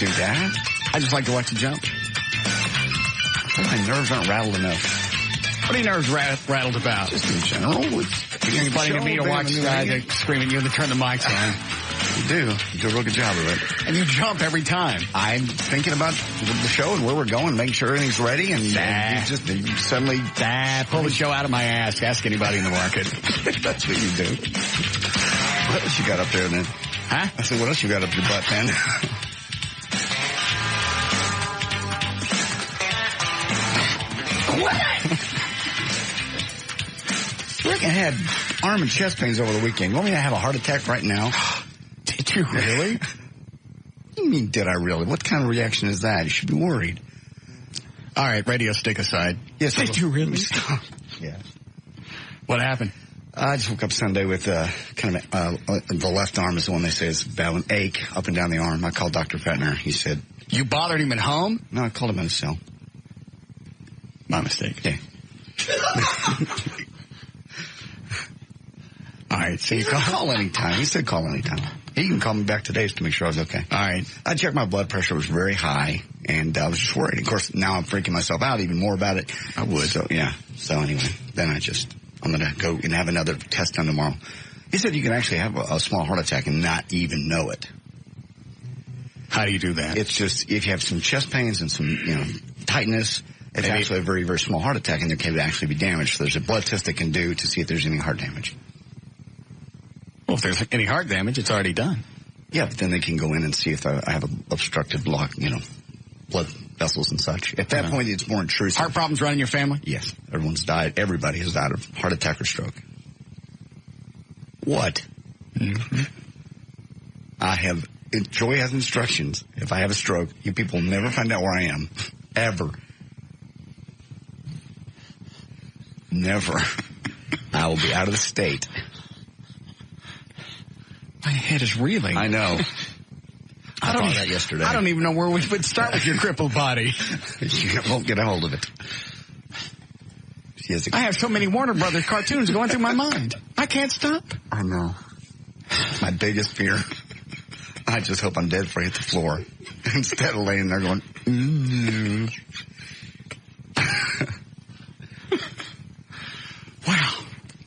do that. I just like to watch you jump. My nerves aren't rattled enough. What are your nerves rattled about? Just in general. It's funny to me to watch guys screaming at you to turn the mics on. You do. You do a real good job of it. And you jump every time. I'm thinking about the show and where we're going, making sure everything's ready, and you suddenly... pull the show out of my ass. Ask anybody in the market. That's what you do. What else you got up there, then? Huh? I said, what else you got up your butt, man? What? Rick had arm and chest pains over the weekend. You want me to have a heart attack right now? Did you really? What do you mean, did I really? What kind of reaction is that? You should be worried. All right, radio stick aside. Yes, did you really? Yeah. What happened? I just woke up Sunday with the left arm is the one they say is bad, an ache up and down the arm. I called Dr. Fettner. He said... You bothered him at home? No, I called him in his cell. My mistake. Yeah. All right, so you call anytime. He said call anytime. He can call me back today just to make sure I was okay. All right. I checked my blood pressure. It was very high, and I was just worried. Of course, now I'm freaking myself out even more about it. I would. So, yeah. So, anyway, then I'm going to go and have another test done tomorrow. He said you can actually have a small heart attack and not even know it. How do you do that? It's just if you have some chest pains and some, tightness, it's actually a very, very small heart attack, and there can actually be damage. So there's a blood test they can do to see if there's any heart damage. Well, if there's any heart damage, it's already done. Yeah, but then they can go in and see if I have an obstructed blood vessels and such. At that point, it's more intrusive. Heart problems run in your family? Yes. Everyone's died. Everybody has died of heart attack or stroke. What? Mm-hmm. Joy has instructions. If I have a stroke, you people will never find out where I am. Ever. Never. I will be out of the state. My head is reeling. I know. I thought that yesterday. I don't even know where we would start with your crippled body. You won't get a hold of it. I have so many Warner Brothers cartoons going through my mind. I can't stop. I know. It's my biggest fear. I just hope I'm dead before I hit the floor. Instead of laying there going, Wow.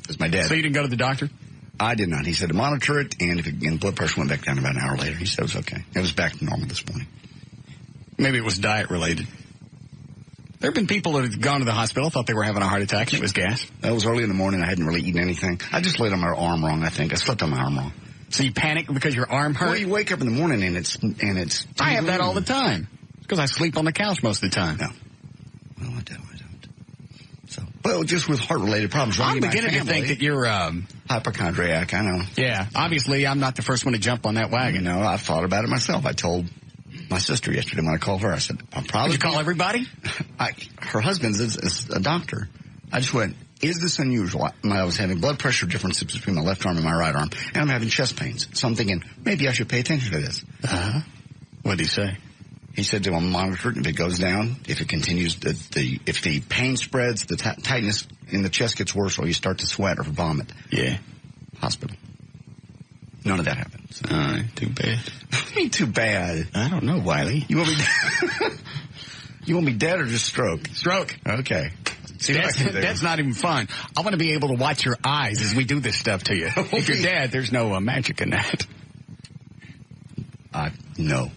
It's my dad. So you didn't go to the doctor? I did not. He said to monitor it, and if blood pressure went back down about an hour later. He said it was okay. It was back to normal this morning. Maybe it was diet related. There have been people that have gone to the hospital, thought they were having a heart attack, and it was gas. It was early in the morning. I hadn't really eaten anything. I just laid on my arm wrong, I think. I slept on my arm wrong. So you panicked because your arm hurt? Well, you wake up in the morning and it's. I have that all the time. Because I sleep on the couch most of the time. No. Well, I don't. So, well, just with heart-related problems. I'm beginning to think that you're hypochondriac. I know. Yeah. Obviously, I'm not the first one to jump on that wagon. No, I've thought about it myself. I told my sister yesterday when I called her. I said, "I'm probably." Did you call everybody? Her husband is a doctor. I just went, is this unusual? I was having blood pressure differences between my left arm and my right arm, and I'm having chest pains. So I'm thinking, maybe I should pay attention to this. What did he say? He said to monitor it. If it goes down, if it continues, if the pain spreads, the tightness in the chest gets worse, or you start to sweat or vomit. Yeah. Hospital. None of that happened. So. Too bad. Ain't too bad. I don't know, Wiley. You want me You want me dead or just stroke? Stroke. Okay. See that's not even fun. I want to be able to watch your eyes as we do this stuff to you. If you're dead, there's no magic in that. No.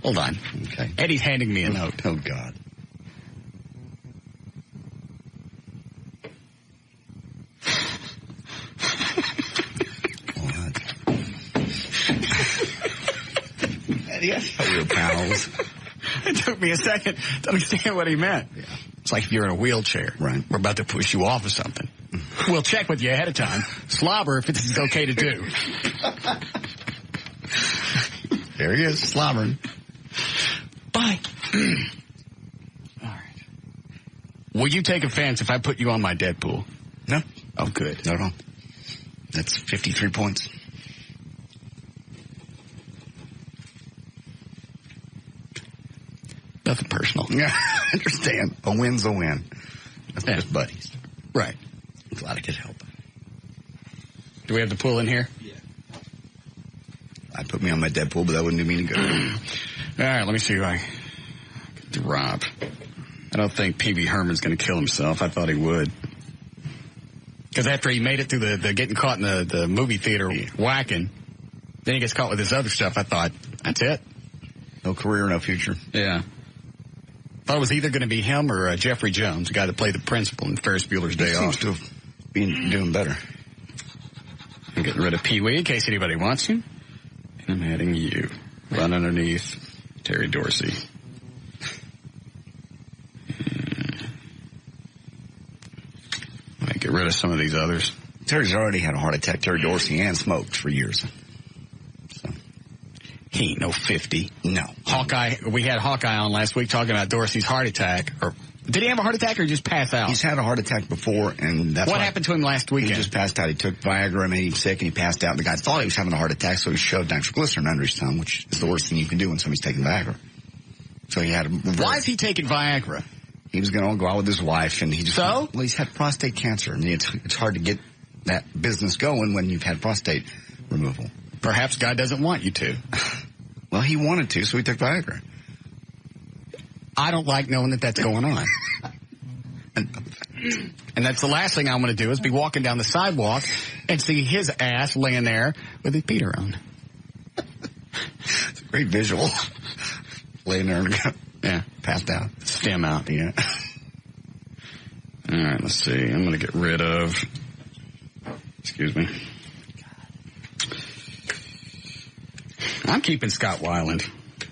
Hold on. Okay. Eddie's handing me a note. Oh, God. What? Eddie, I thought we were pals. It took me a second to understand what he meant. Yeah. It's like if you're in a wheelchair. Right. We're about to push you off of something. We'll check with you ahead of time. Slobber if it's okay to do. There he is, slobbering. Bye. All right. Will you take offense if I put you on my Deadpool? No. Oh, good. Not at all. That's 53 points. Nothing personal. Yeah, I understand. A win's a win. That's just buddies. Right. I'm glad I could help. Do we have the pool in here? Yeah. I'd put me on my Deadpool, but that wouldn't do me any good. All right, let me see who I could drop. I don't think Pee-wee Herman's going to kill himself. I thought he would. Because after he made it through the getting caught in the movie theater whacking, then he gets caught with this other stuff. I thought, that's it. No career, no future. Yeah. Thought it was either going to be him or Jeffrey Jones, the guy that played the principal in Ferris Bueller's Day Off. Seems to have been doing better. I'm getting rid of Pee-wee in case anybody wants him. And I'm adding you. Run underneath Terry Dorsey. I might get rid of some of these others. Terry's already had a heart attack, Terry Dorsey, and smoked for years. So he ain't no 50. No. Hawkeye, we had Hawkeye on last week talking about Dorsey's heart attack. Or did he have a heart attack or just pass out? He's had a heart attack before, and that's what happened to him last weekend? He just passed out. He took Viagra, and he was sick, and he passed out. The guy thought he was having a heart attack, so he shoved nitroglycerin under his tongue, which is the worst thing you can do when somebody's taking Viagra. So he had a... Why is he taking Viagra? He was going to go out with his wife, and he just... So? Well, he's had prostate cancer, and it's hard to get that business going when you've had prostate removal. Perhaps God doesn't want you to. Well, he wanted to, so he took Viagra. I don't like knowing that that's going on. And that's the last thing I want to do is be walking down the sidewalk and see his ass laying there with his Peter on. It's a great visual. Laying there and passed out. Stem out. Yeah. All right, let's see. I'm going to get rid of... Excuse me. I'm keeping Scott Weiland.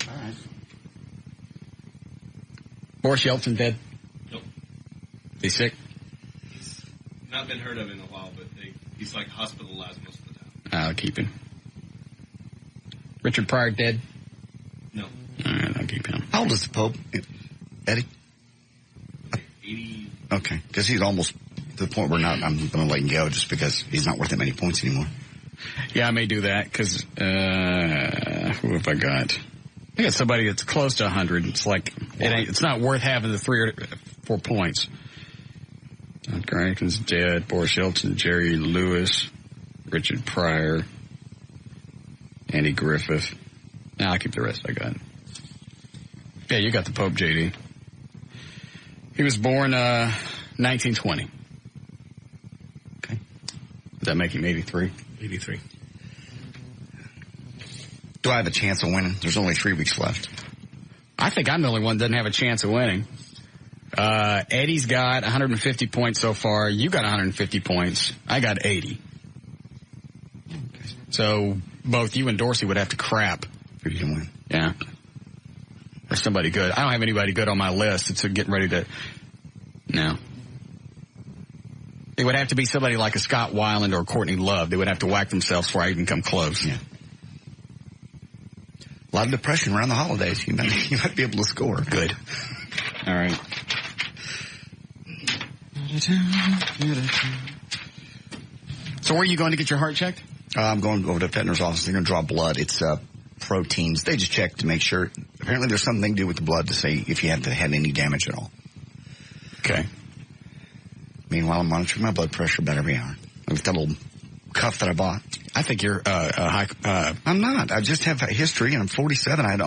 All right. Boris Yeltsin dead? Nope. He's sick? He's not been heard of in a while, but he's like hospitalized most of the time. I'll keep him. Richard Pryor dead? No. All right, I'll keep him. How old is the Pope? Eddie? 80. Okay, because he's almost to the point where I'm going to let him go just because he's not worth that many points anymore. Yeah, I may do that because, who have I got? I got somebody that's close to 100. It's like, it's not worth having the 3 or 4 points. John Crankton's dead. Boris Yeltsin, Jerry Lewis, Richard Pryor, Andy Griffith. Now I'll keep the rest I got. Yeah, you got the Pope, JD. He was born 1920. Okay. Does that make him 83? 83. Do I have a chance of winning? There's only 3 weeks left. I think I'm the only one that doesn't have a chance of winning. Eddie's got 150 points so far. You got 150 points. I got 80. Okay. So both you and Dorsey would have to crap. For you to win. Yeah. Or somebody good. I don't have anybody good on my list. It's getting ready to... No. It would have to be somebody like a Scott Weiland or Courtney Love. They would have to whack themselves before I even come close. Yeah. A lot of depression around the holidays. You might be able to score. Good. All right. So where are you going to get your heart checked? I'm going over to the veterinarian's office. They're going to draw blood. It's proteins. They just check to make sure. Apparently there's something they can do with the blood to say if you have had any damage at all. Okay. Meanwhile, I'm monitoring my blood pressure about every hour. With that little cuff that I bought. I think you're I'm not. I just have a history, and I'm 47. I had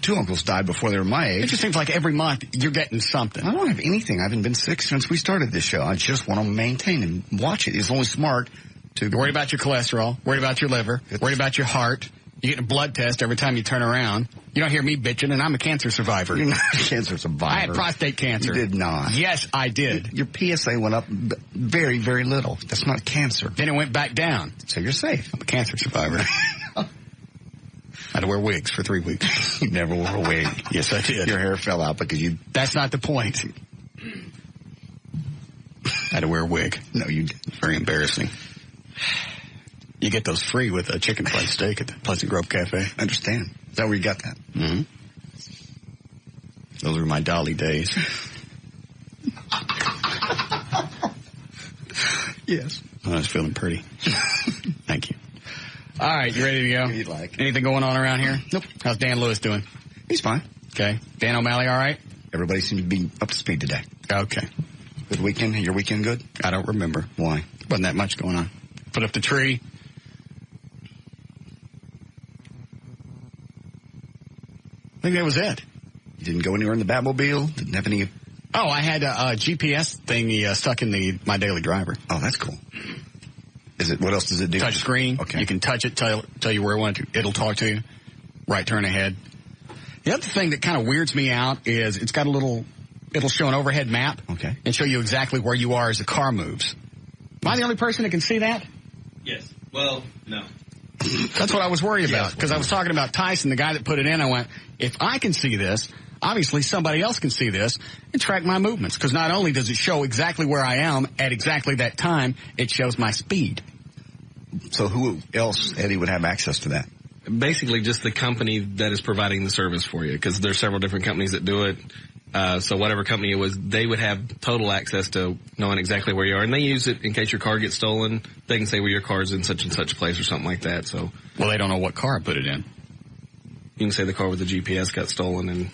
two uncles died before they were my age. It just seems like every month you're getting something. I don't have anything. I haven't been sick since we started this show. I just want to maintain and watch it. It's only smart to... You're worried about your cholesterol, worried about your liver, worried about your heart. You get a blood test every time you turn around. You don't hear me bitching, and I'm a cancer survivor. You're not a cancer survivor. I had prostate cancer. You did not. Yes, I did. Your PSA went up very, very little. That's not cancer. Then it went back down. So you're safe. I'm a cancer survivor. I had to wear wigs for 3 weeks. You never wore a wig. Yes, I did. Your hair fell out because you... That's not the point. I had to wear a wig. No, you didn't. Very embarrassing. You get those free with a chicken fried steak at the Pleasant Grove Cafe. I understand. Is that where you got that? Mm-hmm. Those were my Dolly days. Yes. I was feeling pretty. Thank you. All right, you ready to go? You'd like. Anything going on around here? Nope. How's Dan Lewis doing? He's fine. Okay. Dan O'Malley all right? Everybody seems to be up to speed today. Okay. Good weekend? Your weekend good? I don't remember. Why? Wasn't that much going on. Put up the tree. think that was it. You didn't go anywhere in the Batmobile? Didn't have any... Oh, I had a GPS thing stuck in my daily driver. Oh, that's cool. What else does it do? Touch screen. Okay. You can touch it, tell you where it went to. It'll talk to you. Right turn ahead. The other thing that kind of weirds me out is it's got it'll show an overhead map. Okay. And show you exactly where you are as the car moves. Am I the only person that can see that? Yes. Well, no. That's what I was worried about, because I was talking about Tyson, the guy that put it in. I went, if I can see this, obviously somebody else can see this and track my movements, because not only does it show exactly where I am at exactly that time, it shows my speed. So who else, Eddie, would have access to that? Basically just the company that is providing the service for you, because there's several different companies that do it. So whatever company it was, they would have total access to knowing exactly where you are. And they use it in case your car gets stolen. They can say, well, your car's in such and such place or something like that. So, well, they don't know what car I put it in. You can say the car with the GPS got stolen. And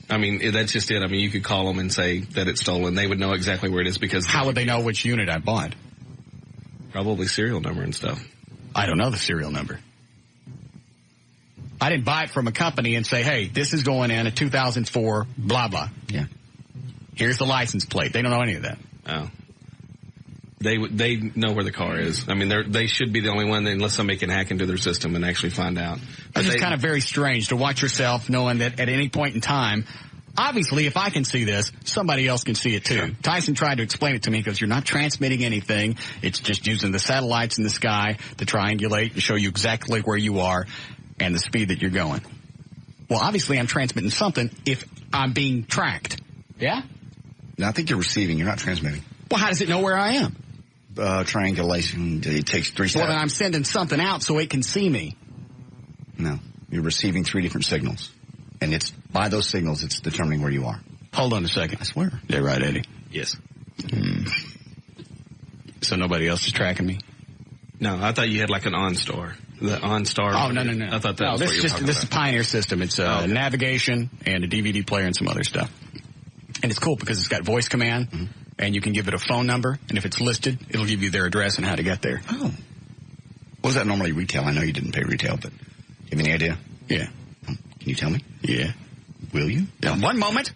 I mean, that's just it. I mean, you could call them and say that it's stolen. They would know exactly where it is, because... How would they know which unit I bought? Probably serial number and stuff. I don't know the serial number. I didn't buy it from a company and say, hey, this is going in a 2004 blah, blah. Yeah. Here's the license plate. They don't know any of that. Oh. They know where the car is. I mean, they should be the only one, unless somebody can hack into their system and actually find out. It's just kind of very strange to watch yourself knowing that at any point in time, obviously, if I can see this, somebody else can see it too. Sure. Tyson tried to explain it to me, because you're not transmitting anything. It's just using the satellites in the sky to triangulate and show you exactly where you are and the speed that you're going. Well, obviously, I'm transmitting something if I'm being tracked. Yeah? No, I think you're receiving. You're not transmitting. Well, how does it know where I am? Triangulation. It takes 3 steps. Well, then I'm sending something out so it can see me. No. You're receiving 3 different signals. And it's by those signals, it's determining where you are. Hold on a second. I swear. They're right, Eddie. Yes. So nobody else is tracking me? No, I thought you had like an OnStar. The OnStar. Oh, no. I thought that was what you were talking about. This is a Pioneer system. It's navigation and a DVD player and some other stuff. And it's cool because it's got voice command, and you can give it a phone number, and if it's listed, it'll give you their address and how to get there. Oh. What does that normally retail? I know you didn't pay retail, but do you have any idea? Yeah. Can you tell me? Yeah. Will you? Yeah. One moment.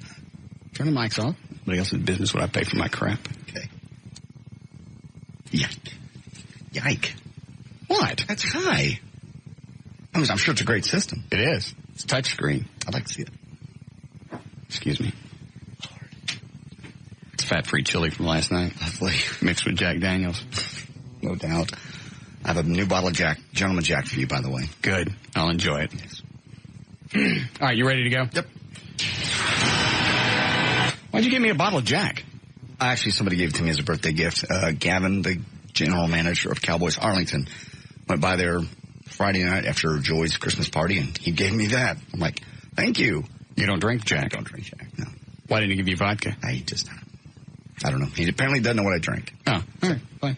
Turn the mics off. Nobody else's business what I pay for my crap. Okay. Yike. What? That's high. I'm sure it's a great system. It is. It's touchscreen. I'd like to see it. Excuse me. It's fat-free chili from last night. Lovely. Mixed with Jack Daniels. No doubt. I have a new bottle of Gentleman Jack for you, by the way. Good. I'll enjoy it. Yes. All right, you ready to go? Yep. Why'd you give me a bottle of Jack? Actually, somebody gave it to me as a birthday gift. Gavin, the general manager of Cowboys Arlington, went by there Friday night after Joy's Christmas party, and he gave me that. I'm like, thank you. You don't drink Jack? I don't drink Jack, no. Why didn't he give you vodka? I don't know. He apparently doesn't know what I drink. Oh, all right, fine.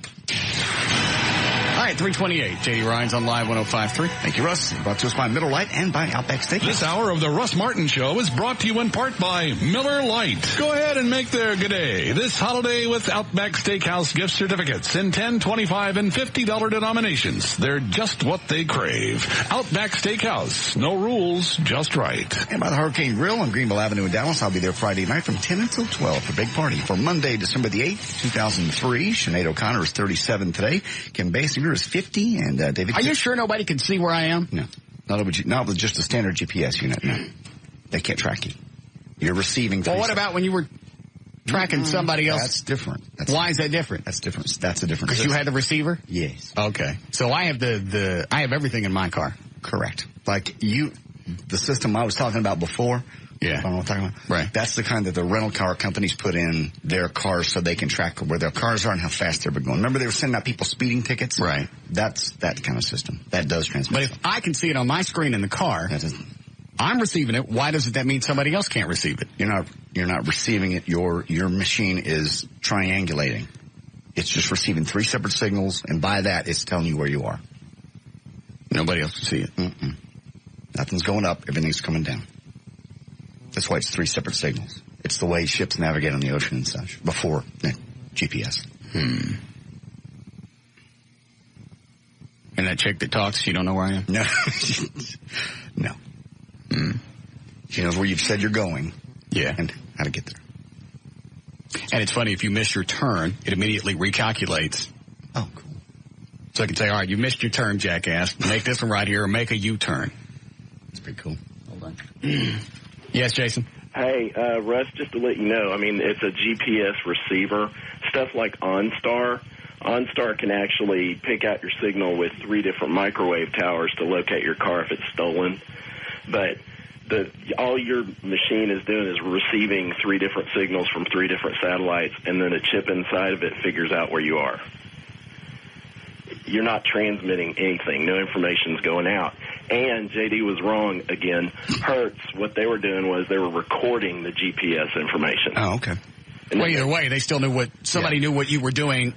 All right, 328. J.D. Ryan's on Live 105.3. Thank you, Russ. Brought to us by Middle Light and by Outback Steakhouse. This hour of the Russ Martin Show is brought to you in part by Miller Lite. Go ahead and make their good day this holiday with Outback Steakhouse gift certificates in $10, $25, and $50 denominations. They're just what they crave. Outback Steakhouse. No rules, just right. And by the Hurricane Grill on Greenville Avenue in Dallas. I'll be there Friday night from 10 until 12 for a big party. For Monday, December the 8th, 2003, Sinead O'Connor is 37 today. Kim Basinger is 50, and David... Are you sure nobody can see where I am? No. Not with just a standard GPS unit, no. They can't track you. You're receiving... Well, what about when you were tracking somebody else? That's different. Why is that different? That's different. That's a different... Because you had the receiver? Yes. Okay. So I have I have everything in my car. Correct. Like the system I was talking about before... Yeah. I don't know what I'm talking about. Right. That's the kind that the rental car companies put in their cars so they can track where their cars are and how fast they're going. Remember they were sending out people speeding tickets? Right. That's that kind of system. That does transmit. But if I can see it on my screen in the car, I'm receiving it. Why doesn't that mean somebody else can't receive it? You're not receiving it. Your machine is triangulating. It's just receiving 3 separate signals, and by that, it's telling you where you are. Nobody else can see it. Mm-mm. Nothing's going up. Everything's coming down. That's why it's 3 separate signals. It's the way ships navigate on the ocean and such before GPS. And that chick that talks, you don't know where I am? No. No. She knows where you've said you're going. Yeah. And how to get there. And it's funny, if you miss your turn, it immediately recalculates. Oh, cool. So I can say, all right, you missed your turn, jackass. Make this one right here or make a U-turn. That's pretty cool. Hold on. Yes, Jason? Hey, Russ, just to let you know, I mean, it's a GPS receiver. Stuff like OnStar. OnStar can actually pick out your signal with 3 different microwave towers to locate your car if it's stolen. But all your machine is doing is receiving 3 different signals from 3 different satellites, and then a chip inside of it figures out where you are. You're not transmitting anything. No information's going out. And JD was wrong again. Hertz, what they were doing was they were recording the GPS information. Oh, okay. Well, either way, they still knew somebody knew what you were doing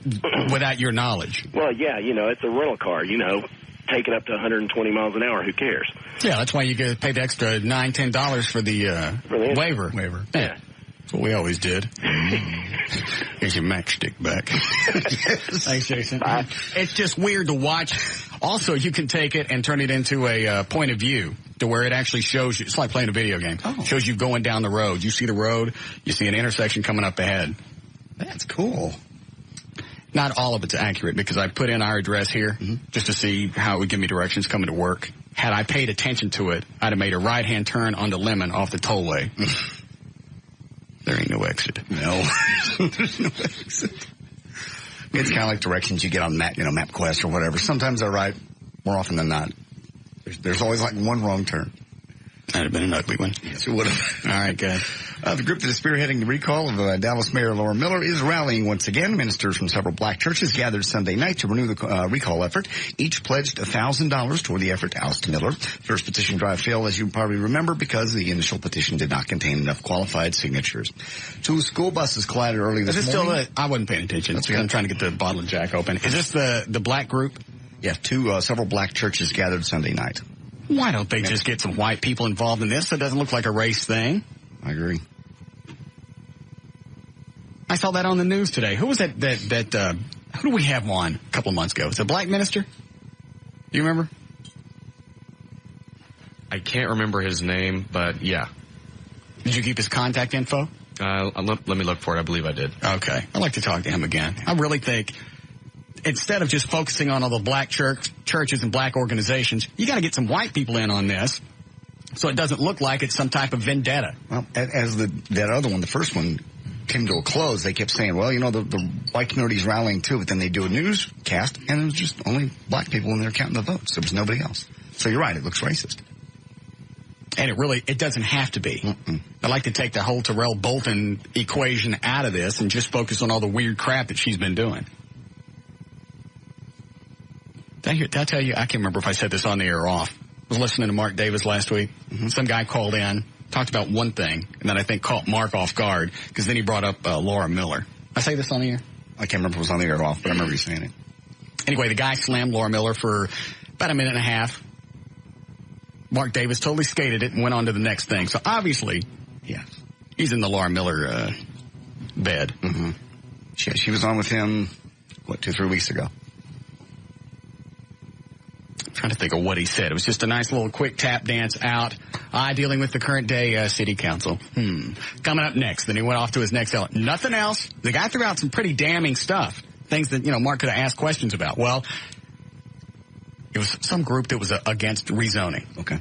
without your knowledge. Well, yeah, it's a rental car, take it up to 120 miles an hour. Who cares? Yeah, that's why you get paid the extra $9, $10 for the waiver. Yeah. That's what we always did. Here's your matchstick back. Thanks, Jason. Bye. It's just weird to watch. Also, you can take it and turn it into a point of view to where it actually shows you. It's like playing a video game. Oh. It shows you going down the road. You see the road. You see an intersection coming up ahead. That's cool. Not all of it's accurate because I put in our address here just to see how it would give me directions coming to work. Had I paid attention to it, I'd have made a right-hand turn onto Lemon off the tollway. There ain't no exit. No. There's no exit. It's kind of like directions you get on MapQuest or whatever. Sometimes they're right. More often than not. There's always like one wrong turn. That'd have been an ugly one. Yes, it would have. All right, good. The group that is spearheading the recall of Dallas Mayor Laura Miller is rallying once again. Ministers from several black churches gathered Sunday night to renew the recall effort. Each pledged $1,000 toward the effort to oust Miller. First petition drive failed, as you probably remember, because the initial petition did not contain enough qualified signatures. 2 school buses collided early this morning. Still I wasn't paying attention. Okay. I'm trying to get the bottle of Jack open. Is this the black group? Yeah, several black churches gathered Sunday night. Why don't they just get some white people involved in this? It doesn't look like a race thing. I agree. I saw that on the news today. Who was that who do we have on a couple of months ago? Was it a black minister? Do you remember? I can't remember his name, but yeah. Did you keep his contact info? Let me look for it. I believe I did. Okay. I'd like to talk to him again. I really think instead of just focusing on all the black churches and black organizations, you got to get some white people in on this so it doesn't look like it's some type of vendetta. Well, as that other one, the first one, came to a close, they kept saying, well, the white community's rallying too, but then they do a newscast, and it was just only black people in there counting the votes. There was nobody else. So you're right, it looks racist. And it doesn't have to be. I'd like to take the whole Terrell Bolton equation out of this and just focus on all the weird crap that she's been doing. Did I tell you, I can't remember if I said this on the air or off. I was listening to Mark Davis last week. Some guy called in, talked about one thing, and then I think caught Mark off guard, because then he brought up Laura Miller. I say this on the air? I can't remember if it was on the air or off, but I remember you saying it. Anyway, the guy slammed Laura Miller for about a minute and a half. Mark Davis totally skated it and went on to the next thing. So obviously, yes, he's in the Laura Miller bed. She was on with him, 2-3 weeks ago. Trying to think of what he said. It was just a nice little quick tap dance out. Dealing with the current day city council. Coming up next. Then he went off to his next element. Nothing else. The guy threw out some pretty damning stuff. Things that, Mark could have asked questions about. Well, it was some group that was against rezoning. Okay.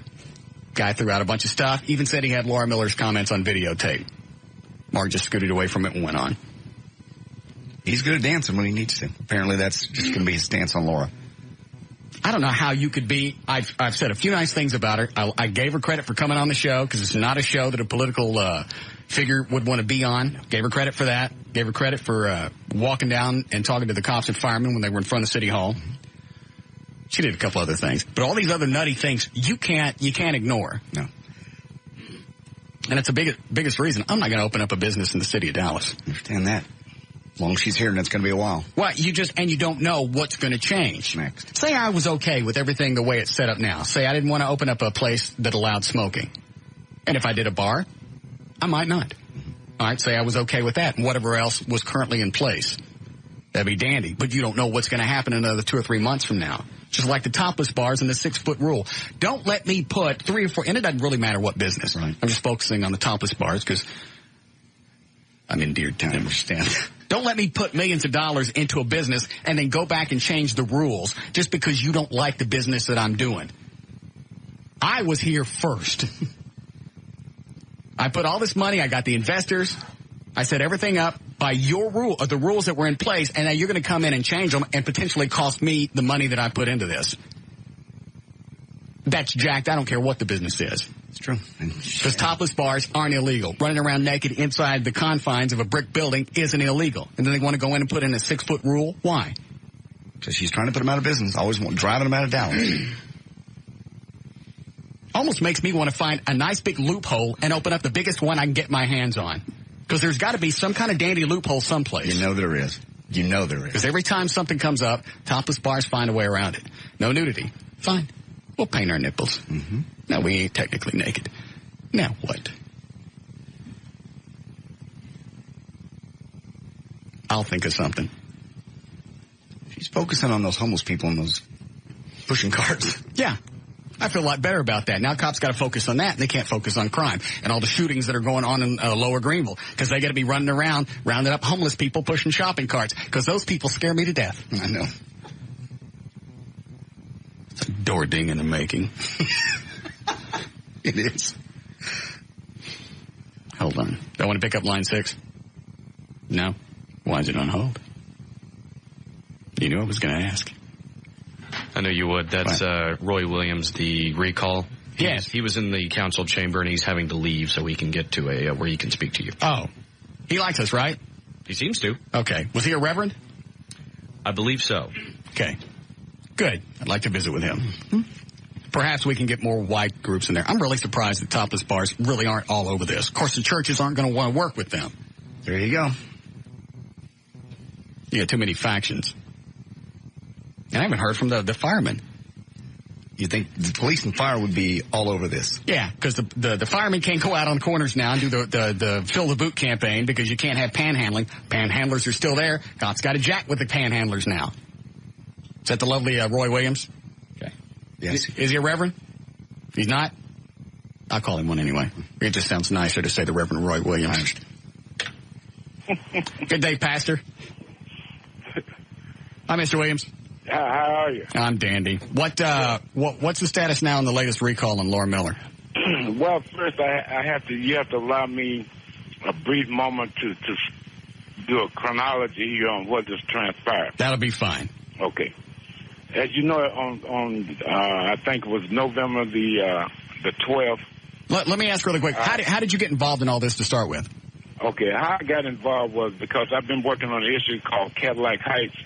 Guy threw out a bunch of stuff. Even said he had Laura Miller's comments on videotape. Mark just scooted away from it and went on. He's good at dancing when he needs to. Apparently that's just going to be his stance on Laura. I don't know how you could be. I've said a few nice things about her. I gave her credit for coming on the show, because it's not a show that a political figure would want to be on. Gave her credit for that. Gave her credit for walking down and talking to the cops and firemen when they were in front of City Hall. She did a couple other things, but all these other nutty things you can't ignore. No. And it's the biggest reason I'm not going to open up a business in the city of Dallas. Understand that. As long as she's here, and it's going to be a while. Well, you don't know what's going to change. Next. Say I was okay with everything the way it's set up now. Say I didn't want to open up a place that allowed smoking. And if I did a bar, I might not. All right, say I was okay with that and whatever else was currently in place. That'd be dandy. But you don't know what's going to happen in another 2 or 3 months from now. Just like the topless bars and the 6-foot rule. Don't let me put 3 or 4, and it doesn't really matter what business. Right. I'm just focusing on the topless bars because I'm endeared to them. Understand. Don't let me put millions of dollars into a business and then go back and change the rules just because you don't like the business that I'm doing. I was here first. I put all this money, I got the investors, I set everything up by your rule, or the rules that were in place, and now you're going to come in and change them and potentially cost me the money that I put into this. That's jacked. I don't care what the business is. It's true. Because topless bars aren't illegal. Running around naked inside the confines of a brick building isn't illegal. And then they want to go in and put in a 6-foot rule? Why? Because she's trying to put them out of business. Always driving them out of Dallas. Almost makes me want to find a nice big loophole and open up the biggest one I can get my hands on. Because there's got to be some kind of dandy loophole someplace. You know there is. You know there is. Because every time something comes up, topless bars find a way around it. No nudity. Fine. We'll paint our nipples. Mm-hmm. No, we ain't technically naked. Now what? I'll think of something. She's focusing on those homeless people and those pushing carts. Yeah. I feel a lot better about that. Now cops got to focus on that, and they can't focus on crime and all the shootings that are going on in Lower Greenville, because they got to be running around, rounding up homeless people, pushing shopping carts, because those people scare me to death. I know. It's a door ding in the making. It is. Hold on. Do I want to pick up line 6? No? Why is it on hold? You knew I was going to ask. I know you would. That's Roy Williams, the recall. Yes. He was in the council chamber, and he's having to leave so he can get to where he can speak to you. Oh. He likes us, right? He seems to. Okay. Was he a reverend? I believe so. Okay. Good. I'd like to visit with him. Perhaps we can get more white groups in there. I'm really surprised that topless bars really aren't all over this. Of course, the churches aren't going to want to work with them. There you go. You got too many factions. And I haven't heard from the firemen. You think the police and fire would be all over this? Yeah, because the firemen can't go out on corners now and do the fill the boot campaign because you can't have panhandling. Panhandlers are still there. Cops got a jack with the panhandlers now. Is that the lovely Roy Williams? Okay. Yes. Is he a reverend? He's not? I'll call him one anyway. It just sounds nicer to say the Reverend Roy Williams. Good day, Pastor. Hi, Mr. Williams. How are you? I'm dandy. What's the status now on the latest recall on Laura Miller? Well, first you have to allow me a brief moment to do a chronology here on what just transpired. That'll be fine. Okay. As you know, on I think it was November the 12th. Let me ask really quick. How did you get involved in all this to start with? Okay, how I got involved was because I've been working on an issue called KLLI Heights,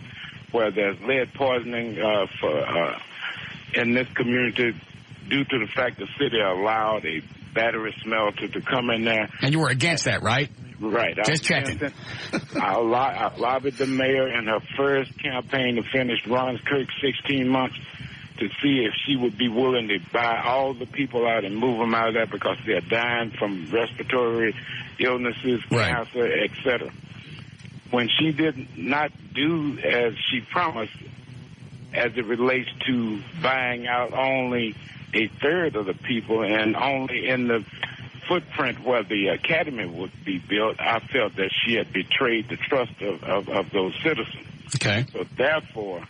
where there's lead poisoning in this community due to the fact the city allowed a battery smelter to come in there. And you were against that, right? Right. Just checking. I lobbied the mayor in her first campaign to finish Ron Kirk's 16 months to see if she would be willing to buy all the people out and move them out of there because they're dying from respiratory illnesses, cancer, etc. When she did not do as she promised as it relates to buying out only a third of the people and only in the footprint where the academy would be built, I felt that she had betrayed the trust of those citizens. Okay. So therefore,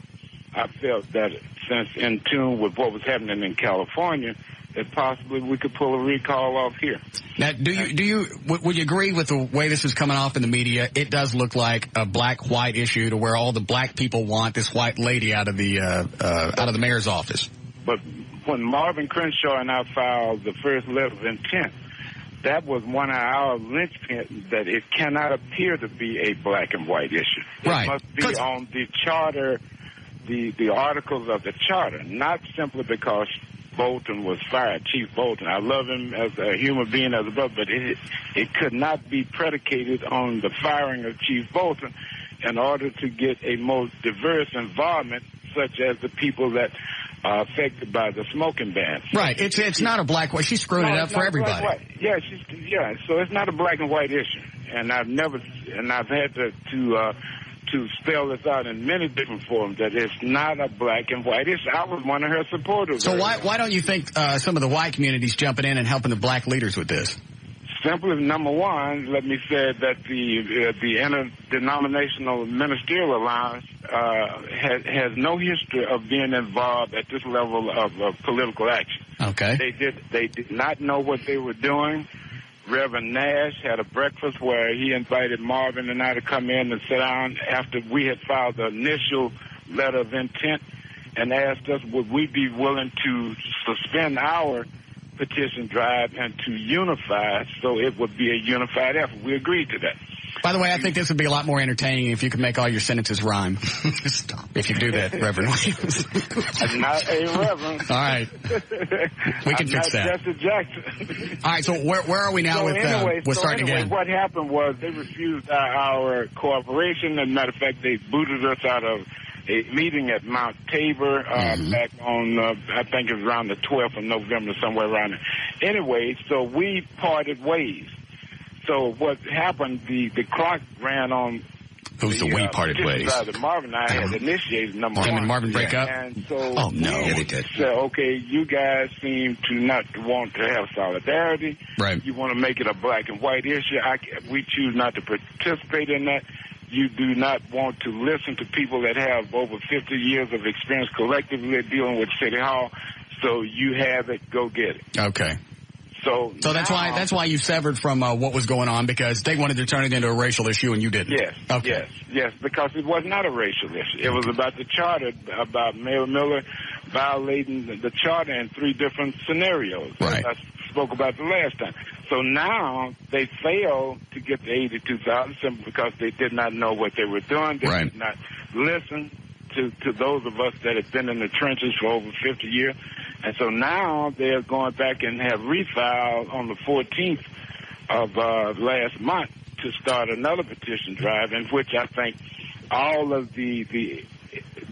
I felt that since in tune with what was happening in California, that possibly we could pull a recall off here. Now, would you agree with the way this is coming off in the media? It does look like a black-white issue to where all the black people want this white lady out of the mayor's office. But when Marvin Crenshaw and I filed the first letter of intent, that was one of our linchpins that it cannot appear to be a black and white issue. Right. It must be on the charter, the articles of the charter, not simply because Bolton was fired, Chief Bolton. I love him as a human being, as a brother, but it could not be predicated on the firing of Chief Bolton in order to get a more diverse environment, such as the people that are affected by the smoking ban. Right. It's not a black white. She's screwing it up for everybody. Yeah, so it's not a black and white issue, and I've had to to spell this out in many different forms, that it's not a black and white issue. I was one of her supporters. So why don't you think some of the white community's jumping in and helping the black leaders with this? Simply, number one, let me say that the Interdenominational Ministerial Alliance has no history of being involved at this level of political action. Okay. They did not know what they were doing. Reverend Nash had a breakfast where he invited Marvin and I to come in and sit down after we had filed the initial letter of intent and asked us would we be willing to suspend our petition drive and to unify so it would be a unified effort. We agreed to that. By the way, I think this would be a lot more entertaining if you could make all your sentences rhyme. Stop. If you do that, Reverend Williams. I'm not a reverend. All right. We can fix that. Jesse Jackson. All right, so where are we now with starting again? What happened was they refused our cooperation. As a matter of fact, they booted us out of a meeting at Mount Tabor back on, I think it was around the 12th of November, somewhere around there. Anyway, so we parted ways. So what happened, the clock ran on. Who's the we parted ways? Marvin and I had initiated number Tim one. and Marvin break up? And so oh, no. Yeah, they did. So, okay, you guys seem to not want to have solidarity. Right. You want to make it a black and white issue. We choose not to participate in that. You do not want to listen to people that have over 50 years of experience collectively dealing with City Hall. So you have it. Go get it. Okay. So that's why you severed from what was going on, because they wanted to turn it into a racial issue and you didn't. Yes. Okay. Yes, because it was not a racial issue. It was about the charter, about Mayor Miller violating the charter in 3 different scenarios. Right. I spoke about the last time. So now they failed to get the 82,000 simply because they did not know what they were doing. They did not listen to those of us that have been in the trenches for over 50 years. And so now they're going back and have refiled on the 14th of last month to start another petition drive, in which I think all of the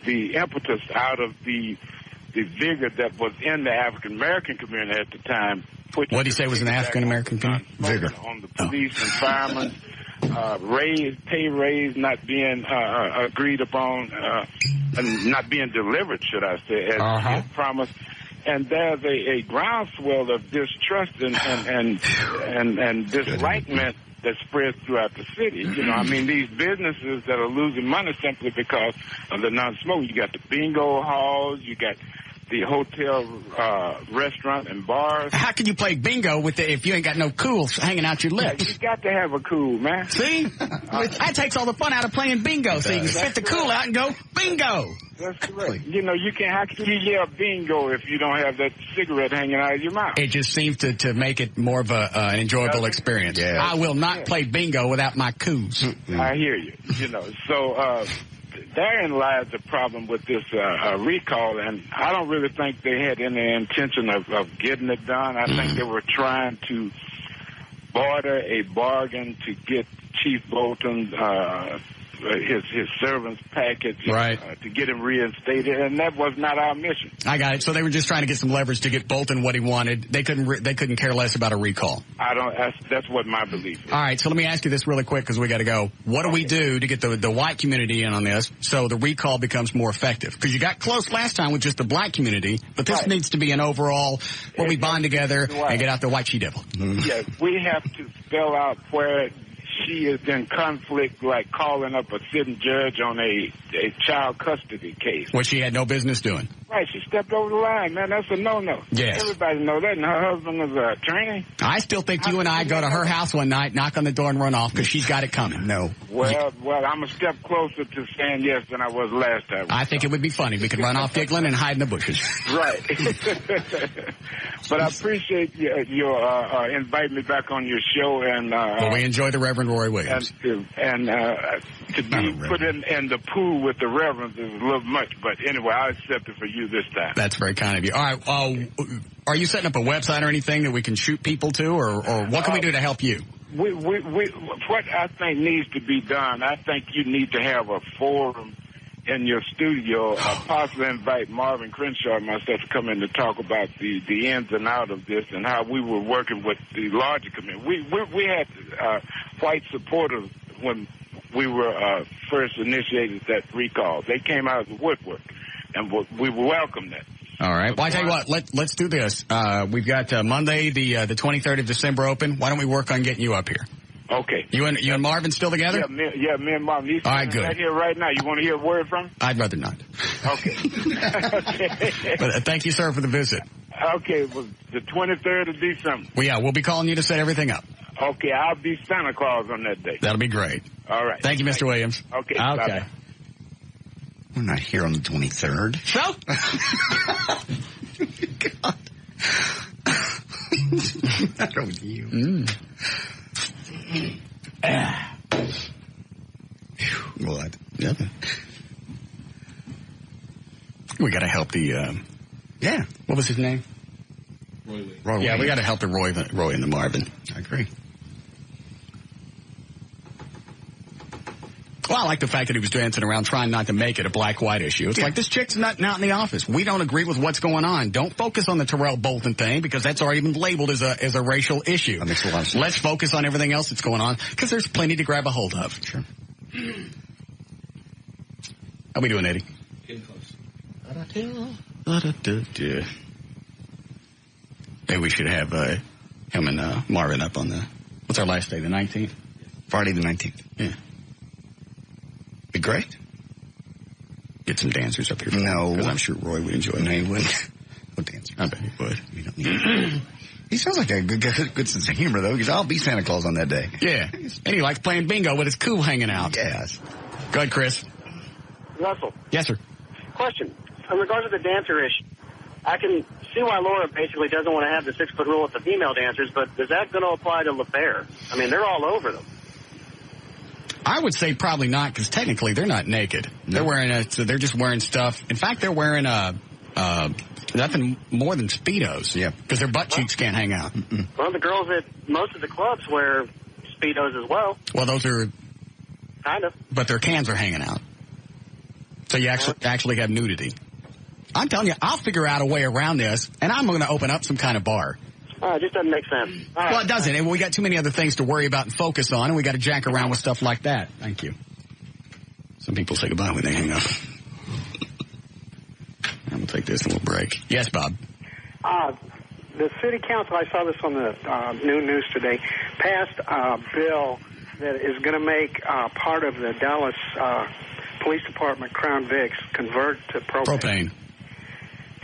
impetus out of the vigor that was in the African American community at the time. What did he say was in the African American community? Vigor on the police and firemen. Pay raise not being agreed upon, and not being delivered, should I say, as promised. And there's a groundswell of distrust and dislikement that spreads throughout the city. You know, I mean, these businesses that are losing money simply because of the non-smoke. You got the bingo halls, you got the hotel, restaurant, and bars. How can you play bingo if you ain't got no cool hanging out your lips? Yeah, you got to have a cool, man. See? That takes all the fun out of playing bingo. So you can spit the cool out and go, bingo! That's correct. You know, how can you yell bingo if you don't have that cigarette hanging out of your mouth? It just seems to make it more of an enjoyable experience. Yeah. I will not play bingo without my coos. I hear you. You know, so therein lies the problem with this recall, and I don't really think they had any intention of getting it done. I think they were trying to barter a bargain to get Chief Bolton his servant's package to get him reinstated, and that was not our mission. I got it. So they were just trying to get some leverage to get Bolton what he wanted. They couldn't care less about a recall. That's what my belief is. All right, so let me ask you this really quick because we got to go. What do we do to get the white community in on this so the recall becomes more effective? Because you got close last time with just the black community, but this needs to be an overall where we bond together and get out the white she-devil. Yes, we have to spell out where she is in conflict, like calling up a sitting judge on a child custody case. What she had no business doing. Right, she stepped over the line, man. That's a no-no. Yes. Everybody knows that, and her husband is an attorney. I still think you and I go to her house one night, knock on the door, and run off because she's got it coming. No. Well, I'm a step closer to saying yes than I was last time. I think it would be funny. We could run off giggling and hide in the bushes. Right. But I appreciate your inviting me back on your show. And well, we enjoy the Reverend Roy Williams. And to be put in the pool with the Reverends is a little much. But anyway, I accept it for you this time. That's very kind of you. All right. Are you setting up a website or anything that we can shoot people to, or what can we do to help you? What I think needs to be done, I think you need to have a forum in your studio, possibly invite Marvin Crenshaw and myself to come in to talk about the ins and outs of this and how we were working with the larger community. We had white supporters when we were first initiated that recall. They came out of the woodwork, and we welcomed that. All right. Well, I tell you what, let's do this. We've got Monday, the 23rd of December open. Why don't we work on getting you up here? Okay. You and Marvin still together? Yeah, me and Marvin. He's all right, good. Right here, right now. You want to hear a word from him? I'd rather not. Okay. Okay. But thank you, sir, for the visit. Okay, it was the 23rd of December. Well, yeah, we'll be calling you to set everything up. Okay, I'll be Santa Claus on that day. That'll be great. All right. Thank you, Mr. Williams. Okay. Okay. Bye-bye. We're not here on the 23rd. So? God. What's the matter with you? What? Nothing. We got to help the, yeah. What was his name? Roy. Yeah, we got to help the Roy and the Marvin. I agree. Well, I like the fact that he was dancing around trying not to make it a black-white issue. It's like, this chick's nutting out in the office. We don't agree with what's going on. Don't focus on the Terrell Bolton thing, because that's already been labeled as a racial issue. That makes a lot of sense. Let's focus on everything else that's going on, because there's plenty to grab a hold of. Sure. How we doing, Eddie? Getting close. Maybe we should have him and Marvin up on the, what's our last day, the 19th? Friday the 19th. Yeah. Be great. Get some dancers up here. No. Because I'm sure Roy would enjoy it. No, he wouldn't. No dancers. I bet he would. We don't need He sounds like a good sense of humor, though, because I'll be Santa Claus on that day. Yeah. And he likes playing bingo with his coup hanging out. Yes. Go ahead, Chris. Russell. Yes, sir. Question. In regards to the dancer issue, I can see why Laura basically doesn't want to have the 6-foot rule with the female dancers, but is that going to apply to LeBaire? I mean, they're all over them. I would say probably not, because technically they're not naked. No. They're just wearing stuff. In fact, they're wearing nothing more than Speedos. Yeah. Because their butt cheeks can't hang out. Mm-mm. Well, the girls at most of the clubs wear Speedos as well. Well, those are... Kind of. But their cans are hanging out. So you actually have nudity. I'm telling you, I'll figure out a way around this, and I'm going to open up some kind of bar. It just doesn't make sense. Well, it doesn't. And we got too many other things to worry about and focus on, and we got to jack around with stuff like that. Thank you. Some people say goodbye when they hang up. I'm going to take this and we'll break. Yes, Bob. The city council, I saw this on the new news today, passed a bill that is going to make part of the Dallas Police Department Crown Vics convert to propane.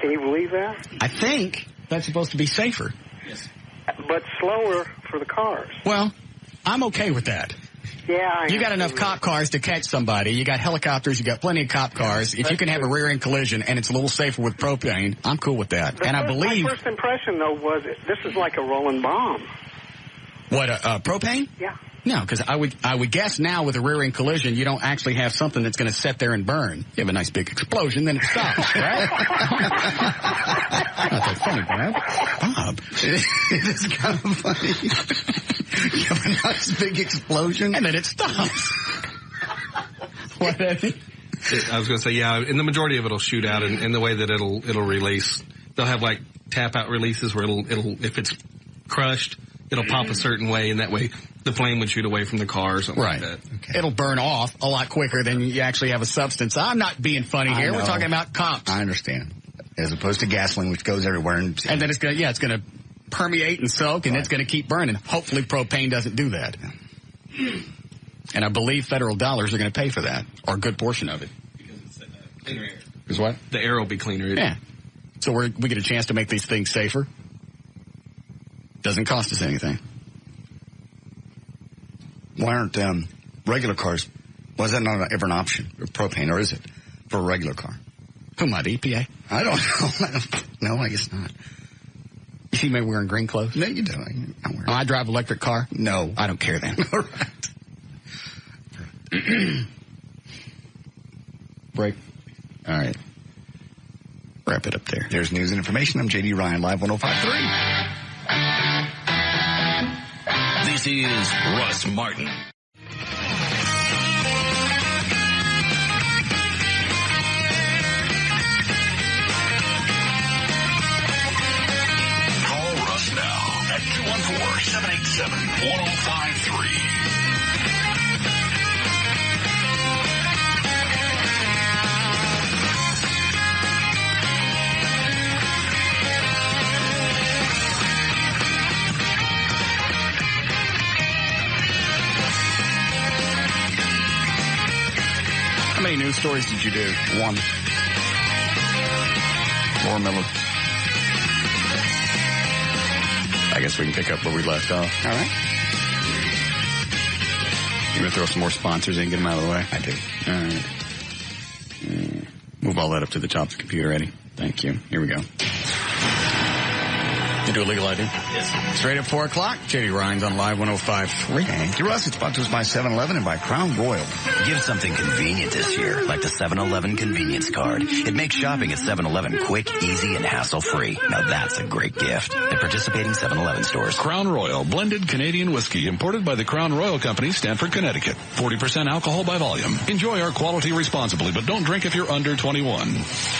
Can you believe that? I think that's supposed to be safer. Yes. But slower for the cars. Well, I'm okay with that. Yeah, you got enough cop cars to catch somebody. You got helicopters. You got plenty of cop cars. If you can have a rear-end collision and it's a little safer with propane, I'm cool with that. And I believe... My first impression, though, was this is like a rolling bomb. What, propane? Yeah. No, because I would guess now with a rear-end collision, you don't actually have something that's going to sit there and burn. You have a nice big explosion, then it stops, right? Not that funny, Bob. It is kind of funny. You have a nice big explosion, and then it stops. What, Eddie? I was going to say, yeah, and the majority of it'll shoot out in the way that it'll release. They'll have like tap out releases where it'll if it's crushed, it'll pop a certain way, and that way the flame would shoot away from the car or something like that. Okay. It'll burn off a lot quicker than you actually have a substance. I'm not being funny here. We're talking about cops. I understand. As opposed to gasoline, which goes everywhere. And then it's going to permeate and soak, and it's going to keep burning. Hopefully propane doesn't do that. And I believe federal dollars are going to pay for that, or a good portion of it. Because it's cleaner air. Because what? The air will be cleaner. Yeah. So we get a chance to make these things safer. Doesn't cost us anything. Why aren't regular cars, why is that not ever an option for propane, or is it for a regular car? Who am I, the EPA? I don't know. No, I guess not. You see me wearing green clothes? No, you don't. I drive electric car? No. I don't care then. All right. Break. All right. Wrap it up there. There's news and information. I'm J.D. Ryan, Live 105.3. This is Russ Martin. Call Russ now at 214-787-1053. news stories did you do? One. Laura Miller. I guess we can pick up where we left off. All right. You going to throw some more sponsors in and get them out of the way? I do. All right. Move all that up to the top of the computer, Eddie. Thank you. Here we go. You do a legal ID? Yes. Straight at 4 o'clock. J.D. Ryan's on Live 105.3. Thank you, Russ. It's brought to us by 7-Eleven and by Crown Royal. Give something convenient this year, like the 7-Eleven Convenience Card. It makes shopping at 7-Eleven quick, easy, and hassle-free. Now that's a great gift. At participating 7-Eleven stores. Crown Royal, blended Canadian whiskey, imported by the Crown Royal Company, Stamford, Connecticut. 40% alcohol by volume. Enjoy our quality responsibly, but don't drink if you're under 21.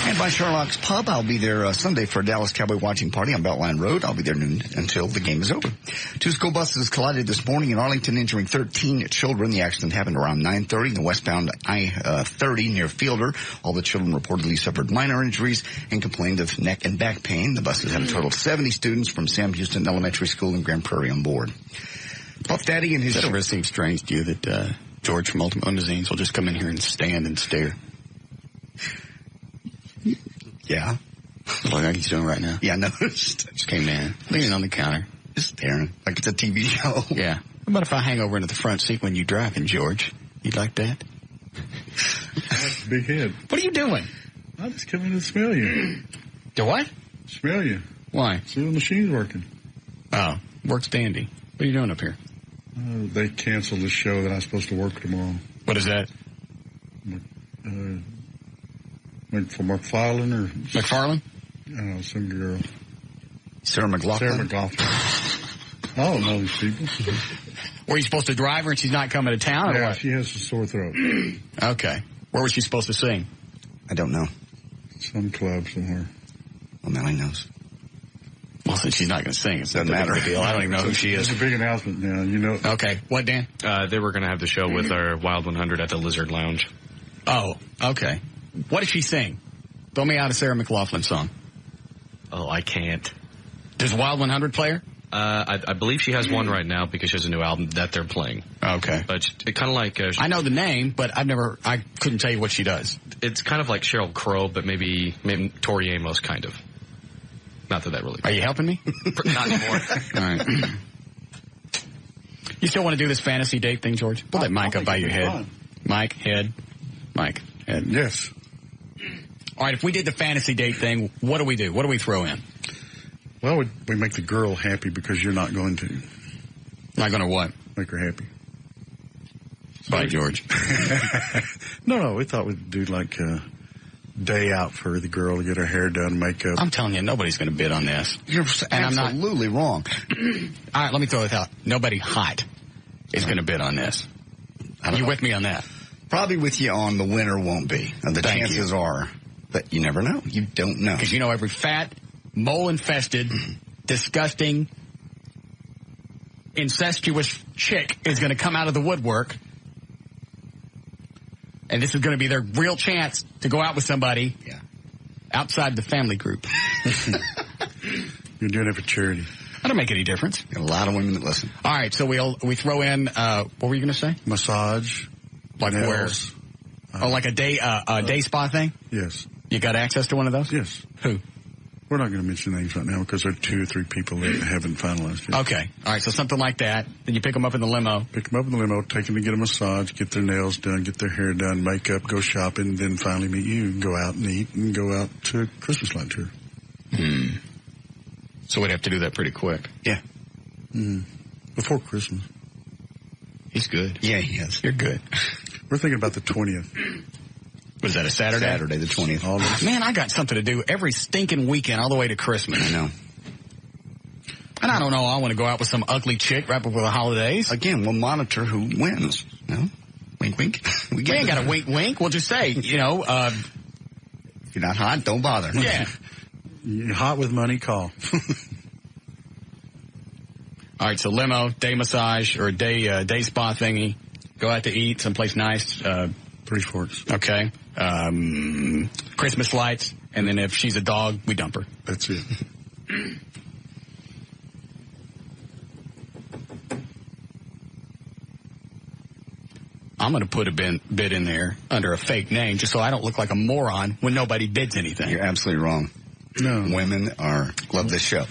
And by Sherlock's Pub, I'll be there Sunday for a Dallas Cowboy watching party on Beltline Road. I'll be there until the game is over. 2 school buses collided this morning in Arlington, injuring 13 children. The accident happened around 9:30 in the westbound I-30 near Fielder. All the children reportedly suffered minor injuries and complained of neck and back pain. The buses had a total of 70 students from Sam Houston Elementary School in Grand Prairie on board. Puff Daddy and his... Does it ever seem strange to you that George from Ultimate Limousines will just come in here and stand and stare? Yeah. Like he's doing right now. Yeah, I noticed. Just came in, leaning on the counter. Just staring like it's a TV show. Yeah. What about if I hang over into the front seat when you're driving, George? You like that? That's a big head. What are you doing? I just come in to smell you. Do what? Smell you. Why? See the machine's working. Oh, works dandy. What are you doing up here? They canceled the show that I was supposed to work tomorrow. What is that? For McFarlane or... McFarlane? I don't know, some girl. Sarah McLaughlin? Sarah McLaughlin. I don't know these people. Were you supposed to drive her and she's not coming to town? Yeah, or what? she has a sore throat. Okay. Where was she supposed to sing? I don't know. Some club somewhere. Well, now he knows. Well, since she's not going to sing, it doesn't matter. Deal. I don't even know who she is. It's a big announcement now, you know. Okay. What, Dan? They were going to have the show with our Wild 100 at the Lizard Lounge. Oh, okay. What does she sing? Throw me out a Sarah McLaughlin song. Oh, I can't. Does Wild 100 play her? I believe she has one right now because she has a new album that they're playing. Okay. But it kind of like... I know the name, but I couldn't tell you what she does. It's kind of like Sheryl Crow, but maybe Tori Amos, kind of. Not that really... Are you helping me? Not anymore. All right. You still want to do this fantasy date thing, George? Put that mic up by your head. Fun. Mike, head. Mike, head. Yes. All right, if we did the fantasy date thing, what do we do? What do we throw in? Well, we make the girl happy because you're not going to. Not going to what? Make her happy. Bye, George. No, we thought we'd do like a day out for the girl to get her hair done, makeup. I'm telling you, nobody's going to bid on this. You're absolutely wrong. All right, let me throw this out. Nobody hot is going to bid on this. You with me on that? Probably with you on the winner won't be. The chances are, but you never know. You don't know. Because you know every fat, mole-infested, disgusting, incestuous chick is going to come out of the woodwork. And this is going to be their real chance to go out with somebody outside the family group. You're doing it for charity. I don't make any difference. Got a lot of women that listen. All right, so we throw in, what were you going to say? Massage. Like nails. Where? Like a day spa thing? Yes. You got access to one of those? Yes. Who? We're not going to mention names right now because there are 2 or 3 people that haven't finalized yet. Okay. All right, so something like that. Then you pick them up in the limo. Pick them up in the limo, take them to get a massage, get their nails done, get their hair done, makeup, go shopping, then finally meet you and go out and eat and go out to a Christmas light tour. So we'd have to do that pretty quick. Yeah. Before Christmas. He's good. Yeah, he is. You're good. We're thinking about the 20th. Was that a Saturday? Saturday, the 20th. Man, I got something to do every stinking weekend all the way to Christmas. I know. And I don't know, I want to go out with some ugly chick right before the holidays. Again, we'll monitor who wins. No? Wink, wink. We ain't got a wink, wink. We'll just say, if you're not hot, don't bother. Yeah. You're hot with money, call. All right, so limo, day massage, or day spa thingy. Go out to eat someplace nice. Three Forks. Okay. Christmas lights, and then if she's a dog, we dump her. That's it. I'm going to put a bid in there under a fake name just so I don't look like a moron when nobody bids anything. You're absolutely wrong. No. Women love this show.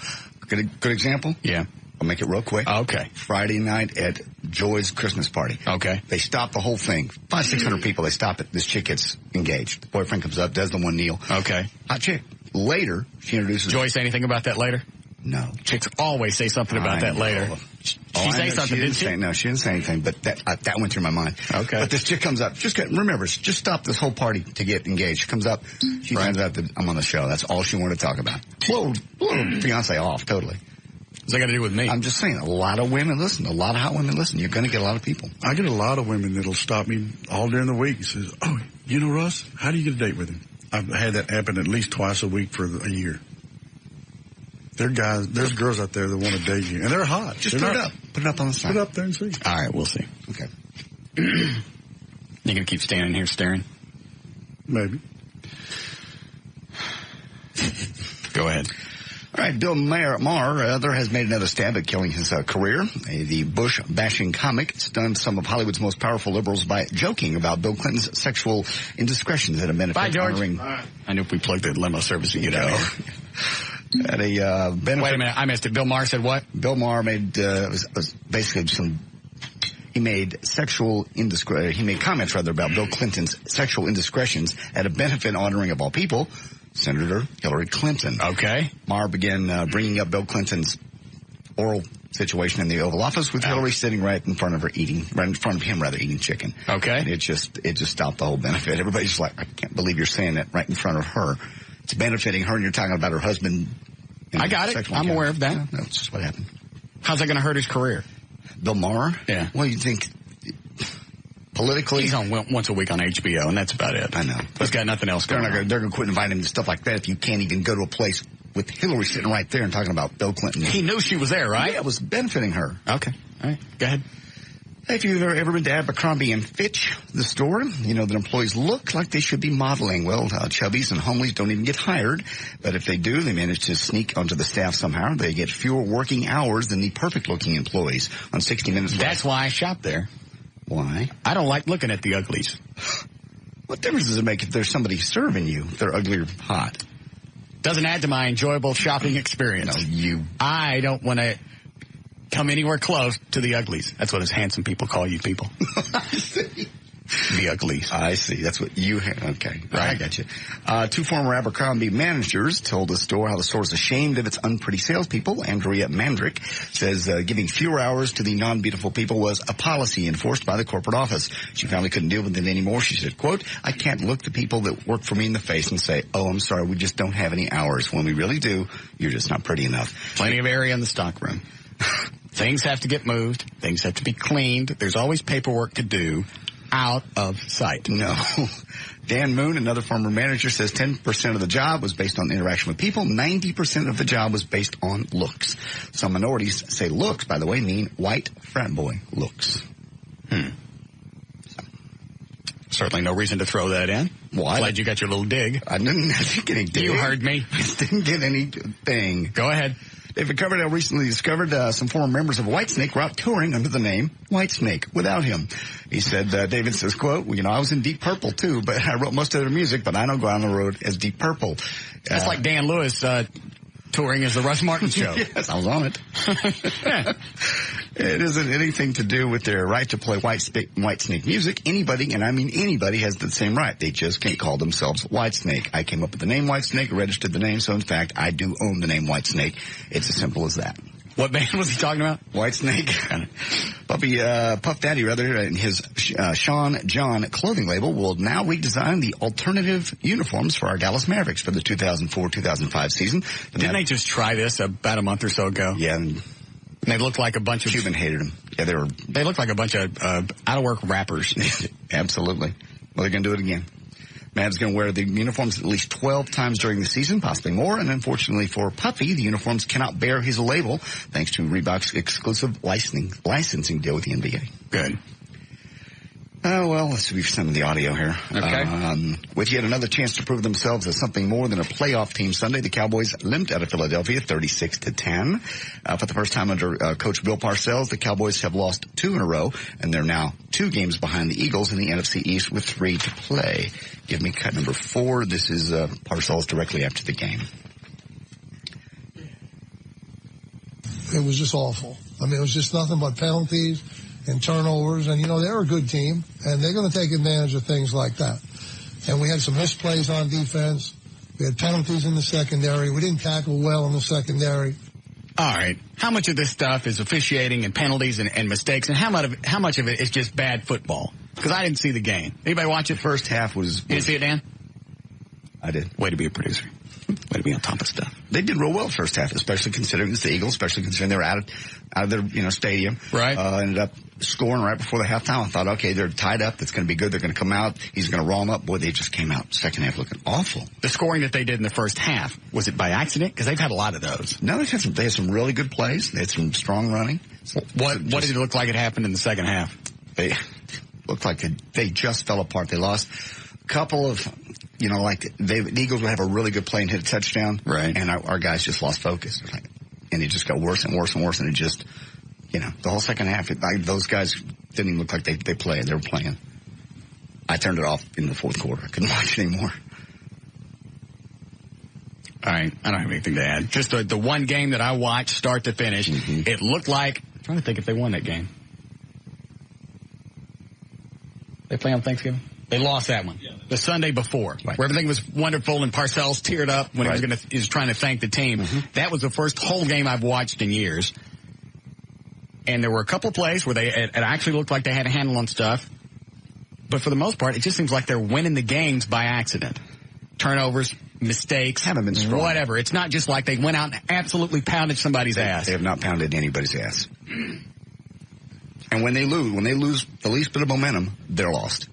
Good example? Yeah. I'll make it real quick. Okay. Friday night at Joy's Christmas party. Okay. They stop the whole thing. 500-600 people. They stop it. This chick gets engaged. The boyfriend comes up, does the one kneel. Okay. Hot chick. Later, she introduces... Joy say anything about that later? No. Chicks always say something about that later. She say something, didn't she? No, she didn't say anything, but that went through my mind. Okay. But this chick comes up. Remember, just stop this whole party to get engaged. She comes up. She finds out that I'm on the show. That's all she wanted to talk about. Blow fiance off, totally. What's that got to do with me? I'm just saying, a lot of women listen. A lot of hot women listen. You're going to get a lot of people. I get a lot of women that'll stop me all during the week and says, "Oh, you know Russ? How do you get a date with him?" I've had that happen at least twice a week for a year. There's girls out there that want to date you, and they're hot. Just put it up. Put it up on the side. Put it up there and see. All right, we'll see. Okay. You going to keep standing here staring? Maybe. Go ahead. All right, Bill Maher has made another stab at killing his career. The Bush-bashing comic stunned some of Hollywood's most powerful liberals by joking about Bill Clinton's sexual indiscretions at a benefit. Bye, George. Honoring... I knew if we plugged the limo service, you get out of here. At a benefit. Wait a minute, I missed it. Bill Maher said what? Bill Maher made was basically he made comments about Bill Clinton's sexual indiscretions at a benefit honoring, of all people, Senator Hillary Clinton. Okay. Maher began bringing up Bill Clinton's oral situation in the Oval Office with Hillary sitting right in front of him eating chicken. Okay. And it just stopped the whole benefit. Everybody's just like, I can't believe you're saying that right in front of her. It's benefiting her, and you're talking about her husband. I got it. I'm aware of that. No, that's just what happened. How's that going to hurt his career? Bill Maher? Yeah. Well, you think politically? He's on once a week on HBO, and that's about it. I know. He's got nothing else going on. They're going to quit inviting him to stuff like that if you can't even go to a place with Hillary sitting right there and talking about Bill Clinton. He knew she was there, right? Yeah, it was benefiting her. Okay. All right. Go ahead. If you've ever been to Abercrombie and Fitch, the store, you know that employees look like they should be modeling. Well, chubbies and homelies don't even get hired, but if they do, they manage to sneak onto the staff somehow. They get fewer working hours than the perfect-looking employees on 60 Minutes. That's why I shop there. Why? I don't like looking at the uglies. What difference does it make if there's somebody serving you, if they're ugly or hot? Doesn't add to my enjoyable shopping experience. No, I don't want to come anywhere close to the uglies. That's what us handsome people call you people. I see. The uglies. I see. That's what you okay. Right. I got you. Two former Abercrombie managers told the store how the store is ashamed of its unpretty salespeople. Andrea Mandrick says giving fewer hours to the non-beautiful people was a policy enforced by the corporate office. She finally couldn't deal with it anymore. She said, quote, I can't look the people that work for me in the face and say, oh, I'm sorry, we just don't have any hours. When we really do, you're just not pretty enough. Plenty of area in the stockroom. Things have to get moved. Things have to be cleaned. There's always paperwork to do. Out of sight. No. Dan Moon, another former manager, says 10% of the job was based on interaction with people. 90% of the job was based on looks. Some minorities say looks, by the way, mean white frat boy looks. Certainly no reason to throw that in. Why? Glad you got your little dig. I didn't get any dig. You heard me. I didn't get anything. Go ahead. David Coverdale recently discovered some former members of Whitesnake were out touring under the name Whitesnake without him. He said, David says, quote, well, I was in Deep Purple too, but I wrote most of their music, but I don't go on the road as Deep Purple. That's like Dan Lewis touring as the Russ Martin Show. Yes, I was on it. It isn't anything to do with their right to play Whitesnake music. Anybody, and I mean anybody, has the same right. They just can't call themselves Whitesnake. I came up with the name Whitesnake, registered the name, so in fact, I do own the name Whitesnake. It's as simple as that. What band was he talking about? Whitesnake. Puff Daddy, and his Sean John clothing label will now redesign the alternative uniforms for our Dallas Mavericks for the 2004-2005 season. Didn't they just try this about a month or so ago? Yeah. And they looked like a bunch of... Cuban hated them. Yeah, they looked like a bunch of out-of-work rappers. Absolutely. Well, they're going to do it again. Mav's going to wear the uniforms at least 12 times during the season, possibly more. And unfortunately for Puffy, the uniforms cannot bear his label thanks to Reebok's exclusive licensing deal with the NBA. Good. Well, let's review some of the audio here. Okay. With yet another chance to prove themselves as something more than a playoff team Sunday, the Cowboys limped out of Philadelphia 36-10. For the first time under Coach Bill Parcells, the Cowboys have lost 2 in a row, and they're now 2 games behind the Eagles in the NFC East with 3 to play. Give me cut number 4. This is Parcells directly after the game. It was just awful. I mean, it was just nothing but penalties and turnovers. And, they're a good team, and they're going to take advantage of things like that. And we had some misplays on defense. We had penalties in the secondary. We didn't tackle well in the secondary. All right. How much of this stuff is officiating and penalties and mistakes, and how much of it is just bad football? Because I didn't see the game. Anybody watch it? First half was... You didn't see it, Dan? I did. Way to be a producer. Way to be on top of stuff. They did real well first half, especially considering it's the Eagles, especially considering they were out of their stadium. Right. Ended up scoring right before the halftime. I thought, okay, they're tied up. That's going to be good. They're going to come out. He's going to roll them up. Boy, they just came out second half looking awful. The scoring that they did in the first half, was it by accident? Because they've had a lot of those. No, they had some really good plays. They had some strong running. What did it look like it happened in the second half? They looked like they just fell apart. They lost a couple of... the Eagles would have a really good play and hit a touchdown. Right. And our guys just lost focus. And it just got worse and worse and worse. And it just, the whole second half, those guys didn't even look like they played. They were playing. I turned it off in the fourth quarter. I couldn't watch it anymore. All right. I don't have anything to add. Just the one game that I watched start to finish, It looked like, I'm trying to think if they won that game. They play on Thanksgiving? They lost that one. Yeah. The Sunday before, right, where everything was wonderful and Parcells teared up when he was trying to thank the team. Mm-hmm. That was the first whole game I've watched in years. And there were a couple plays where it actually looked like they had a handle on stuff. But for the most part, it just seems like they're winning the games by accident. Turnovers, mistakes, haven't been strong. Whatever. It's not just like they went out and absolutely pounded somebody's ass. They have not pounded anybody's ass. And when they lose the least bit of momentum, they're lost.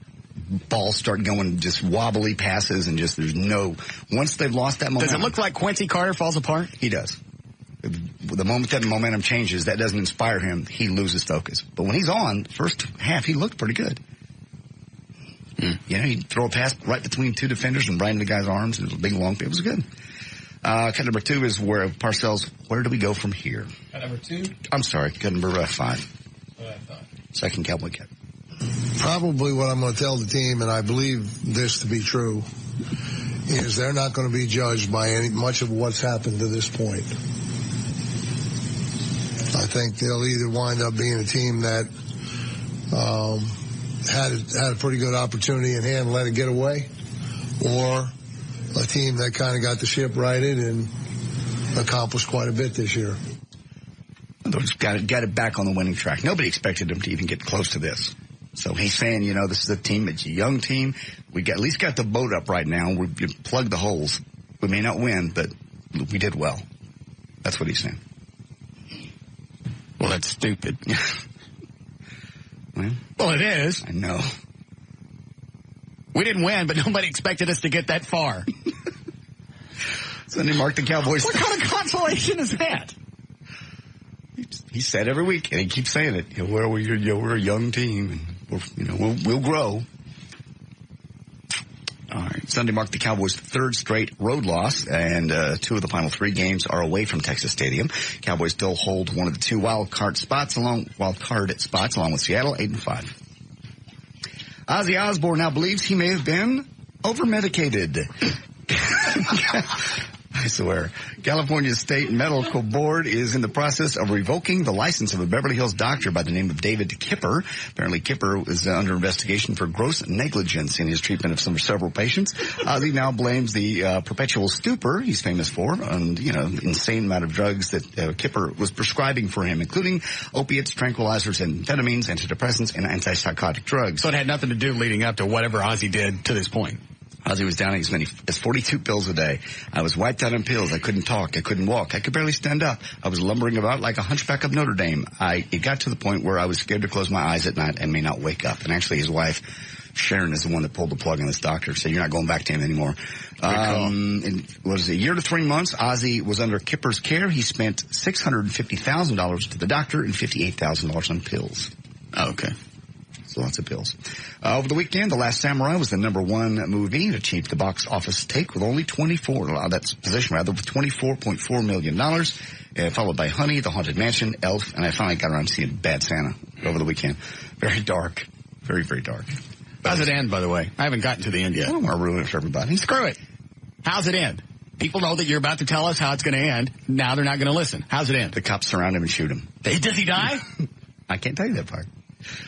Balls start going just wobbly passes and just once they've lost that momentum. Does it look like Quincy Carter falls apart? He does. The moment that momentum changes, that doesn't inspire him, he loses focus. But when he's on, first half, he looked pretty good. He'd throw a pass right between 2 defenders and right into the guy's arms. It was a big long, it was good. Cut number 2 is where Parcells, where do we go from here? Cut number 2? I'm sorry, cut number 5. What I thought. Second Cowboy cut. Probably what I'm going to tell the team, and I believe this to be true, is they're not going to be judged by much of what's happened to this point. I think they'll either wind up being a team that had a pretty good opportunity in hand and let it get away, or a team that kind of got the ship righted and accomplished quite a bit this year. Got it back on the winning track. Nobody expected them to even get close to this. So he's saying, this is a team, it's a young team. We at least got the boat up right now. We plugged the holes. We may not win, but we did well. That's what he's saying. Well, that's stupid. Well, it is. I know. We didn't win, but nobody expected us to get that far. Sunday marked the Cowboys. What kind of consolation is that? He said every week, and he keeps saying it. We're a young team, and we'll grow. All right. Sunday marked the Cowboys' 3rd straight road loss, and 2 of the final 3 games are away from Texas Stadium. Cowboys still hold one of the 2 wild card spots along with Seattle, 8-5. Ozzy Osbourne now believes he may have been over-medicated. I swear. California State Medical Board is in the process of revoking the license of a Beverly Hills doctor by the name of David Kipper. Apparently Kipper is under investigation for gross negligence in his treatment of several patients. Ozzy now blames the perpetual stupor he's famous for and, insane amount of drugs that Kipper was prescribing for him, including opiates, tranquilizers, amphetamines, antidepressants, and antipsychotic drugs. So it had nothing to do leading up to whatever Ozzy did to this point. Ozzy was downing as many as 42 pills a day. I was wiped out on pills. I couldn't talk. I couldn't walk. I could barely stand up. I was lumbering about like a hunchback of Notre Dame. It got to the point where I was scared to close my eyes at night and may not wake up. And actually his wife, Sharon, is the one that pulled the plug on this doctor. So you're not going back to him anymore. It was a year to 3 months. Ozzy was under Kipper's care. He spent $650,000 to the doctor and $58,000 on pills. Oh, okay. lots of bills. Over the weekend, The Last Samurai was the #1 movie. It achieved the box office take with only $24.4 million. Followed by Honey, The Haunted Mansion, Elf, and I finally got around to seeing Bad Santa over the weekend. Very dark. Very, very dark. How's it end, by the way? I haven't gotten to the end yet. I don't want to ruin it for everybody. Screw it. How's it end? People know that you're about to tell us how it's going to end. Now they're not going to listen. How's it end? The cops surround him and shoot him. Does he die? I can't tell you that part.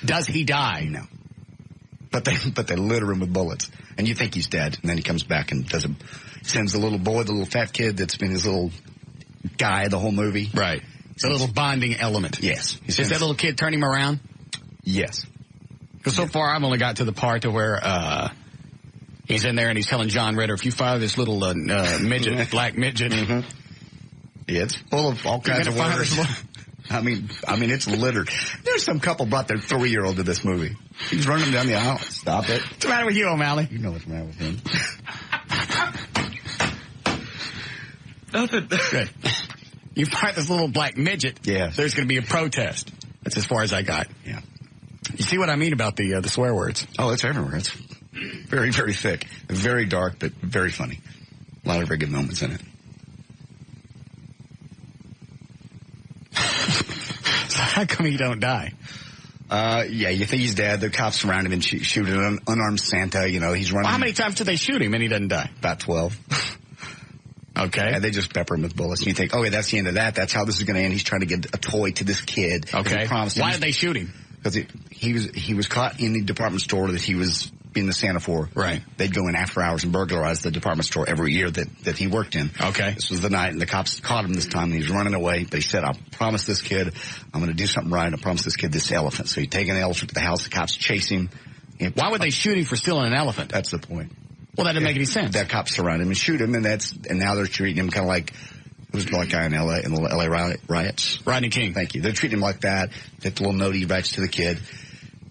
Does he die? No. But they litter him with bullets. And you think he's dead. And then he comes back and sends the little boy, the little fat kid that's been his little guy the whole movie. Right. It's a little bonding element. Yes. Does that little kid turn him around? Yes. Because so far I've only got to the part to where he's in there and he's telling John Ritter, if you fire this little midget, black midget. Mm-hmm. Yeah, it's full of all kinds of words. I mean, it's littered. There's some couple brought their 3-year-old to this movie. He's running down the aisle. Stop it. What's the matter with you, O'Malley? You know what's the matter with him. Nothing. Good. You fight this little black midget. Yeah. There's going to be a protest. That's as far as I got. Yeah. You see what I mean about the swear words? Oh, it's everywhere. It's very, very thick. Very dark, but very funny. A lot of very good moments in it. So how come he don't die? Yeah, you think he's dead. The cops surround him and shoot an unarmed Santa. You know, he's running. Well, how many times do they shoot him and he doesn't die? About 12. Okay. And they just pepper him with bullets. And you think, okay, that's the end of that. That's how this is going to end. He's trying to get a toy to this kid. Okay. Why did they shoot him? Because he was caught in the department store that he was being the Santa for. Right. They'd go in after hours and burglarize the department store every year that he worked in. Okay. This was the night, and the cops caught him this time, and he was running away. But he said, I promised this kid I'm going to do something right. I promised this kid this elephant. So he'd taken the elephant to the house. The cops chase him. Why would they shoot him for stealing an elephant? That's the point. Well, that didn't make any sense. That cops surround him and shoot him, and now they're treating him kind of like it was like guy in the L.A. riots. Rodney King. Thank you. They're treating him like that. That little note he writes to the kid.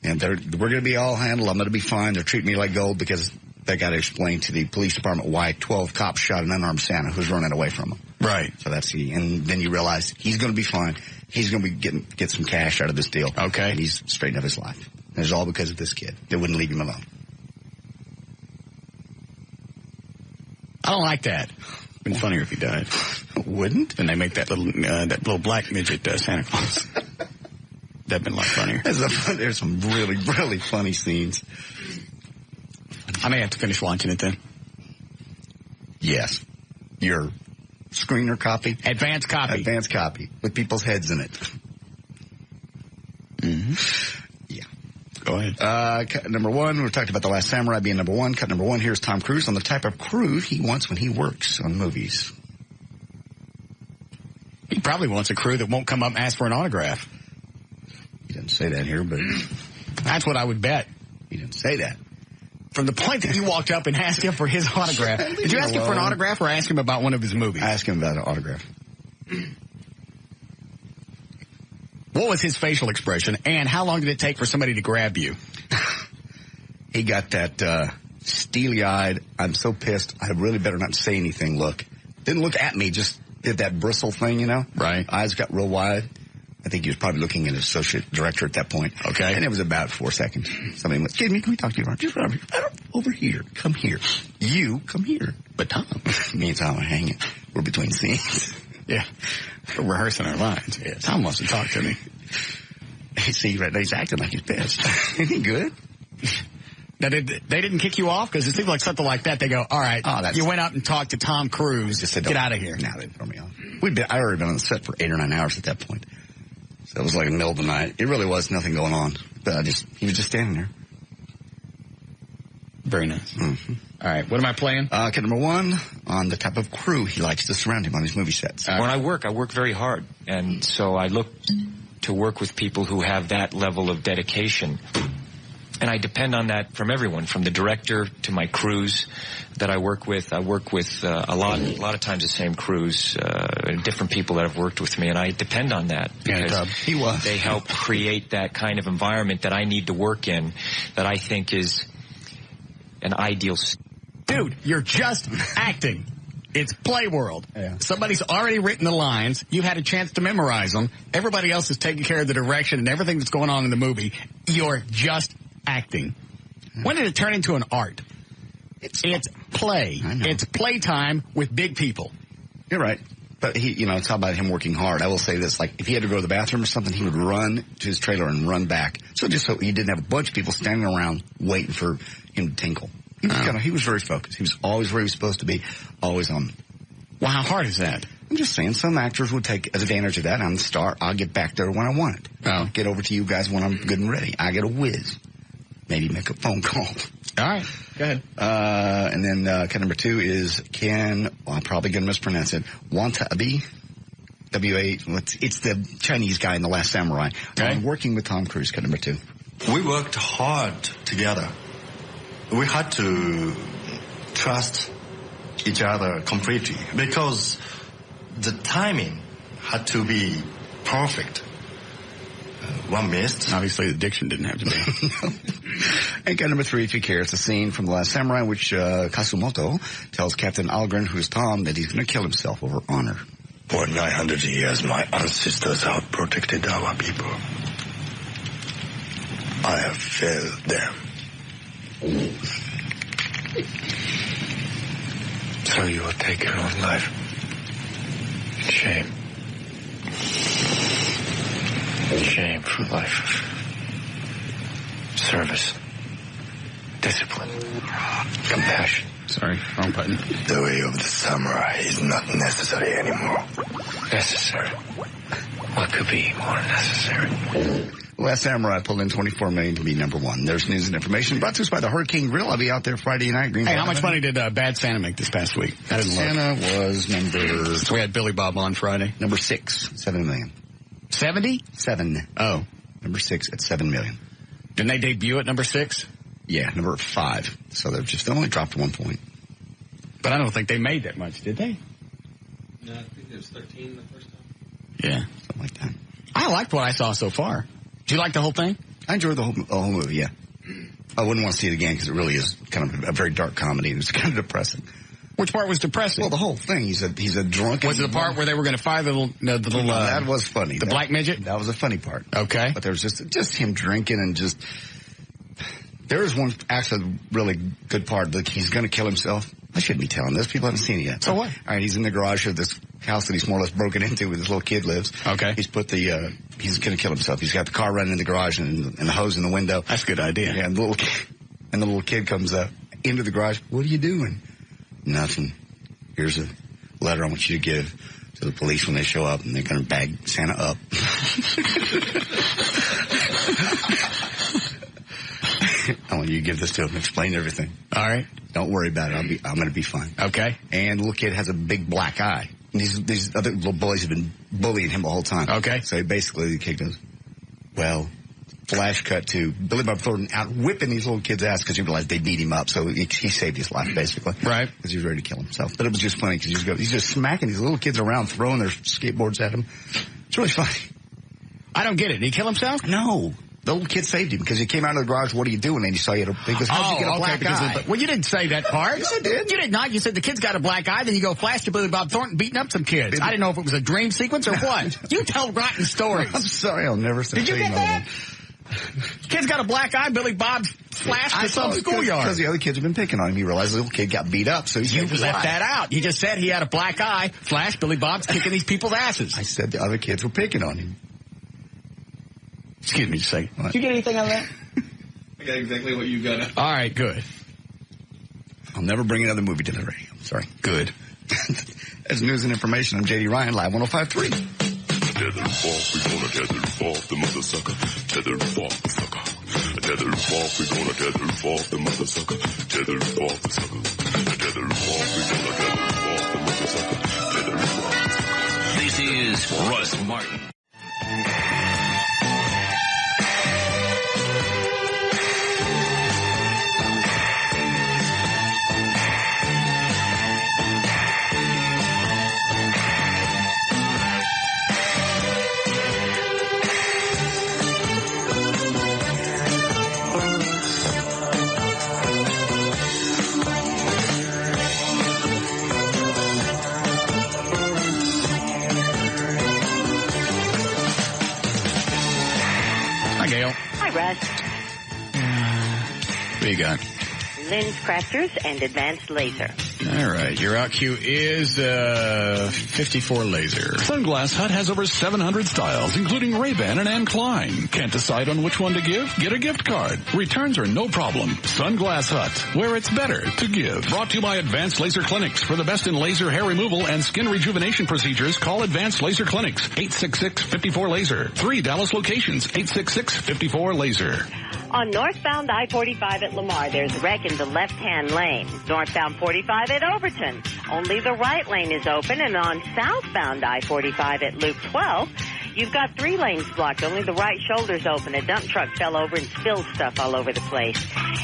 And we're going to be all handled. I'm going to be fine. They're treating me like gold because they got to explain to the police department why 12 cops shot an unarmed Santa who's running away from them. Right. So and then you realize he's going to be fine. He's going to be get some cash out of this deal. Okay. And he's straightened up his life. And it's all because of this kid. They wouldn't leave him alone. I don't like that. It'd been funnier if he died. Wouldn't? And they make that little black midget Santa Claus. That'd been a lot funnier. There's some really, really funny scenes. I may have to finish watching it then. Yes. Your screener copy? Advanced copy. Advanced copy. With people's heads in it. Mm-hmm. Yeah. Go ahead. Cut #1, we talked about The Last Samurai being #1. Cut #1, here's Tom Cruise on the type of crew he wants when he works on movies. He probably wants a crew that won't come up and ask for an autograph. He didn't say that here, but that's what I would bet. He didn't say that. From the point that you walked up and asked him for his autograph. Did you ask him for an autograph or ask him about one of his movies? I asked him about an autograph. What was his facial expression, and how long did it take for somebody to grab you? He got that steely-eyed, I'm so pissed, I really better not say anything look. Didn't look at me, just did that bristle thing, you know? Right. Eyes got real wide. I think he was probably looking at his associate director at that point. Okay. And it was about 4 seconds. Somebody went, excuse me, can we talk to you? Just over here. Come here. You, come here. But Tom. Me and Tom are hanging. We're between scenes. Yeah. We're rehearsing our lines. Yes. Tom wants to talk to me. See, right now he's acting like he's pissed. Isn't he good? Now, they didn't kick you off? Because it seems like something like that. They go, all right, you went out and talked to Tom Cruise. Just said, get out of here. No, they didn't throw me off. I already been on the set for 8 or 9 hours at that point. So it was like in the middle of the night. It really was nothing going on. But he was just standing there. Very nice. Mm-hmm. All right, what am I playing? Cut #1, on the type of crew he likes to surround him on his movie sets. When I work very hard. And so I look to work with people who have that level of dedication. And I depend on that from everyone, from the director to my crews that I work with. I work with a lot of times the same crews, different people that have worked with me, and I depend on that because they help create that kind of environment that I need to work in, that I think is an ideal. Dude, you're just acting. It's Play World. Yeah. Somebody's already written the lines. You had a chance to memorize them. Everybody else is taking care of the direction and everything that's going on in the movie. You're just acting? When did it turn into an art? It's play. It's playtime with big people. You're right. But it's all about him working hard. I will say this, like, if he had to go to the bathroom or something, he would run to his trailer and run back. So he didn't have a bunch of people standing around waiting for him to tinkle. He was very focused. He was always where he was supposed to be, always on. Well, how hard is that? I'm just saying some actors would take advantage of that. I'm the star. I'll get back there when I want it. I'll get over to you guys when I'm good and ready. I get a whiz. Maybe make a phone call. All right. Go ahead. And then cut number 2 is I'm probably going to mispronounce it, Watabe. It's the Chinese guy in The Last Samurai. Okay. Working with Tom Cruise, cut number 2. We worked hard together. We had to trust each other completely because the timing had to be perfect. One missed. Obviously, the diction didn't have to be. And cut number 3, if you care, it's a scene from The Last Samurai in which Kasumoto tells Captain Algren, who's Tom, that he's going to kill himself over honor. For 900 years, my ancestors have protected our people. I have failed them. So you will take your own life. Shame. Shame for life. Service. Discipline. Compassion. Sorry, wrong button. The way of the samurai is not necessary anymore. Necessary? What could be more necessary? The Last Samurai pulled in $24 million to be number 1. There's news and information brought to us by the Hurricane Grill. I'll be out there Friday night. Hey, how much money did Bad Santa make this past week? I didn't look. Santa was number... So we had Billy Bob on Friday. Number 6, $7 million. 70? 7. Oh. Number 6 at $7 million. Didn't they debut at number 6? Yeah, number 5. So they only dropped 1 point. But I don't think they made that much, did they? No, I think it was 13 the first time. Yeah. Something like that. I liked what I saw so far. Did you like the whole thing? I enjoyed the whole movie, yeah. I wouldn't want to see it again because it really is kind of a very dark comedy. It was kind of depressing. Which part was depressing? Well, the whole thing. He's a drunk. Was it the part where they were going to fire the little that was funny. The black midget? That was a funny part. Okay. But there was just him drinking and just... There is one actually really good part. Like, he's going to kill himself. I shouldn't be telling this. People haven't seen it yet. So what? All right, he's in the garage of this house that he's more or less broken into where this little kid lives. Okay. He's put he's going to kill himself. He's got the car running in the garage and the hose in the window. That's a good idea. Yeah, and the little kid comes into the garage. What are you doing? Nothing. Here's a letter I want you to give to the police when they show up, and they're going to bag Santa up. I want you to give this to him and explain everything. All right. Don't worry about it. I'm going to be fine. Okay. And the little kid has a big black eye. And these other little bullies have been bullying him the whole time. Okay. So basically the kid goes, well, flash cut to Billy Bob Thornton out whipping these little kids' ass because he realized they beat him up. So he saved his life, basically. Right. Because he was ready to kill himself. But it was just funny because he's just smacking these little kids around, throwing their skateboards at him. It's really funny. I don't get it. Did he kill himself? No. The little kid saved him because he came out of the garage. What are you doing? And he saw he had he goes, how'd you get a black eye? Well, you didn't say that part. Yes, I did. You did not. You said the kid's got a black eye. Then you go flash to Billy Bob Thornton beating up some kids. I didn't know if it was a dream sequence or what. You tell rotten stories. I'm sorry. I'll never say. Did you get that? Kid's got a black eye. Billy Bob flashed to some schoolyard. Because the other kids have been picking on him. He realized the little kid got beat up. So you left that out. You just said he had a black eye. Flash, Billy Bob's kicking these people's asses. I said the other kids were picking on him. Excuse me just a second. What? Did you get anything out of that? I got exactly what you got. All right, good. I'll never bring another movie to the radio. Sorry. Good. As news and information, I'm J.D. Ryan, Live 105.3. Tether off, we gonna tether off the mother sucker. Tether off the sucker. Tether off, we gonna tether off the mother sucker. Tether off the sucker. Tether off, we gonna tether off the mother sucker. Tether off the sucker. This is Russ Martin. do you got? Lynn's Crafters and Advanced Laser. All right. Your out cue is 54 laser. Sunglass Hut has over 700 styles, including Ray-Ban and Anne Klein. Can't decide on which one to give? Get a gift card. Returns are no problem. Sunglass Hut, where it's better to give. Brought to you by Advanced Laser Clinics. For the best in laser hair removal and skin rejuvenation procedures, call Advanced Laser Clinics. 866-54-LASER. 3 Dallas locations. 866-54-LASER. On northbound I-45 at Lamar, there's a wreck in the left-hand lane. Northbound 45 at Overton, only the right lane is open. And on southbound I-45 at Loop 12, you've got 3 lanes blocked. Only the right shoulder's open. A dump truck fell over and spilled stuff all over the place.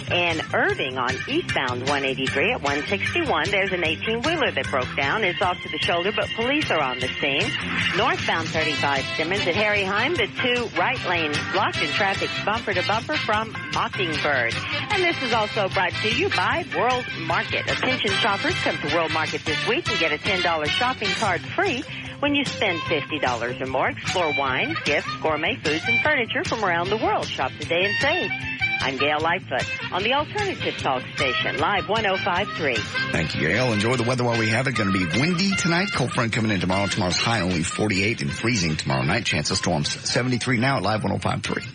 And Irving on eastbound 183 at 161, there's an 18-wheeler that broke down. It's off to the shoulder, but police are on the scene. Northbound 35 Simmons at Harryheim, the 2 right lanes blocked and traffic's bumper to bumper from Mockingbird. And this is also brought to you by World Market. Attention shoppers, come to World Market this week and get a $10 shopping card free when you spend $50 or more. Explore wines, gifts, gourmet foods, and furniture from around the world. Shop today and save. I'm Gail Lightfoot on the Alternative Talk Station, Live 105.3. Thank you, Gail. Enjoy the weather while we have it. Going to be windy tonight. Cold front coming in tomorrow. Tomorrow's high only 48 and freezing tomorrow night. Chance of storms 73 now at Live 105.3.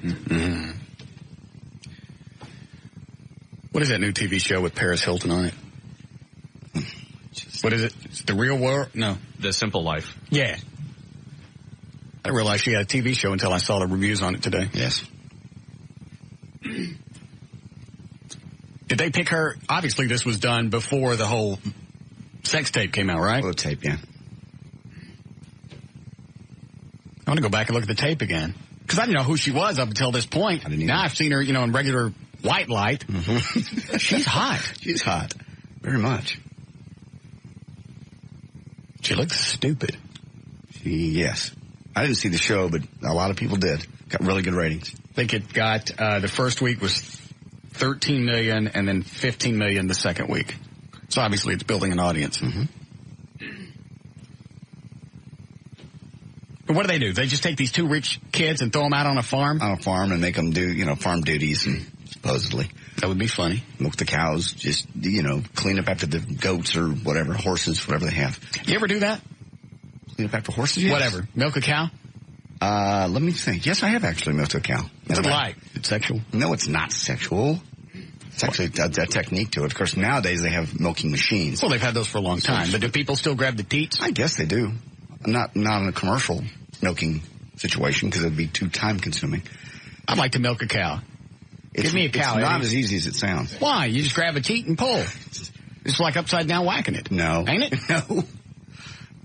Mm-hmm. What is that new TV show with Paris Hilton on it? What is it? It's The Real World? No. The Simple Life. Yeah. I didn't realize she had a TV show until I saw the reviews on it today. Yes. Did they pick her? Obviously, this was done before the whole sex tape came out, right? The tape, yeah. I want to go back and look at the tape again. Because I didn't know who she was up until this point. Now I've seen her, in regular white light. Mm-hmm. She's hot. She's hot. Very much. She looks stupid. Yes. I didn't see the show, but a lot of people did. Got really good ratings. I think it got, the first week was 13 million and then 15 million the second week. So obviously it's building an audience. Mm-hmm. But what do? They just take these 2 rich kids and throw them out on a farm? On a farm and make them do, farm duties and supposedly. That would be funny. Milk the cows, just, clean up after the goats or whatever, horses, whatever they have. You ever do that? Clean up after horses? Yes. Whatever. Milk a cow? Let me think. Yes, I have actually milked a cow. What's it like? It's sexual? No, it's not sexual. It's actually a technique to it. Of course, nowadays they have milking machines. Well, they've had those for a long time. But do people still grab the teats? I guess they do. Not in a commercial milking situation because it would be too time consuming. I'd like to milk a cow. Give me a cow. It's not as easy as it sounds. Why? You just grab a teat and pull. It's like upside down whacking it. No. Ain't it? No.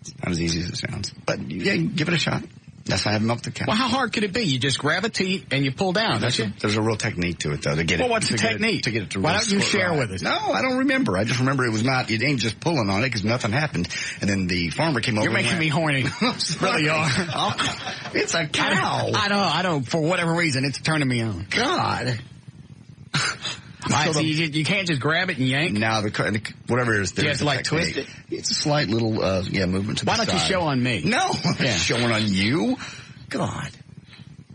It's not as easy as it sounds. But yeah, give it a shot. Yes, I have milked a cow. Well, how hard could it be? You just grab a teat and you pull down, don't you? There's a real technique to it, though, to get it. Well, what's the technique? To get it to Why don't you share with us? No, I don't remember. I just remember it ain't just pulling on it because nothing happened. And then the farmer came over. You're making me horny. Really are. It's a cow. I don't, for whatever reason, it's turning me on. God. So you can't just grab it and yank? No, whatever it is. You have to twist it? It's a slight little, movement to the side. Why don't you show on me? No, showing on you. God.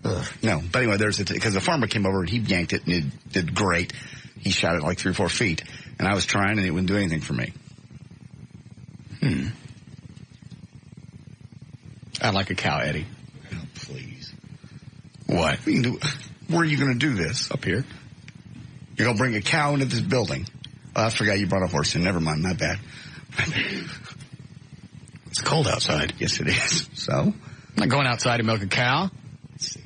Ugh. No, but anyway, because the farmer came over and he yanked it and it did great. He shot it like 3 or 4 feet, and I was trying and it wouldn't do anything for me. I'd like a cow, Eddie. Oh, please. What? Where are you going to do this? Up here. You're going to bring a cow into this building. Oh, I forgot you brought a horse in. Never mind. My bad. It's cold outside. Yes, it is. So? I'm not going outside to milk a cow. Let's see.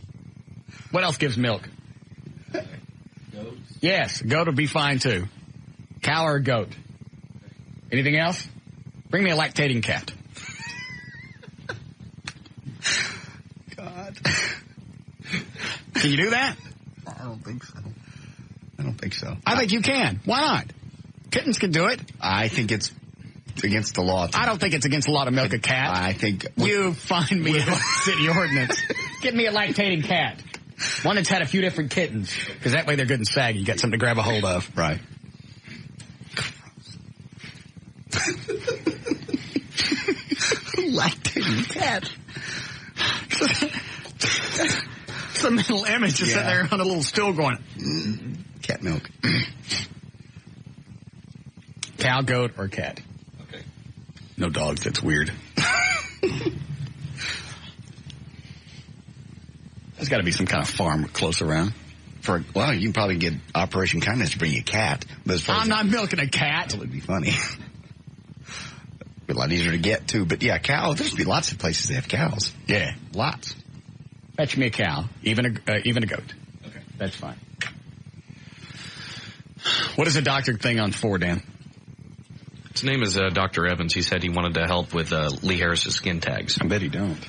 What else gives milk? Goats? Yes, a goat would be fine too. Cow or a goat. Anything else? Bring me a lactating cat. God. Can you do that? I don't think so. I think you can. Why not? Kittens can do it. I think it's against the law. I don't think it's against the law to milk a cat. I think... You find me a city ordinance. Get me a lactating cat. One that's had a few different kittens. Because that way they're good and saggy. You got something to grab a hold of. Right. Lactating cat. It's a mental image just sitting there on a little stool going... Cat milk. Cow, goat, or cat? Okay. No dogs. That's weird. There's got to be some kind of farm close around. Well, you can probably get Operation Kindness to bring you a cat. But as far I'm not milking a cat. That would be funny. Be a lot easier to get, too. But, yeah, cows, there's be lots of places that have cows. Yeah. Lots. Fetch me a cow, even a goat. Okay. That's fine. What is the doctor thing on for, Dan? His name is Dr. Evans. He said he wanted to help with Lee Harris's skin tags. I bet he don't.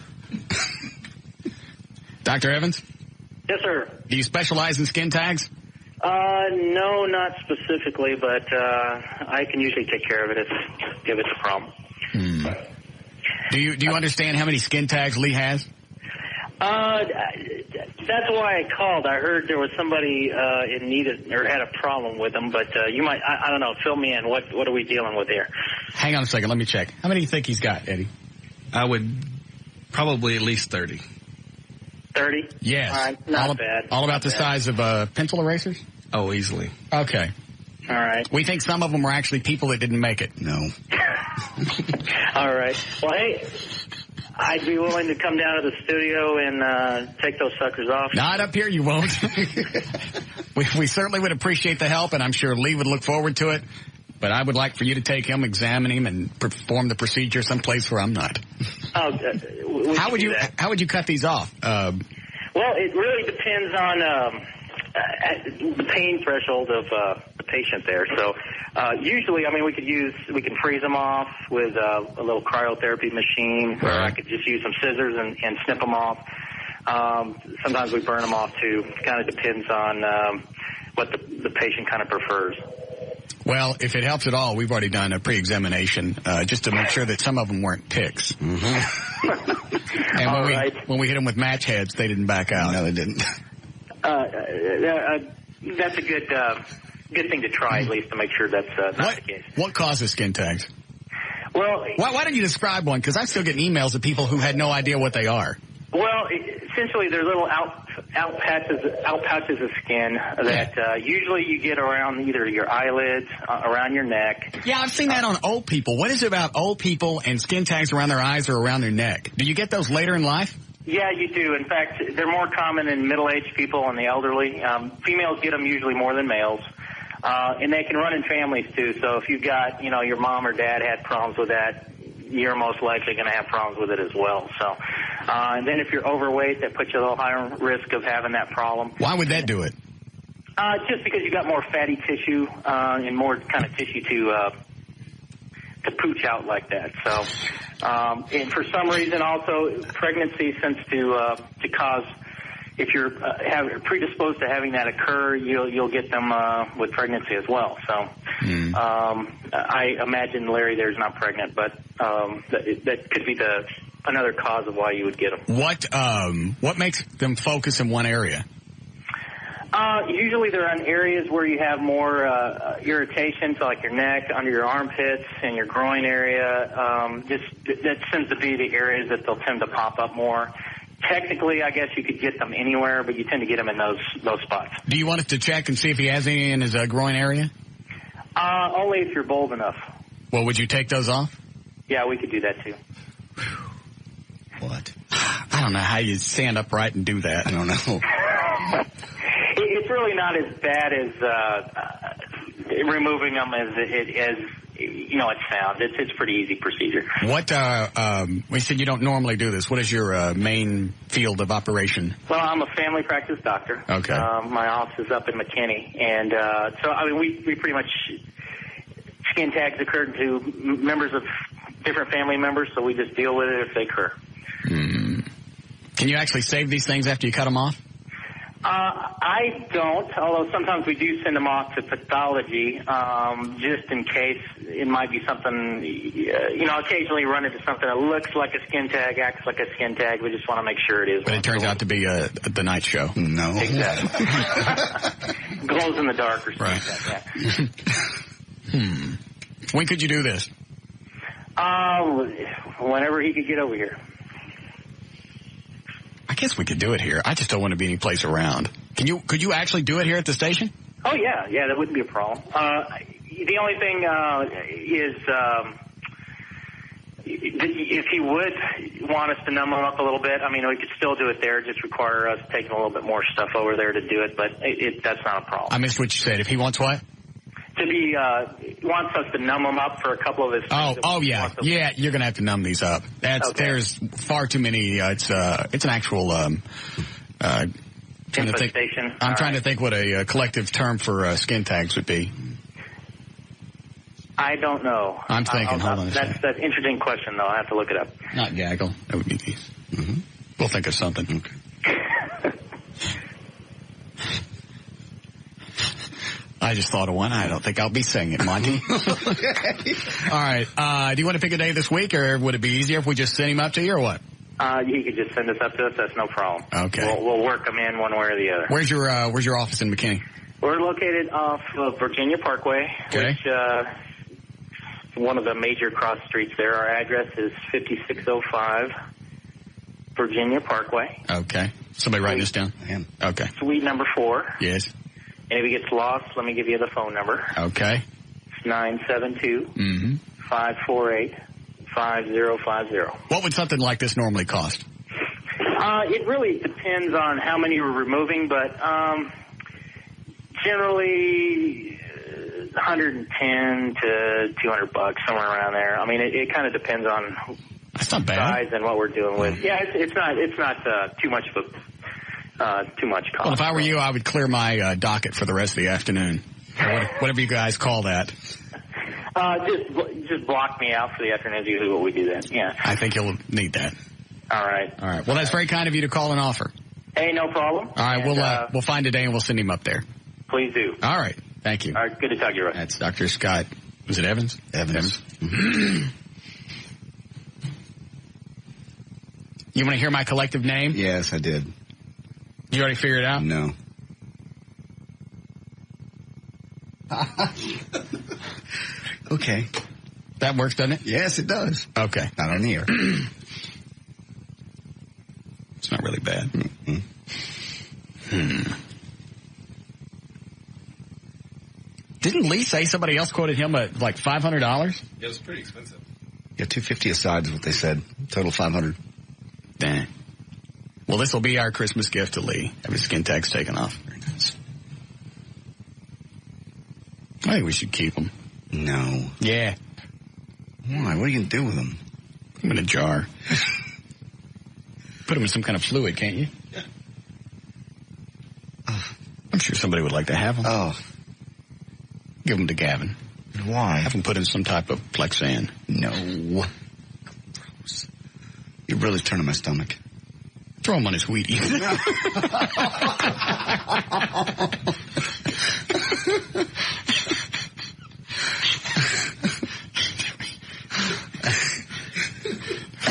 Dr. Evans? Yes, sir. Do you specialize in skin tags? No, not specifically, but I can usually take care of it if it's a problem. Do you understand how many skin tags Lee has? That's why I called. I heard there was somebody in need of, or had a problem with them, but you might, I don't know, fill me in. What are we dealing with here? Hang on a second. Let me check. How many do you think he's got, Eddie? I would probably at least 30. 30? Yes. All right, not bad. All about the size of pencil erasers? Oh, easily. Okay. All right. We think some of them were actually people that didn't make it. No. All right. Well, hey, I'd be willing to come down to the studio and take those suckers off. Not up here, you won't. we certainly would appreciate the help, and I'm sure Lee would look forward to it. But I would like for you to take him, examine him, and perform the procedure someplace where I'm not. Oh, How would you cut these off? Well, it really depends on the pain threshold of the patient there. So usually, I mean, we can freeze them off with a little cryotherapy machine, or I could just use some scissors and snip them off. Sometimes we burn them off too. It kind of depends on what the patient kind of prefers. Well, if it helps at all, we've already done a pre-examination just to make sure that some of them weren't ticks. Mm-hmm. And when we hit them with match heads, they didn't back out. No, they didn't. That's a good thing to try, at least, to make sure that's not the case. What causes skin tags? Well, why don't you describe one? Because I'm still getting emails of people who had no idea what they are. Well, essentially, they're little out pouches of skin that usually you get around either your eyelids, around your neck. Yeah, I've seen that on old people. What is it about old people and skin tags around their eyes or around their neck? Do you get those later in life? Yeah, you do. In fact, they're more common in middle-aged people and the elderly. Females get them usually more than males. And they can run in families, too. So if you've got, your mom or dad had problems with that, you're most likely going to have problems with it as well. So, and then if you're overweight, that puts you a little higher risk of having that problem. Why would that do it? Just because you got more fatty tissue and more kind of tissue to pooch out like that. So, and for some reason, also pregnancy tends to cause. If you're predisposed to having that occur, you'll get them with pregnancy as well. So I imagine Larry there's not pregnant, but that could be another cause of why you would get them. What makes them focus in one area? Usually they're on areas where you have more irritation, so like your neck, under your armpits, and your groin area. That tends to be the areas that they'll tend to pop up more. Technically, I guess you could get them anywhere, but you tend to get them in those spots. Do you want us to check and see if he has any in his groin area? Only if you're bold enough. Well, would you take those off? Yeah, we could do that too. What? I don't know how you stand upright and do that. I don't know. It's really not as bad as removing them as it sounds. It's a pretty easy procedure. What, we said you don't normally do this. What is your main field of operation? Well, I'm a family practice doctor. Okay. My office is up in McKinney. And so, I mean, we pretty much, skin tags occur to members of different family members, so we just deal with it if they occur. Can you actually save these things after you cut them off? I don't, although sometimes we do send them off to pathology, just in case it might be something, occasionally run into something that looks like a skin tag, acts like a skin tag. We just want to make sure it is. But it turns out to be the night show. No. Exactly. Glows in the dark or something like that, yeah. When could you do this? Whenever he could get over here. I guess we could do it here. I just don't want to be any place around. Could you actually do it here at the station? Oh, yeah, that wouldn't be a problem. The only thing is if he would want us to numb him up a little bit, I mean, we could still do it there, just require us taking a little bit more stuff over there to do it, but that's not a problem. I missed what you said. If he wants what? To be, wants us to numb him up for a couple of his things. Yeah, you're going to have to numb these up. There's far too many, it's an actual, infestation. I'm trying to think what a collective term for skin tags would be. I don't know. I'm thinking. Hold on a second. That's an interesting question, though. I have to look it up. Not gaggle. That would be these. Mm-hmm. We'll think of something. Okay. I just thought of one. I don't think I'll be saying it, Monty. Okay. All right. Do you want to pick a day this week, or would it be easier if we just send him up to you, or what? You could just send us up to us. That's no problem. Okay. We'll work them in one way or the other. Where's your office in McKinney? We're located off of Virginia Parkway, which one of the major cross streets there. Our address is 5605 Virginia Parkway. Okay. Somebody write this down? Okay. Suite number 4. Yes. And if he gets lost, let me give you the phone number. Okay. It's 972-548-5050. What would something like this normally cost? It really depends on how many we're removing, but generally 110 to $200, somewhere around there. I mean, it kind of depends on That's not bad. size and what we're dealing with. Yeah, it's not too much of a too much cost. Well, if I were you, I would clear my docket for the rest of the afternoon, or whatever you guys call that. Just block me out for the afternoon is usually what we do then. Yeah. I think you'll need that. All right. Well, that's very kind of you to call and offer. Hey, no problem. All right, we'll find a day and we'll send him up there. Please do. All right. Thank you. All right. Good to talk to you, Russ. That's Dr. Scott. Was it Evans? Evans. Mm-hmm. You want to hear my collective name? Yes, I did. You already figured it out? No. Okay. That works, doesn't it? Yes, it does. Okay. Not on the air. It's not really bad. Didn't Lee say somebody else quoted him at like $500? Yeah, it was pretty expensive. Yeah, $250 a side is what they said. Total $500. Dang. Well, this will be our Christmas gift to Lee. Have his skin tags taken off. Very nice. I think we should keep them. No. Yeah. Why? What are you going to do with them? Put them in a jar. Put them in some kind of fluid, can't you? Yeah. I'm sure somebody would like to have them. Oh. Give them to Gavin. Why? Have them put in some type of Plexan. No. Gross. You're really turning my stomach. Throw him on his Wheaties.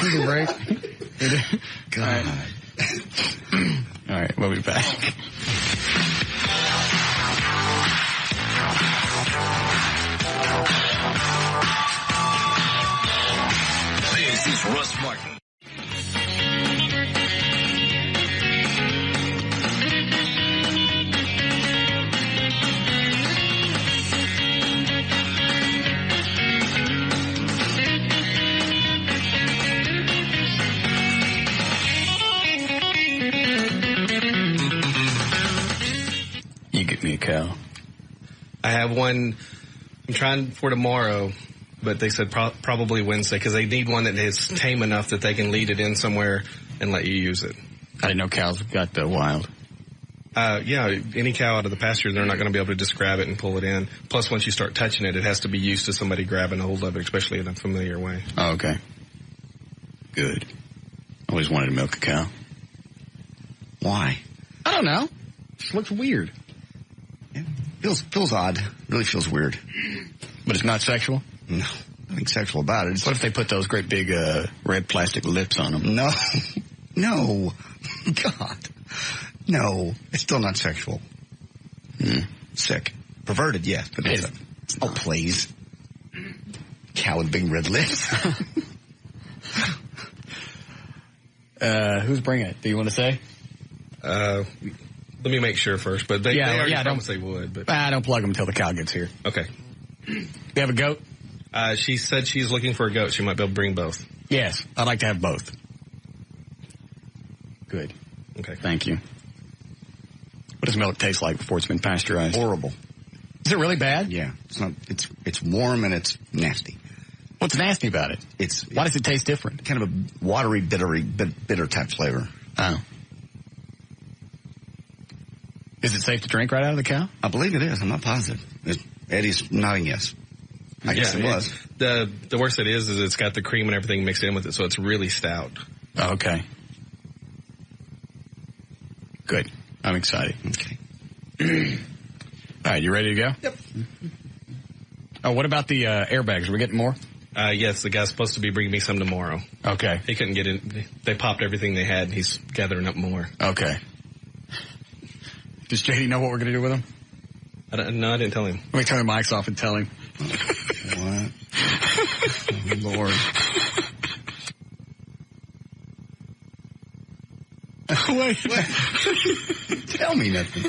Need a break? God. All right, we'll be back. This is Russ Martin. You get me a cow. I have one. I'm trying for tomorrow, but they said probably Wednesday because they need one that is tame enough that they can lead it in somewhere and let you use it. I didn't know cows got wild. Yeah, any cow out of the pasture, they're not going to be able to just grab it and pull it in. Plus, once you start touching it, it has to be used to somebody grabbing a hold of it, especially in a familiar way. Oh, okay. Good. Always wanted to milk a cow. Why? I don't know. Just looks weird. Feels odd. Really feels weird. But it's not sexual? No. Nothing sexual about it. What if they put those great big red plastic lips on them? No. No. God. No. It's still not sexual. Sick. Perverted, yes. But it's please. Cow with big red lips. Who's bringing it? Do you want to say? Let me make sure first, but they already promised they would. But don't plug them until the cow gets here. Okay. They have a goat? She said she's looking for a goat. She might be able to bring both. Yes, I'd like to have both. Good. Okay. Thank you. What does milk taste like before it's been pasteurized? Horrible. Is it really bad? Yeah. It's warm and it's nasty. What's nasty about it? Why does it taste different? Kind of a watery, bitter type flavor. Oh. Is it safe to drink right out of the cow? I believe it is. I'm not positive. Eddie's nodding yes. I guess it was. The worst it is it's got the cream and everything mixed in with it, so it's really stout. Oh, okay. Good. I'm excited. Okay. All right, you ready to go? Yep. Oh, what about the airbags? Are we getting more? Yes, the guy's supposed to be bringing me some tomorrow. Okay. He couldn't get in. They popped everything they had, and he's gathering up more. Okay. Does JD know what we're going to do with him? No, I didn't tell him. Let me turn the mics off and tell him. What? Oh, Lord. Wait. Tell me nothing.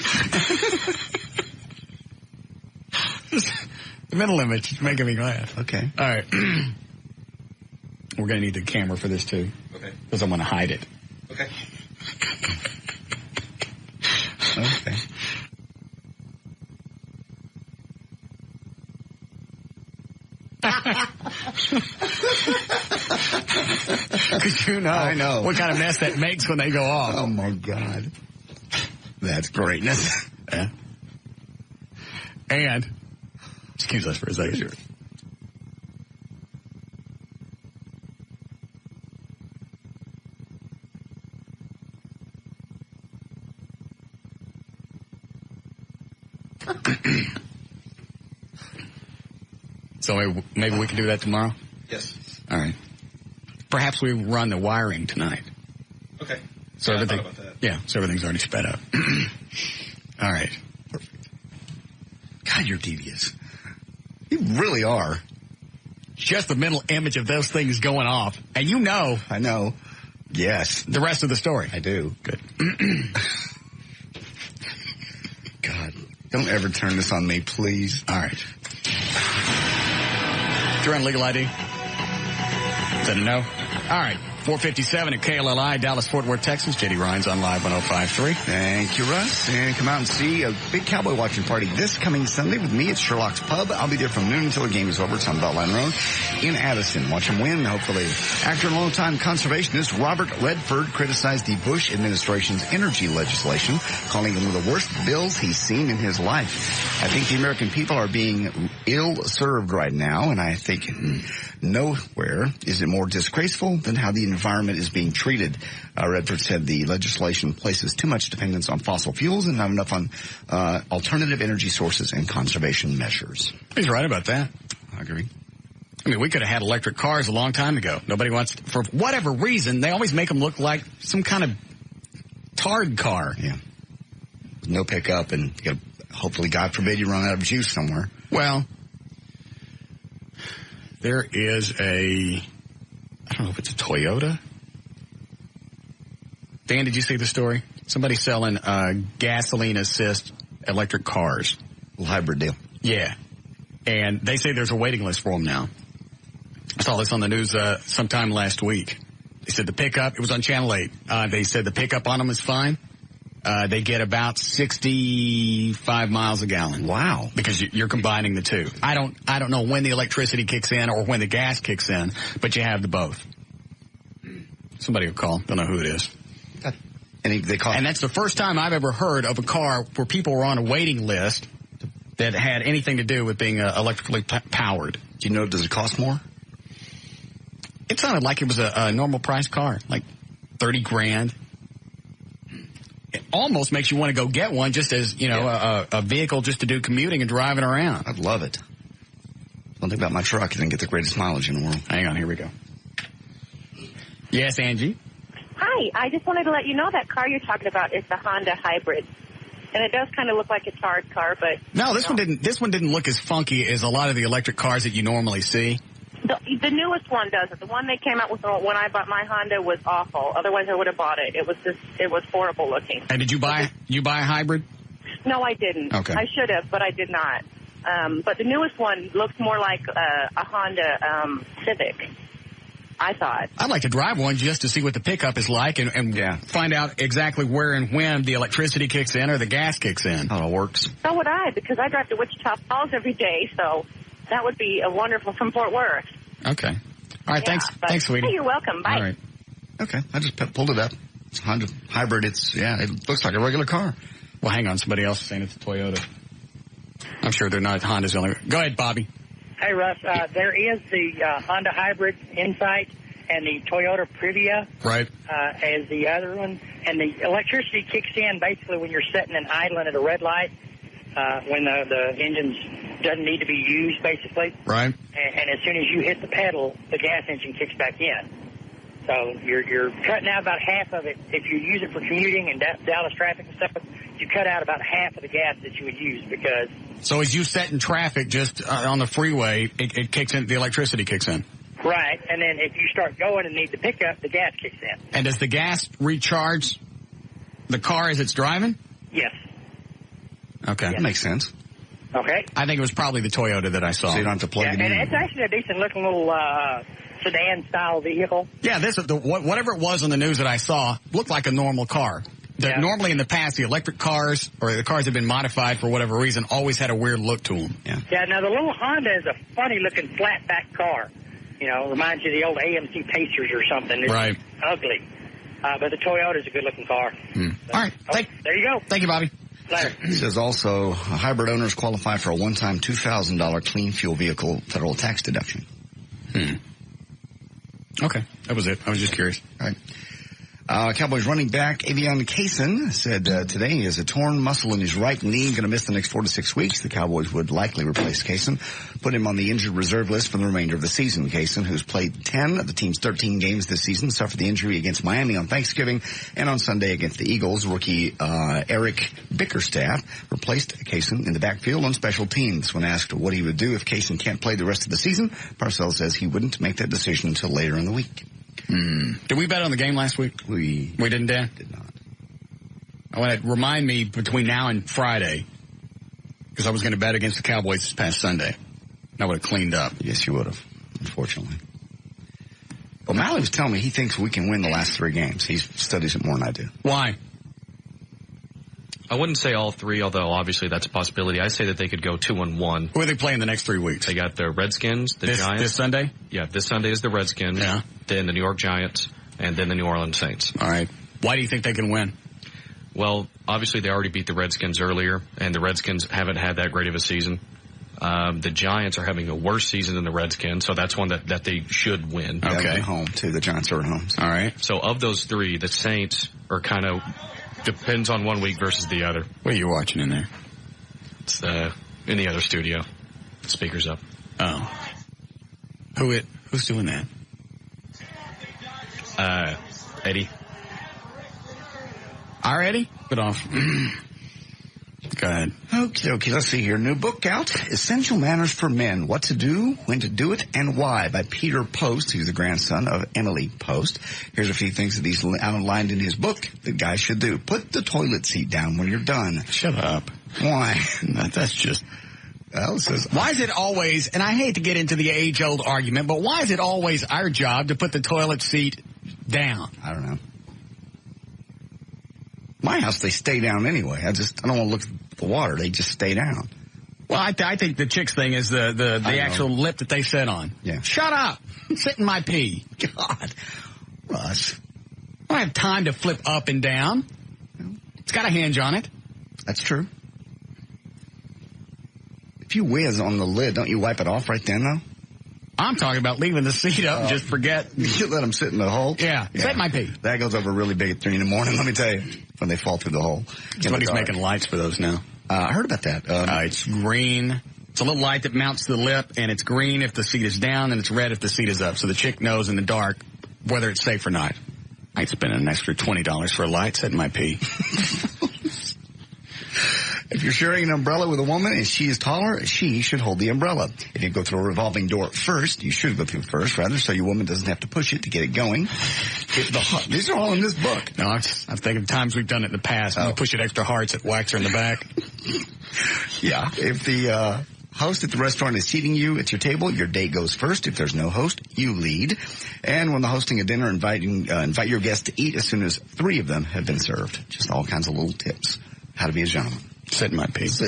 The mental image is making me laugh. Okay. All right. We're going to need the camera for this, too. Okay. Because I'm going to hide it. Okay. Okay. Because I know what kind of mess that makes when they go off. Oh, my God. That's greatness. Yeah. And, excuse us for a second. Sure. So maybe we can do that tomorrow? Yes. All right. Perhaps we run the wiring tonight. Okay. So I everything, thought about that. Yeah, so everything's already sped up. All right. Perfect. God, you're devious. You really are. Just the mental image of those things going off. And you know. I know. Yes. The rest of the story. I do. Good. God, don't ever turn this on me, please. All right. You're on legal ID? Is that a no? All right. 457 at KLLI, Dallas, Fort Worth, Texas. JD Ryan's on Live 105.3. Thank you, Russ. And come out and see a big cowboy watching party this coming Sunday with me at Sherlock's Pub. I'll be there from noon until the game is over. It's on Beltline Road in Addison. Watch them win, hopefully. Actor and longtime conservationist Robert Redford criticized the Bush administration's energy legislation, calling it one of the worst bills he's seen in his life. I think the American people are being ill-served right now, and I think nowhere is it more disgraceful than how the environment is being treated. Redford said the legislation places too much dependence on fossil fuels and not enough on alternative energy sources and conservation measures. He's right about that. I agree. I mean, we could have had electric cars a long time ago. Nobody wants, for whatever reason, they always make them look like some kind of tard car. Yeah. With no pickup, and you got, hopefully, God forbid, you run out of juice somewhere. Well, there is I don't know if it's a Toyota. Dan, did you see the story? Somebody selling gasoline assist electric cars. A little hybrid deal. Yeah. And they say there's a waiting list for them now. I saw this on the news sometime last week. They said the pickup, it was on Channel 8. They said the pickup on them is fine. They get about 65 miles a gallon. Wow. Because you're combining the two. I don't know when the electricity kicks in or when the gas kicks in, but you have the both. Somebody will call. Don't know who it is. They call. And that's the first time I've ever heard of a car where people were on a waiting list that had anything to do with being electrically powered. Do you know, does it cost more? It sounded like it was a normal price car, like $30,000. It almost makes you want to go get one just as, a vehicle just to do commuting and driving around. I'd love it. One thing about my truck, it didn't get the greatest mileage in the world. Hang on, here we go. Yes, Angie? Hi, I just wanted to let you know that car you're talking about is the Honda Hybrid. And it does kind of look like a tard car, but... No, this one didn't look as funky as a lot of the electric cars that you normally see. The The newest one doesn't. The one they came out with when I bought my Honda was awful. Otherwise, I would have bought it. It was horrible looking. And did you buy a hybrid? No, I didn't. Okay. I should have, but I did not. But the newest one looks more like a Honda Civic, I thought. I'd like to drive one just to see what the pickup is like and find out exactly where and when the electricity kicks in or the gas kicks in. How it works. So would I, because I drive to Wichita Falls every day, so that would be a wonderful from Fort Worth. Okay. All right, thanks, sweetie. Hey, you're welcome. Bye. All right. Okay, I just pulled it up. It's a Honda hybrid. It looks like a regular car. Well, hang on. Somebody else is saying it's a Toyota. I'm sure they're not Hondas only. Go ahead, Bobby. Hey, Russ. There is the Honda Hybrid Insight and the Toyota Previa. Right. As the other one. And the electricity kicks in basically when you're sitting and idling at a red light, when the engine doesn't need to be used, basically. Right. And as soon as you hit the pedal, the gas engine kicks back in. So you're cutting out about half of it. If you use it for commuting and Dallas traffic and stuff, you cut out about half of the gas that you would use because... So as you set in traffic just on the freeway, it kicks in, the electricity kicks in. Right, and then if you start going and need to pick up, the gas kicks in. And does the gas recharge the car as it's driving? Yes. Okay. Yes. That makes sense. Okay. I think it was probably the Toyota that I saw. So you don't have to plug it in. And it's actually a decent-looking little sedan-style vehicle. Yeah, whatever it was on the news that I saw looked like a normal car. Normally in the past, the electric cars or the cars that have been modified for whatever reason always had a weird look to them. Yeah, now the little Honda is a funny-looking flat-back car. You know, reminds you of the old AMC Pacers or something. It's right. Ugly. But the Toyota is a good-looking car. All right. There you go. Thank you, Bobby. He says also hybrid owners qualify for a one-time $2,000 clean fuel vehicle federal tax deduction. Okay. That was it. I was just curious. All right. Cowboys running back Avion Kaysen said today he has a torn muscle in his right knee, going to miss the next 4 to 6 weeks. The Cowboys would likely replace Kaysen, put him on the injured reserve list for the remainder of the season. Kaysen, who's played 10 of the team's 13 games this season, suffered the injury against Miami on Thanksgiving and on Sunday against the Eagles. Rookie Eric Bickerstaff replaced Kaysen in the backfield on special teams. When asked what he would do if Kaysen can't play the rest of the season, Parcells says he wouldn't make that decision until later in the week. Did we bet on the game last week? We didn't, Dan? Did not. I want to remind me between now and Friday, because I was going to bet against the Cowboys this past Sunday. I would have cleaned up. Yes, you would have, unfortunately. Well, Malley was telling me he thinks we can win the last 3 games. He studies it more than I do. Why? I wouldn't say all 3, although obviously that's a possibility. I say that they could go 2-1. Who are they playing the next 3 weeks? They got the Redskins, the Giants. This Sunday? Yeah, this Sunday is the Redskins. Yeah. Then the New York Giants, and then the New Orleans Saints. All right. Why do you think they can win? Well, obviously they already beat the Redskins earlier, and the Redskins haven't had that great of a season. The Giants are having a worse season than the Redskins, so that's one that they should win. Okay. At home, too. The Giants are at home. All right. So of those 3, the Saints are kind of depends on one week versus the other. What are you watching in there? It's in the other studio. Speakers up. Oh. Who's doing that? Eddie. Our Eddie? Get off. Go ahead. Okay, let's see here. New book out, Essential Manners for Men, What to Do, When to Do It, and Why, by Peter Post, who's the grandson of Emily Post. Here's a few things that he's outlined in his book that guys should do. Put the toilet seat down when you're done. Shut up. Why? That's just... Well, it says, why is it always, and I hate to get into the age-old argument, but why is it always our job to put the toilet seat down? I don't know. My house, they stay down anyway. I don't want to look at the water. They just stay down. Well, I think the chicks thing is the actual lip that they sit on. Yeah. Shut up. Sit in my pee. God. Russ. I don't have time to flip up and down. It's got a hinge on it. That's true. If you whiz on the lid, don't you wipe it off right then, though? I'm talking about leaving the seat up and just forget. You let them sit in the hole? Yeah. Sit my pee. That goes over really big at 3 in the morning, let me tell you, when they fall through the hole. Somebody's making lights for those now. I heard about that. It's green. It's a little light that mounts to the lip, and it's green if the seat is down, and it's red if the seat is up. So the chick knows in the dark whether it's safe or not. I ain't spending an extra $20 for a light. Sit in my pee. If you're sharing an umbrella with a woman and she is taller, she should hold the umbrella. If you go through a revolving door first, you should go through first, rather, so your woman doesn't have to push it to get it going. These are all in this book. No, I'm thinking of times we've done it in the past. You push it extra hard, so it whacks her in the back. Yeah. If the host at the restaurant is seating you at your table, your date goes first. If there's no host, you lead. And when hosting a dinner, invite your guests to eat as soon as 3 of them have been served. Just all kinds of little tips. How to be a gentleman. Sit in my piece.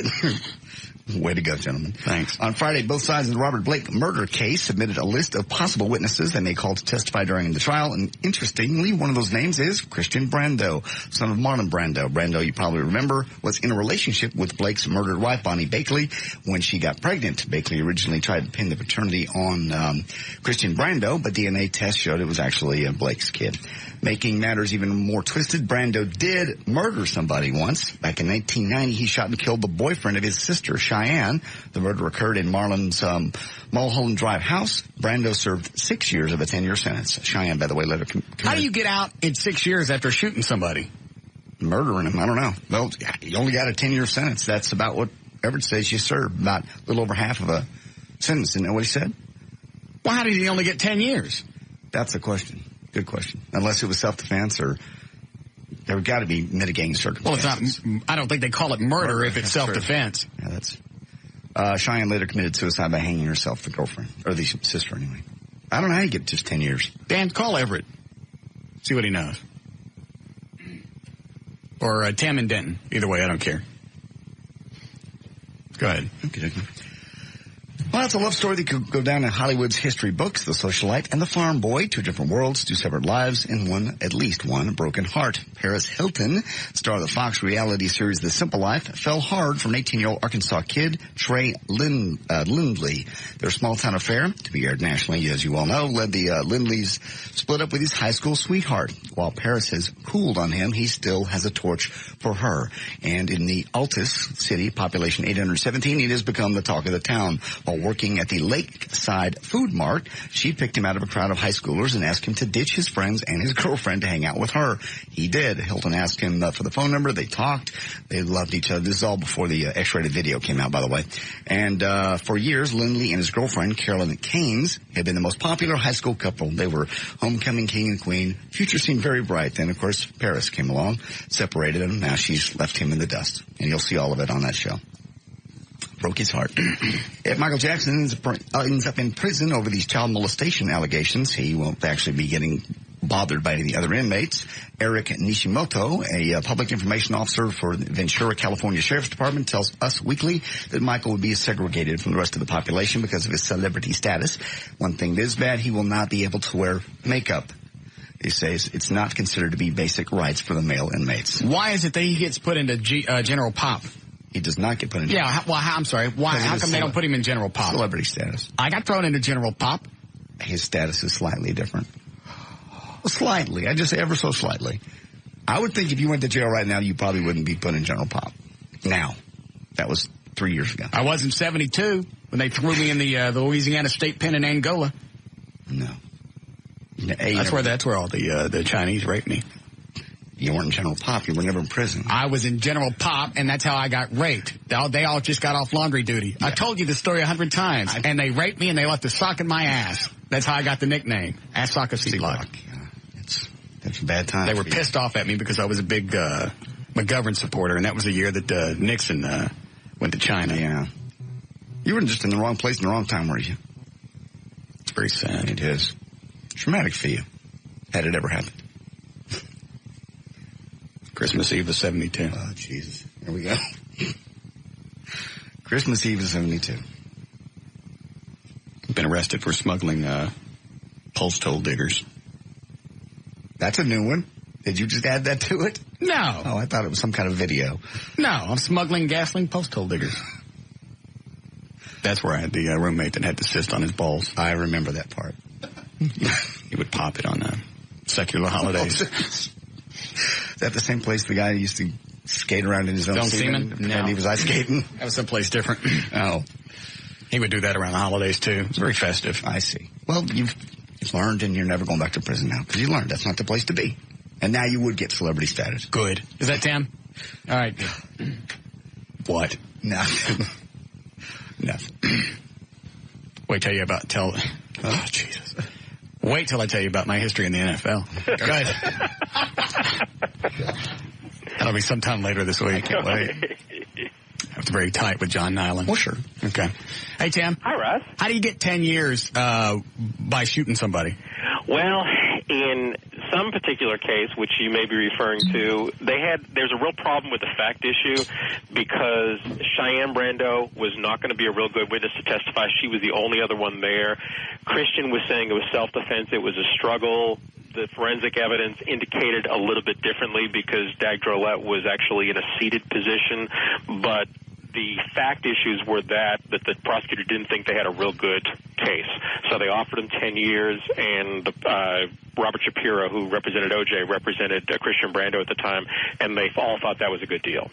Way to go, gentlemen. Thanks. On Friday, both sides of the Robert Blake murder case submitted a list of possible witnesses they may call to testify during the trial. And interestingly, one of those names is Christian Brando, son of Marlon Brando. Brando, you probably remember, was in a relationship with Blake's murdered wife, Bonnie Bakley, when she got pregnant. Bakley originally tried to pin the paternity on Christian Brando, but DNA tests showed it was actually Blake's kid. Making matters even more twisted, Brando did murder somebody once. Back in 1990, he shot and killed the boyfriend of his sister, Cheyenne. The murder occurred in Marlon's Mulholland Drive house. Brando served 6 years of a 10-year sentence. Cheyenne, by the way, later How do you get out in 6 years after shooting somebody? Murdering him, I don't know. Well, you only got a 10-year sentence. That's about what Everett says you served, about a little over half of a sentence. Isn't that what he said? Well, how did he only get 10 years? That's the question. Good question. Unless it was self-defense or there got to be mitigating circumstances. Well, it's not. I don't think they call it murder if it's self-defense. True. Yeah, that's. Cheyenne later committed suicide by hanging herself, the girlfriend, or the sister anyway. I don't know how you get just 10 years. Dan, call Everett. See what he knows. Or Tam and Denton. Either way, I don't care. Go ahead. Okay. Well, it's a love story that could go down in Hollywood's history books. The socialite and the farm boy, 2 different worlds, 2 separate lives, and at least one broken heart. Paris Hilton, star of the Fox reality series The Simple Life, fell hard from an 18-year-old Arkansas kid, Trey Lindley. Their small-town affair, to be aired nationally, as you all know, led the Lindleys split up with his high school sweetheart. While Paris has cooled on him, he still has a torch for her. And in the Altus city, population 817, it has become the talk of the town. While working at the Lakeside Food Mart, she picked him out of a crowd of high schoolers and asked him to ditch his friends and his girlfriend to hang out with her. He did. Hilton asked him for the phone number. They talked. They loved each other. This is all before the X-rated video came out, by the way. And for years, Lindley and his girlfriend, Carolyn Keynes, had been the most popular high school couple. They were homecoming king and queen. Future seemed very bright. Then, of course, Paris came along, separated them. Now she's left him in the dust. And you'll see all of it on that show. Broke his heart. If Michael Jackson ends up in prison over these child molestation allegations, he won't actually be getting bothered by any of the other inmates. Eric Nishimoto, a public information officer for the Ventura, California Sheriff's Department, tells Us Weekly that Michael would be segregated from the rest of the population because of his celebrity status. One thing that is bad, he will not be able to wear makeup. He says it's not considered to be basic rights for the male inmates. Why is it that he gets put into General Pop? He does not get put in. Yeah, well, I'm sorry. Why? How come they don't put him in General Pop? Celebrity status. I got thrown into General Pop. His status is slightly different. Slightly. I just say ever so slightly. I would think if you went to jail right now, you probably wouldn't be put in General Pop. Now. That was 3 years ago. I was in 72 when they threw me in the Louisiana State Pen in Angola. No. That's where all the Chinese raped me. You weren't in General Pop. You were never in prison. I was in General Pop, and that's how I got raped. They all just got off laundry duty. Yeah. I told you the story 100 times. And they raped me, and they left a sock in my ass. That's how I got the nickname. Ass sock of Sealock. That's a bad time. They were pissed off at me because I was a big McGovern supporter, and that was the year that Nixon went to China. Yeah. You were just in the wrong place in the wrong time, were you? It's very sad. It is. Traumatic for you. Had it ever happened. Christmas Eve of 72. Oh, Jesus. Here we go. Christmas Eve of 72. Been arrested for smuggling pulse toll diggers. That's a new one. Did you just add that to it? No. Oh, I thought it was some kind of video. No, I'm smuggling gasoline pulse toll diggers. That's where I had the roommate that had the cyst on his balls. I remember that part. He would pop it on secular holidays. Is that the same place the guy used to skate around in his own semen? No. And he was ice skating? That was someplace different. Oh. He would do that around the holidays, too. It's very festive. I see. Well, you've learned, and you're never going back to prison now, because you learned that's not the place to be. And now you would get celebrity status. Good. Is that Tim? All right. What? Nothing. Wait till Jesus. Wait till I tell you about my history in the NFL. Go ahead. That'll be sometime later this week. Can't wait. It's very tight with John Nyland. Well, sure. Okay. Hey, Tim. Hi, Russ. How do you get 10 years by shooting somebody? Well, in some particular case, which you may be referring to, there's a real problem with the fact issue because Cheyenne Brando was not going to be a real good witness to testify. She was the only other one there. Christian was saying it was self-defense. It was a struggle. The forensic evidence indicated a little bit differently because Dag Drolette was actually in a seated position, but the fact issues were that the prosecutor didn't think they had a real good case. So they offered him 10 years, and Robert Shapiro, who represented O.J., represented Christian Brando at the time, and they all thought that was a good deal.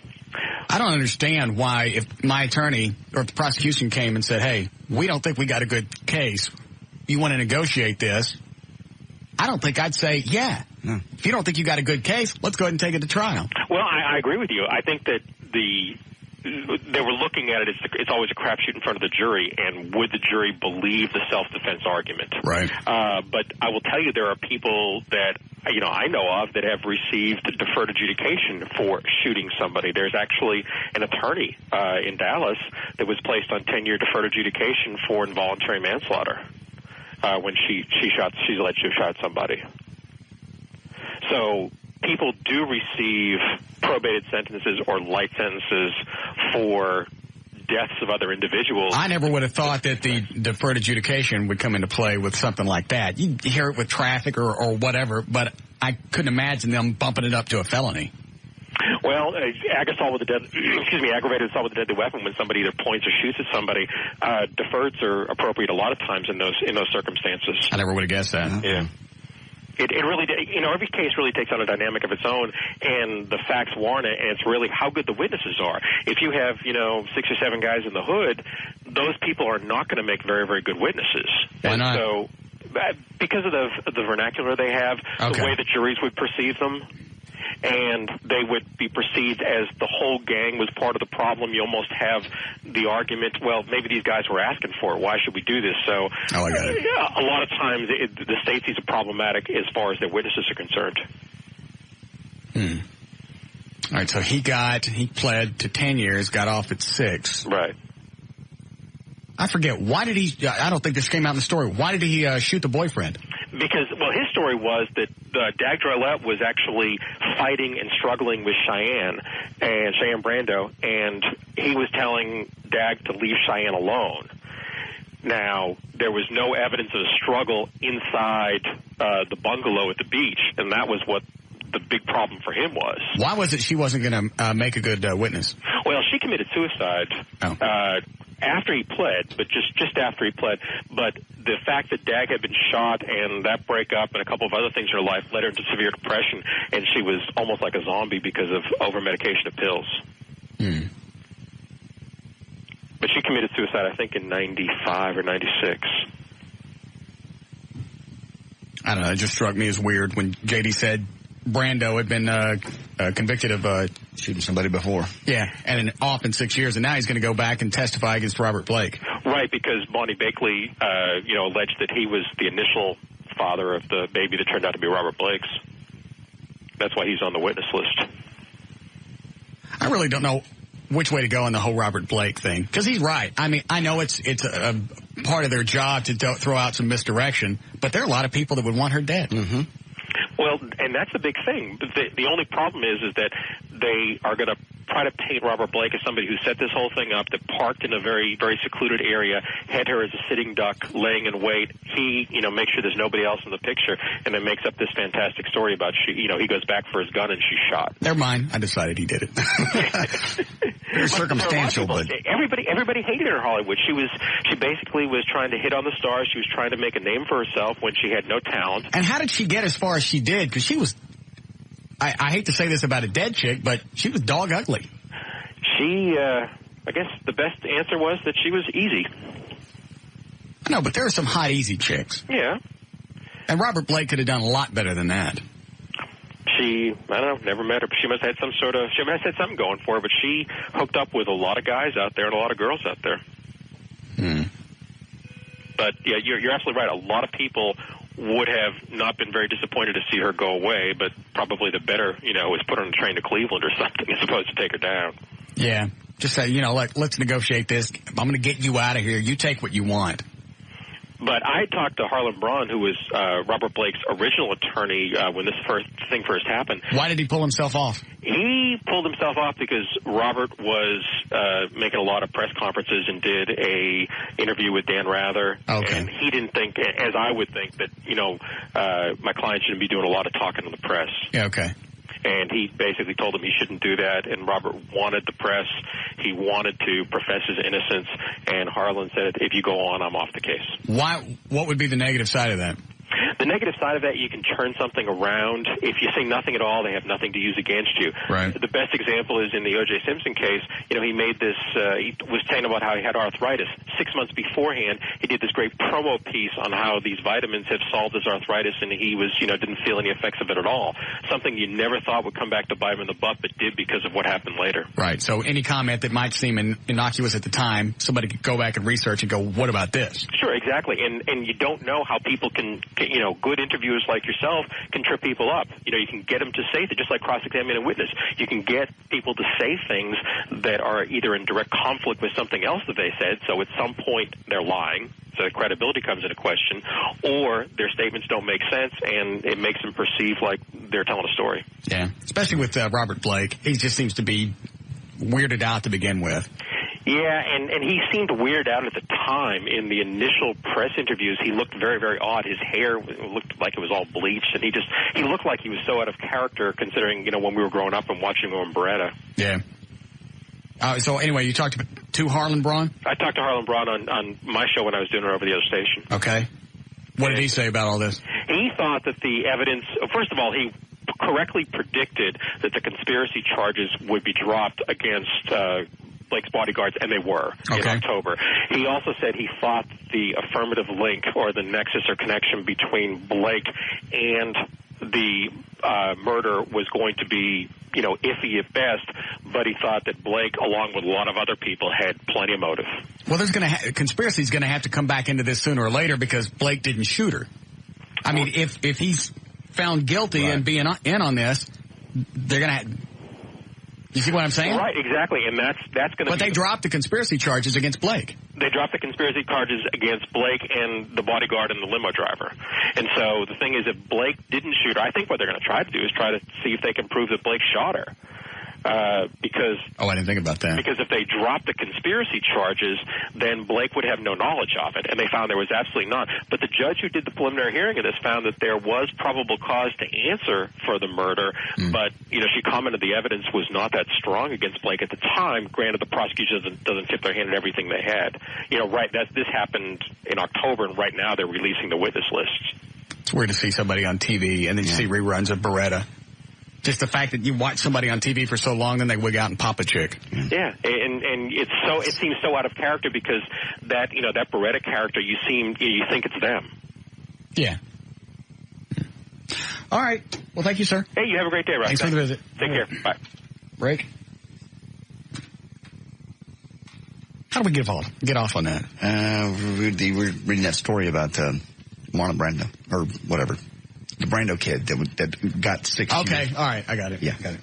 I don't understand why, if my attorney or if the prosecution came and said, hey, we don't think we got a good case, you want to negotiate this, I don't think I'd say, yeah. No. If you don't think you got a good case, let's go ahead and take it to trial. Well, I agree with you. I think that they were looking at it, it's always a crapshoot in front of the jury, and would the jury believe the self-defense argument? Right. But I will tell you there are people that, I know of that have received deferred adjudication for shooting somebody. There's actually an attorney in Dallas that was placed on 10-year deferred adjudication for involuntary manslaughter when she's alleged to have shot somebody. So people do receive probated sentences or light sentences for deaths of other individuals. I never would have thought that the deferred adjudication would come into play with something like that. You hear it with traffic or whatever, but I couldn't imagine them bumping it up to a felony. Well, aggravated assault with a deadly weapon, when somebody either points or shoots at somebody, deferreds are appropriate a lot of times in those circumstances. I never would have guessed that. Yeah. It really, every case really takes on a dynamic of its own, and the facts warrant it, and it's really how good the witnesses are. If you have, 6 or 7 guys in the hood, those people are not going to make very, very good witnesses. Why not? So, because of the vernacular they have, okay, the way the juries would perceive them, and they would be perceived as the whole gang was part of the problem. You almost have the argument, well, maybe these guys were asking for it. Why should we do this? So I got it. A lot of times the state sees it problematic as far as their witnesses are concerned. All right, so he pled to 10 years, got off at 6. Right. I forget, why did I don't think this came out in the story. Why did he shoot the boyfriend? Because, his story was that Dag Drolette was actually fighting and struggling with Cheyenne Brando, and he was telling Dag to leave Cheyenne alone. Now, there was no evidence of a struggle inside the bungalow at the beach, and that was what the big problem for him was. Why was it she wasn't going to make a good witness? Well, she committed suicide. Oh. After he pled, but just after he pled. But the fact that Dag had been shot and that breakup and a couple of other things in her life led her into severe depression, and she was almost like a zombie because of over-medication of pills. But she committed suicide, I think, in 95 or 96. I don't know. It just struck me as weird when J.D. said Brando had been convicted of shooting somebody before. Yeah, and off in 6 years, and now he's going to go back and testify against Robert Blake. Right, because Bonnie Bakley, alleged that he was the initial father of the baby that turned out to be Robert Blake's. That's why he's on the witness list. I really don't know which way to go on the whole Robert Blake thing, because he's right. I mean, I know it's a part of their job to throw out some misdirection, but there are a lot of people that would want her dead. Mm-hmm. Well, and that's a big thing. The only problem is that they are going to try to paint Robert Blake as somebody who set this whole thing up, that parked in a very, very secluded area, had her as a sitting duck, laying in wait. He, makes sure there's nobody else in the picture, and then makes up this fantastic story about he goes back for his gun and she's shot. Never mind. I decided he did it. Very circumstantial, but everybody hated her in Hollywood. She basically was trying to hit on the stars. She was trying to make a name for herself when she had no talent. And how did she get as far as she did? Because she was, I hate to say this about a dead chick, but she was dog ugly. She, I guess the best answer was that she was easy. No, but there are some hot, easy chicks. Yeah. And Robert Blake could have done a lot better than that. she, I don't know, never met her, but she must have had something going for her, but she hooked up with a lot of guys out there and a lot of girls out there. But, yeah, you're absolutely right. A lot of people would have not been very disappointed to see her go away, but probably the better, was put her on a train to Cleveland or something as opposed to take her down. Yeah. Just say, let's negotiate this. I'm going to get you out of here. You take what you want. But I talked to Harlan Braun, who was Robert Blake's original attorney when this thing first happened. Why did he pull himself off? He pulled himself off because Robert was making a lot of press conferences and did a interview with Dan Rather. Okay. And he didn't think, as I would think, that, my client shouldn't be doing a lot of talking to the press. Yeah, okay. And he basically told him he shouldn't do that, and Robert wanted the press. He wanted to profess his innocence, and Harlan said, if you go on, I'm off the case. Why? What would be the negative side of that? The negative side of that, you can turn something around. If you say nothing at all, they have nothing to use against you. Right. The best example is in the O.J. Simpson case. He made this, he was saying about how he had arthritis. 6 months beforehand, he did this great promo piece on how these vitamins have solved his arthritis, and he was, didn't feel any effects of it at all. Something you never thought would come back to bite him in the butt, but did because of what happened later. Right. So any comment that might seem innocuous at the time, somebody could go back and research and go, what about this? Sure, exactly. And you don't know how people can good interviewers like yourself can trip people up. You can get them to say things, just like cross-examining a witness. You can get people to say things that are either in direct conflict with something else that they said, so at some point they're lying, so credibility comes into question, or their statements don't make sense, and it makes them perceive like they're telling a story. Yeah, especially with Robert Blake. He just seems to be weirded out to begin with. Yeah, and he seemed weirded out at the time. In the initial press interviews, he looked very, very odd. His hair looked like it was all bleached, and he looked like he was so out of character considering, when we were growing up and watching him in Beretta. Yeah. So anyway, you talked to Harlan Braun? I talked to Harlan Braun on my show when I was doing it over the other station. Okay. What did he say about all this? He thought that the evidence, first of all, he correctly predicted that the conspiracy charges would be dropped against Blake's bodyguards, and they were in October. He also said he thought the affirmative link or the nexus or connection between Blake and the murder was going to be, iffy at best, but he thought that Blake, along with a lot of other people, had plenty of motive. Well, conspiracy is going to have to come back into this sooner or later because Blake didn't shoot her. I mean, if he's found guilty and being in on this, they're going to. You see what I'm saying? Right, exactly, and that's going to. But they dropped the conspiracy charges against Blake. They dropped the conspiracy charges against Blake and the bodyguard and the limo driver. And so the thing is, if Blake didn't shoot her, I think what they're going to try to do is try to see if they can prove that Blake shot her. Because I didn't think about that. Because if they dropped the conspiracy charges, then Blake would have no knowledge of it, and they found there was absolutely none. But the judge who did the preliminary hearing of this found that there was probable cause to answer for the murder, but she commented the evidence was not that strong against Blake at the time. Granted, the prosecution doesn't tip their hand at everything they had. This happened in October, and right now they're releasing the witness lists. It's weird to see somebody on TV and then you see reruns of Beretta. Just the fact that you watch somebody on TV for so long, then they wig out and pop a chick. Yeah, and it seems so out of character because that Beretta character, you think it's them. Yeah. All right. Well, thank you, sir. Hey, you have a great day, Russ. Thanks for the visit. Take care. Bye. Break. How do we get off on that? We're reading that story about Marlon Brando or whatever. The Brando kid that got 6 years. Okay, all right, I got it. Yeah. Got it.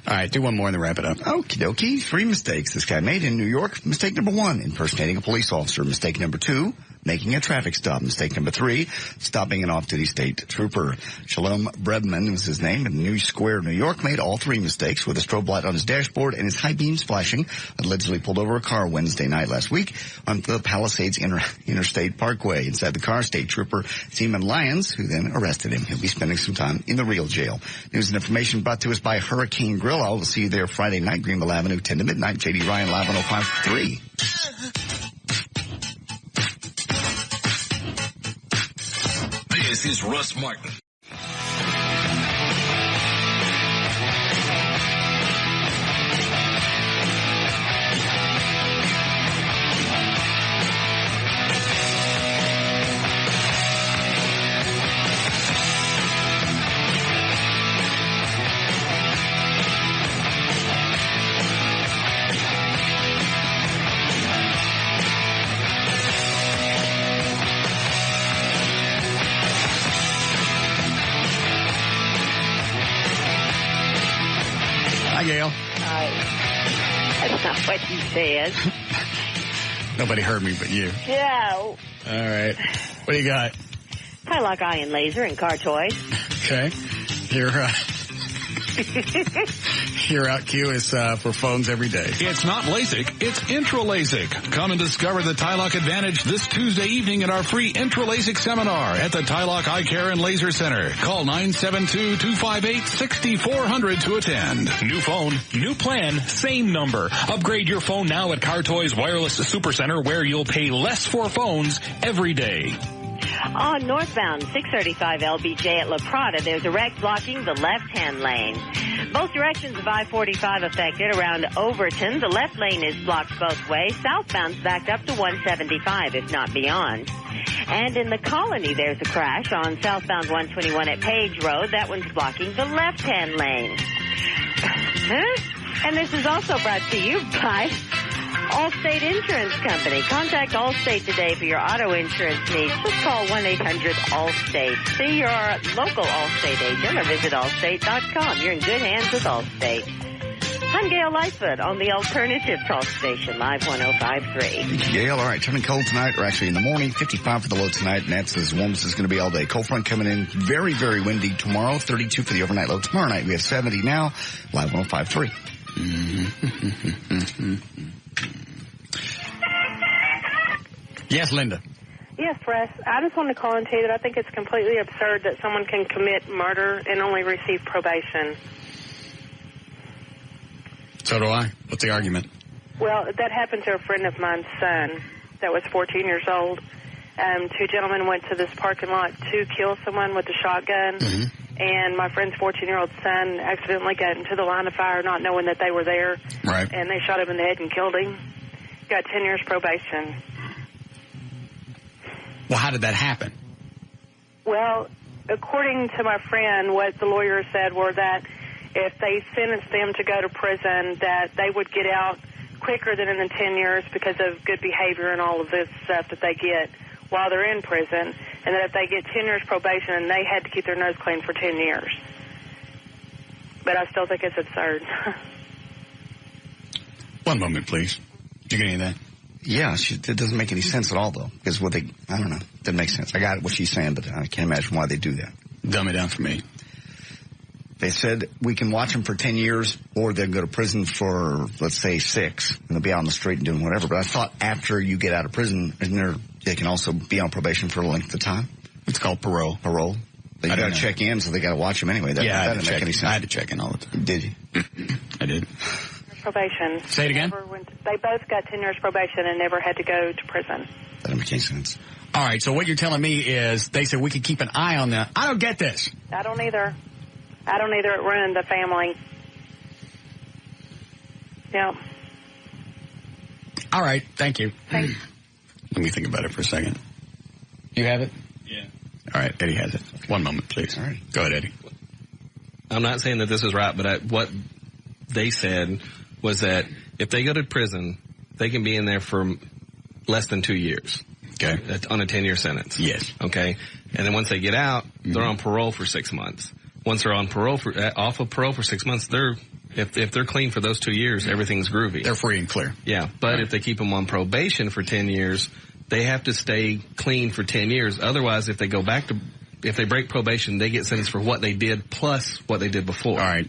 All right, do one more and then wrap it up. Okie dokie. 3 mistakes this guy made in New York. Mistake number 1, impersonating a police officer. Mistake number 2, making a traffic stop. Mistake number 3, stopping an off-duty state trooper. Shalom Brebman was his name, in New Square, New York, made all 3 mistakes with a strobe light on his dashboard and his high beams flashing. Allegedly pulled over a car Wednesday night last week on the Palisades Interstate Parkway. Inside the car, state trooper Seaman Lyons, who then arrested him. He'll be spending some time in the real jail. News and information brought to us by Hurricane Grill. I'll see you there Friday night, Greenville Avenue, 10 to midnight. J.D. Ryan, live on 05.3. This is Russ Martin. Hi, Gail. Hi. That's not what you said. Nobody heard me but you. Yeah. All right. What do you got? Tylock Iron Laser and Car Toys. Okay. Your out cue is for phones every day. It's not LASIK, it's Intra-LASIK. Come and discover the Tylock Advantage this Tuesday evening at our free Intra-LASIK seminar at the Tylock Eye Care and Laser Center. Call 972-258-6400 to attend. New phone, new plan, same number. Upgrade your phone now at Car Toys Wireless Supercenter, where you'll pay less for phones every day. On northbound 635 LBJ at La Prada, there's a wreck blocking the left-hand lane. Both directions of I-45 affected around Overton. The left lane is blocked both ways. Southbound's backed up to 175, if not beyond. And in the Colony, there's a crash on southbound 121 at Page Road. That one's blocking the left-hand lane. And this is also brought to you by Allstate Insurance Company. Contact Allstate today for your auto insurance needs. Just call 1-800-ALLSTATE. See your local Allstate agent or visit allstate.com. You're in good hands with Allstate. I'm Gail Lightfoot on the Alternative Talk Station, Live 105.3. Thank you, Gail. All right, turning cold tonight, or actually in the morning, 55 for the low tonight, and that's as warm as it's going to be all day. Cold front coming in very, very windy tomorrow, 32 for the overnight low. Tomorrow night we have 70 now, Live 105.3. Yes, Linda. Yes, Russ. I just wanted to call and tell you that I think it's completely absurd that someone can commit murder and only receive probation. So do I. What's the argument? Well, that happened to a friend of mine's son that was 14 years old. Two gentlemen went to this parking lot to kill someone with a shotgun, and my friend's 14-year-old son accidentally got into the line of fire not knowing that they were there, right? And they shot him in the head and killed him. Got 10 years probation. Well, how did that happen? Well, according to my friend, what the lawyer said were that if they sentenced them to go to prison, that they would get out quicker than in the 10 years because of good behavior and all of this stuff that they get while they're in prison, and that if they get 10 years probation, and they had to keep their nose clean for 10 years. But I still think it's absurd. One moment, please. Did you get any of that? Yeah, it doesn't make any sense at all, though, because I don't know, doesn't make sense. I got what she's saying, but I can't imagine why they do that. Dumb it down for me. They said we can watch them for 10 years, or they'll go to prison for, let's say, 6, and they'll be out on the street and doing whatever. But I thought after you get out of prison, they can also be on probation for a length of time. It's called parole. Parole. They got to check in, so they got to watch them anyway. That doesn't make any sense. I had to check in all the time. Did you? I did. Probation. Say it again? They both got 10 years probation and never had to go to prison. That doesn't make any sense. All right, so what you're telling me is they said we could keep an eye on that. I don't get this. I don't either. It ruined the family. Yeah. All right, thank you. Thanks. Let me think about it for a second. You have it? Yeah. All right, Eddie has it. One moment, please. All right. Go ahead, Eddie. I'm not saying that this is right, but what they said was that if they go to prison, they can be in there for less than 2 years. Okay. On a 10-year sentence. Yes. Okay. And then once they get out, they're on parole for 6 months. Once they're on parole off of parole for 6 months, if they're clean for those 2 years, everything's groovy. They're free and clear. Yeah. But if they keep them on probation for 10 years, they have to stay clean for 10 years. Otherwise, if they break probation, they get sentenced for what they did plus what they did before. All right.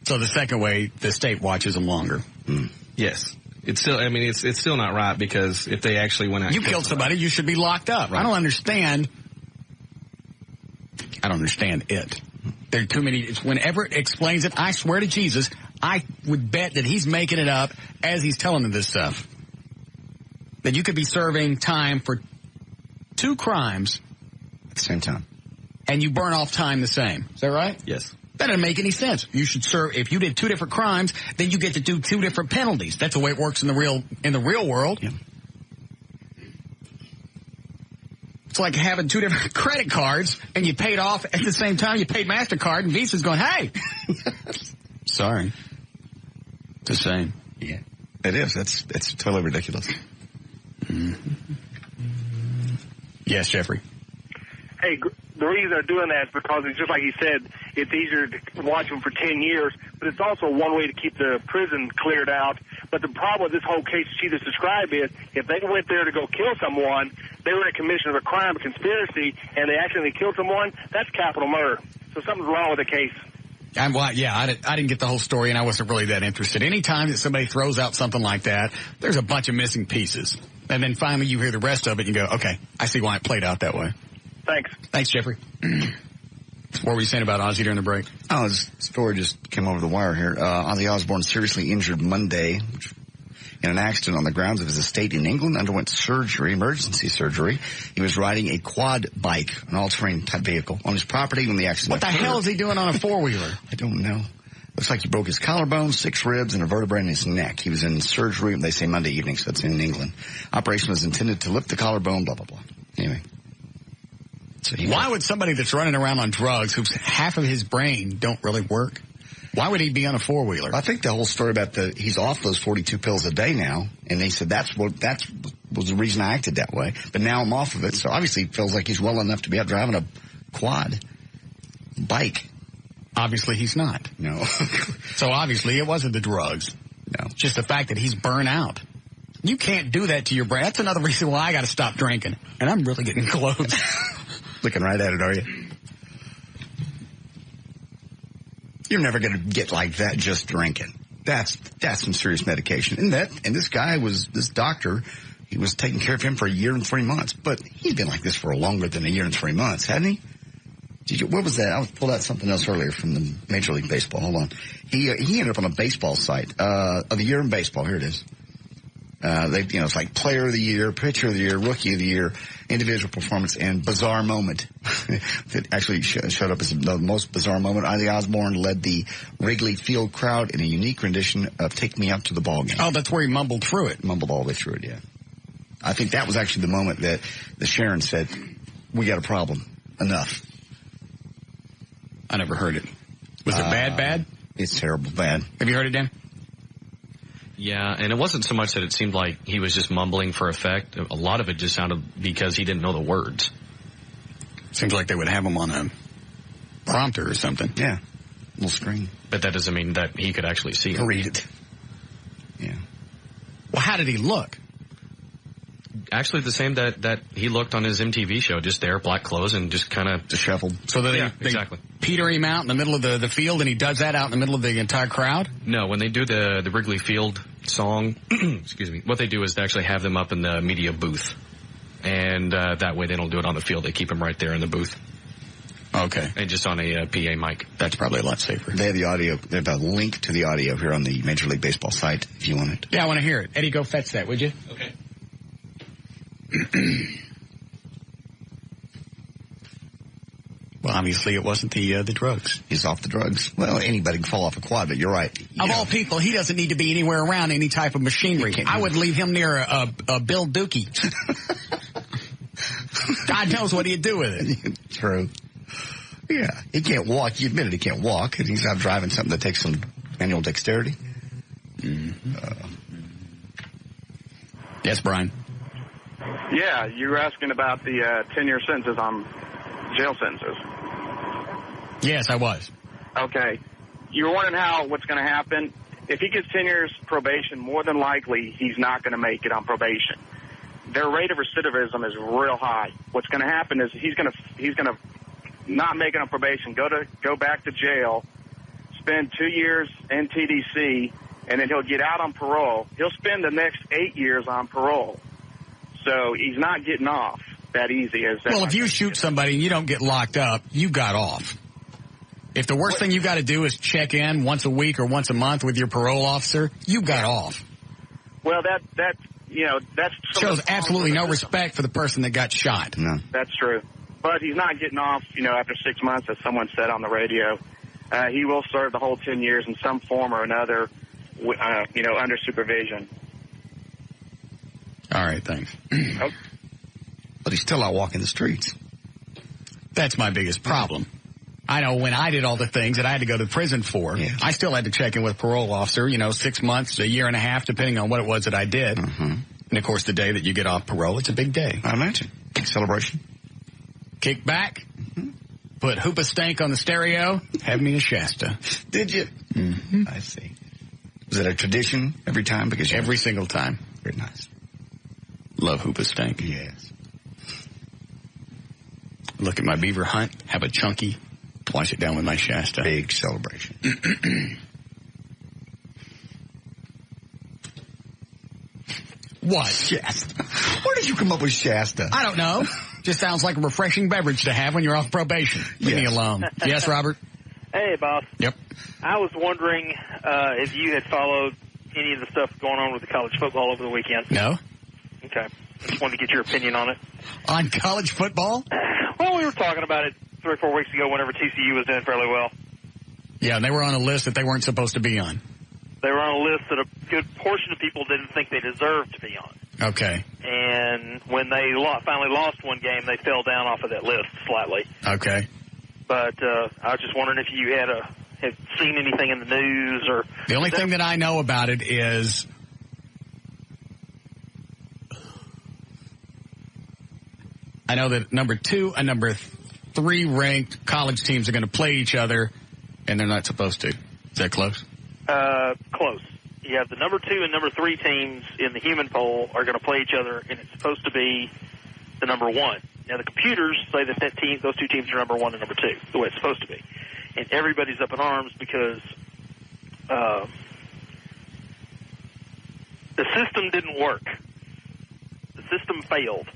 So the second way, the state watches them longer. Yes. It's still, it's still not right, because if they actually went out. You killed somebody, you should be locked up. Right. I don't understand it. There are too many. Whenever it explains it, I swear to Jesus, I would bet that he's making it up as he's telling them this stuff. That you could be serving time for 2 crimes at the same time, and you burn off time the same. Is that right? Yes. That doesn't make any sense. You should serve, if you did 2 different crimes, then you get to do 2 different penalties. That's the way it works in the real world. Yeah. It's like having 2 different credit cards, and you paid off at the same time. You paid MasterCard, and Visa's going, hey! Sorry. It's the same. Yeah. It is. It's totally ridiculous. Mm-hmm. Yes, Jeffrey. Hey, the reason they're doing that is because it's just like he said, it's easier to watch them for 10 years, but it's also one way to keep the prison cleared out. But the problem with this whole case she just described is if they went there to go kill someone, they were in a commission of a crime, a conspiracy, and they accidentally killed someone, that's capital murder. So something's wrong with the case. I didn't get the whole story, and I wasn't really that interested. Anytime that somebody throws out something like that, there's a bunch of missing pieces. And then finally you hear the rest of it and you go, okay, I see why it played out that way. Thanks. Thanks, Jeffrey. What were you saying about Ozzy during the break? Oh, this story just came over the wire here. Ozzy Osbourne seriously injured Monday in an accident on the grounds of his estate in England, underwent surgery, emergency surgery. He was riding a quad bike, an all-terrain type vehicle, on his property when the accident occurred. What the hell is he doing on a four-wheeler? I don't know. Looks like he broke his collarbone, 6 ribs, and a vertebrae in his neck. He was in surgery, they say Monday evening, so it's in England. Operation was intended to lift the collarbone, blah, blah, blah. Anyway. So why would somebody that's running around on drugs, whose half of his brain don't really work, why would he be on a four-wheeler? I think the whole story about he's off those 42 pills a day now, and they said that was the reason I acted that way. But now I'm off of it, so obviously he feels like he's well enough to be out driving a quad bike. Obviously he's not. No. So obviously it wasn't the drugs. No. It's just the fact that he's burnt out. You can't do that to your brain. That's another reason why I got to stop drinking. And I'm really getting close. Looking right at it, are you? You're never going to get like that just drinking. That's some serious medication. And this guy this doctor, he was taking care of him for a year and 3 months. But he's been like this for longer than a year and 3 months, hadn't he? What was that? I pulled out something else earlier from the Major League Baseball. Hold on. He ended up on a baseball site of the year in baseball. Here it is. It's like Player of the Year, Pitcher of the Year, Rookie of the Year, Individual Performance, and Bizarre Moment. That actually showed up as the most bizarre moment. Ozzy Osbourne led the Wrigley Field crowd in a unique rendition of "Take Me Out to the Ball Game." Oh, that's where he mumbled through it. Mumbled all the way through it. Yeah. I think that was actually the moment that the Sharon said, "We got a problem. Enough." I never heard it. Was it bad? It's terrible bad. Have you heard it, Dan? Yeah, and it wasn't so much that it seemed like he was just mumbling for effect. A lot of it just sounded because he didn't know the words. Seems like they would have him on a prompter or something. Yeah, little screen. But that doesn't mean that he could actually see it. Read it. Yeah. Well, how did he look? Actually, the same that he looked on his MTV show, just there, black clothes, and just kind of disheveled. So that they exactly peter him out in the middle of the field, and he does that out in the middle of the entire crowd? No, when they do the Wrigley Field song, excuse me, what they do is they actually have them up in the media booth, and that way they don't do it on the field. They keep them right there in the booth. Okay. And just on a PA mic. That's probably a lot safer. They have the audio. They have a link to the audio here on the Major League Baseball site if you want it. Yeah, I want to hear it. Eddie, go fetch that, would you? Okay. Well, obviously it wasn't the drugs. He's off the drugs. Well, anybody can fall off a quad, but you're right. Of all people, he doesn't need to be anywhere around any type of machinery. I would leave him near a Bill Dookie. God knows what he'd do with it. True. Yeah, he can't walk. You admitted he can't walk, and he's out driving something that takes some manual dexterity. Mm-hmm. Yes, Brian. Yeah, you were asking about the 10-year sentences on jail sentences. Yes, I was. Okay. You were wondering what's going to happen. If he gets 10 years probation, more than likely he's not going to make it on probation. Their rate of recidivism is real high. What's going to happen is he's going to not make it on probation, go back to jail, spend 2 years in TDC, and then he'll get out on parole. He'll spend the next 8 years on parole. So he's not getting off that easy. Well, if you shoot somebody and you don't get locked up, you got off. If the worst thing you got to do is check in once a week or once a month with your parole officer, you got off. Well, that shows absolutely no respect for the person that got shot. No. That's true. But he's not getting off, after 6 months, as someone said on the radio. He will serve the whole 10 years in some form or another, under supervision. All right, thanks. Okay. But he's still out walking the streets. That's my biggest problem. I know when I did all the things that I had to go to prison for, I still had to check in with a parole officer, 6 months, a year and a half, depending on what it was that I did. Mm-hmm. And, of course, the day that you get off parole, it's a big day. I imagine. Big celebration. Kick back. Mm-hmm. put Hoopa Stank on the stereo, have me a Shasta. Did you? Mm-hmm. I see. Was it a tradition every time? Because every single time. Very nice. Love Hoopa Stank. Yes. Look at my beaver hunt, have a chunky, wash it down with my Shasta. Big celebration. What? Shasta. Where did you come up with Shasta? I don't know. Just sounds like a refreshing beverage to have when you're off probation. Leave me alone. Yes, Robert? Hey, boss. Yep. I was wondering if you had followed any of the stuff going on with the college football over the weekend. No. Okay. I just wanted to get your opinion on it. On college football? Well, we were talking about it 3 or 4 weeks ago whenever TCU was doing fairly well. Yeah, and they were on a list that they weren't supposed to be on. They were on a list that a good portion of people didn't think they deserved to be on. Okay. And when they finally lost one game, they fell down off of that list slightly. Okay. But I was just wondering if you had seen anything in the news or... The only thing that I know about it is... I know that number 2 and number 3 ranked college teams are going to play each other, and they're not supposed to. Is that close? Close. You have the number 2 and number 3 teams in the human poll are going to play each other, and it's supposed to be the number 1. Now, the computers say that those 2 teams are number 1 and number 2, the way it's supposed to be. And everybody's up in arms because the system didn't work. The system failed.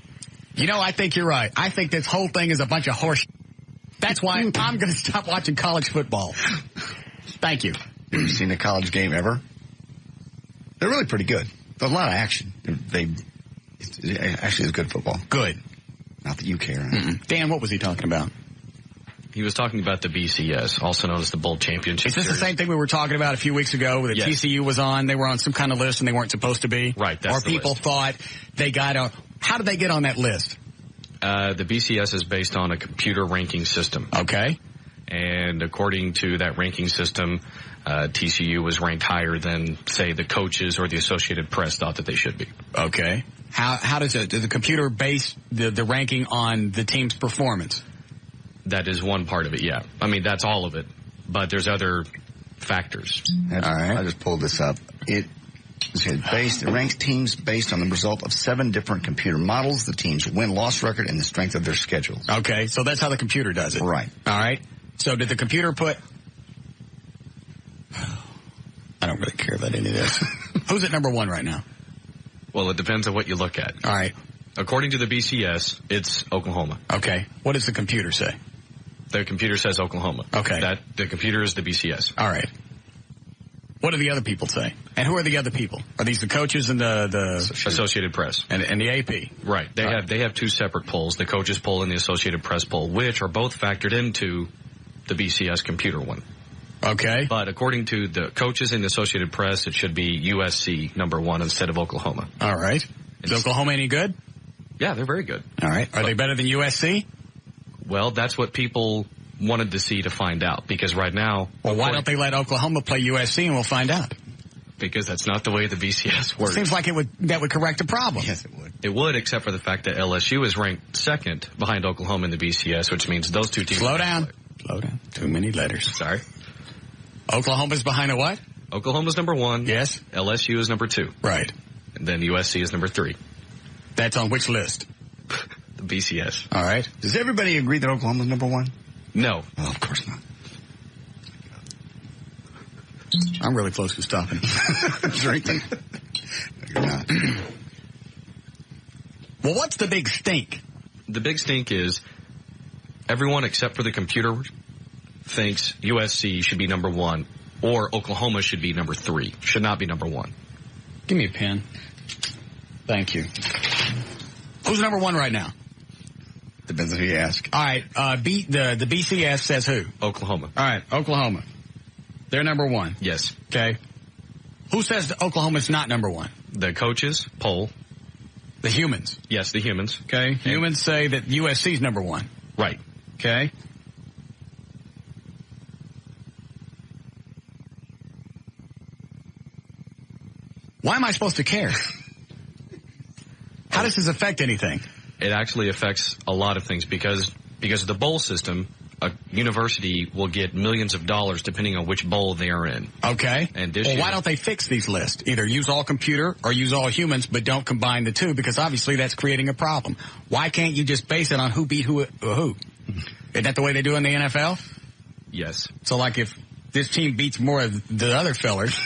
You know, I think you're right. I think this whole thing is a bunch of horse. That's why I'm going to stop watching college football. Thank you. Have you seen a college game ever? They're really pretty good. There's a lot of action. It actually is good football. Good. Not that you care. Mm-mm. Dan, what was he talking about? He was talking about the BCS, also known as the Bowl Championship. Is this the same thing we were talking about a few weeks ago that TCU was on? They were on some kind of list and they weren't supposed to be? Right, that's Or people thought they got on. How did they get on that list? The BCS is based on a computer ranking system. Okay. And according to that ranking system, TCU was ranked higher than, say, the coaches or the Associated Press thought that they should be. Okay. How does the computer base the ranking on the team's performance? That is one part of it, yeah. I mean, that's all of it. But there's other factors. All right. I just pulled this up. It ranks teams based on the result of 7 different computer models, the team's win-loss record, and the strength of their schedule. Okay, so that's how the computer does it. Right. All right. So did the computer put... I don't really care about any of this. Who's at number 1 right now? Well, it depends on what you look at. All right. According to the BCS, it's Oklahoma. Okay. What does the computer say? The computer says Oklahoma. Okay. The computer is the BCS. All right. What do the other people say? And who are the other people? Are these the coaches and the Associated Press and the AP? Right. They have 2 separate polls: the coaches poll and the Associated Press poll, which are both factored into the BCS computer one. Okay. But according to the coaches and the Associated Press, it should be USC number 1 instead of Oklahoma. All right. Is Oklahoma any good? Yeah, they're very good. All right. Are they better than USC? Well, that's what people wanted to see to find out, because right now... Well, why don't they let Oklahoma play USC and we'll find out? Because that's not the way the BCS works. Seems like that would correct a problem. Yes, it would. It would, except for the fact that LSU is ranked 2nd behind Oklahoma in the BCS, which means those 2 teams... Slow down. Too many letters. Sorry. Oklahoma's behind a what? Oklahoma's number 1. Yes. LSU is number 2. Right. And then USC is number 3. That's on which list? The BCS. All right. Does everybody agree that Oklahoma's number 1? No. Oh, of course not. I'm really close to stopping. Drinking? No, you're not. Well, what's the big stink? The big stink is everyone except for the computer thinks USC should be number 1 or Oklahoma should be number 3. Should not be number 1. Give me a pen. Thank you. Who's number 1 right now? Depends on who you ask. All right. The BCS says who? Oklahoma. All right. Oklahoma. They're number 1. Yes. Okay. Who says that Oklahoma's not number 1? The coaches poll. The humans. Yes, the humans. Okay. Humans say that USC's number 1. Right. Okay. Why am I supposed to care? How does this affect anything? It actually affects a lot of things because of the bowl system. a university will get millions of dollars depending on which bowl they are in. Okay. And this well, year, why don't they fix these lists? Either use all computer or use all humans, but don't combine the two, because obviously that's creating a problem. Why can't you just base it on who beat who? Isn't that the way they do in the NFL? Yes. So, like, if this team beats more of the other fellers,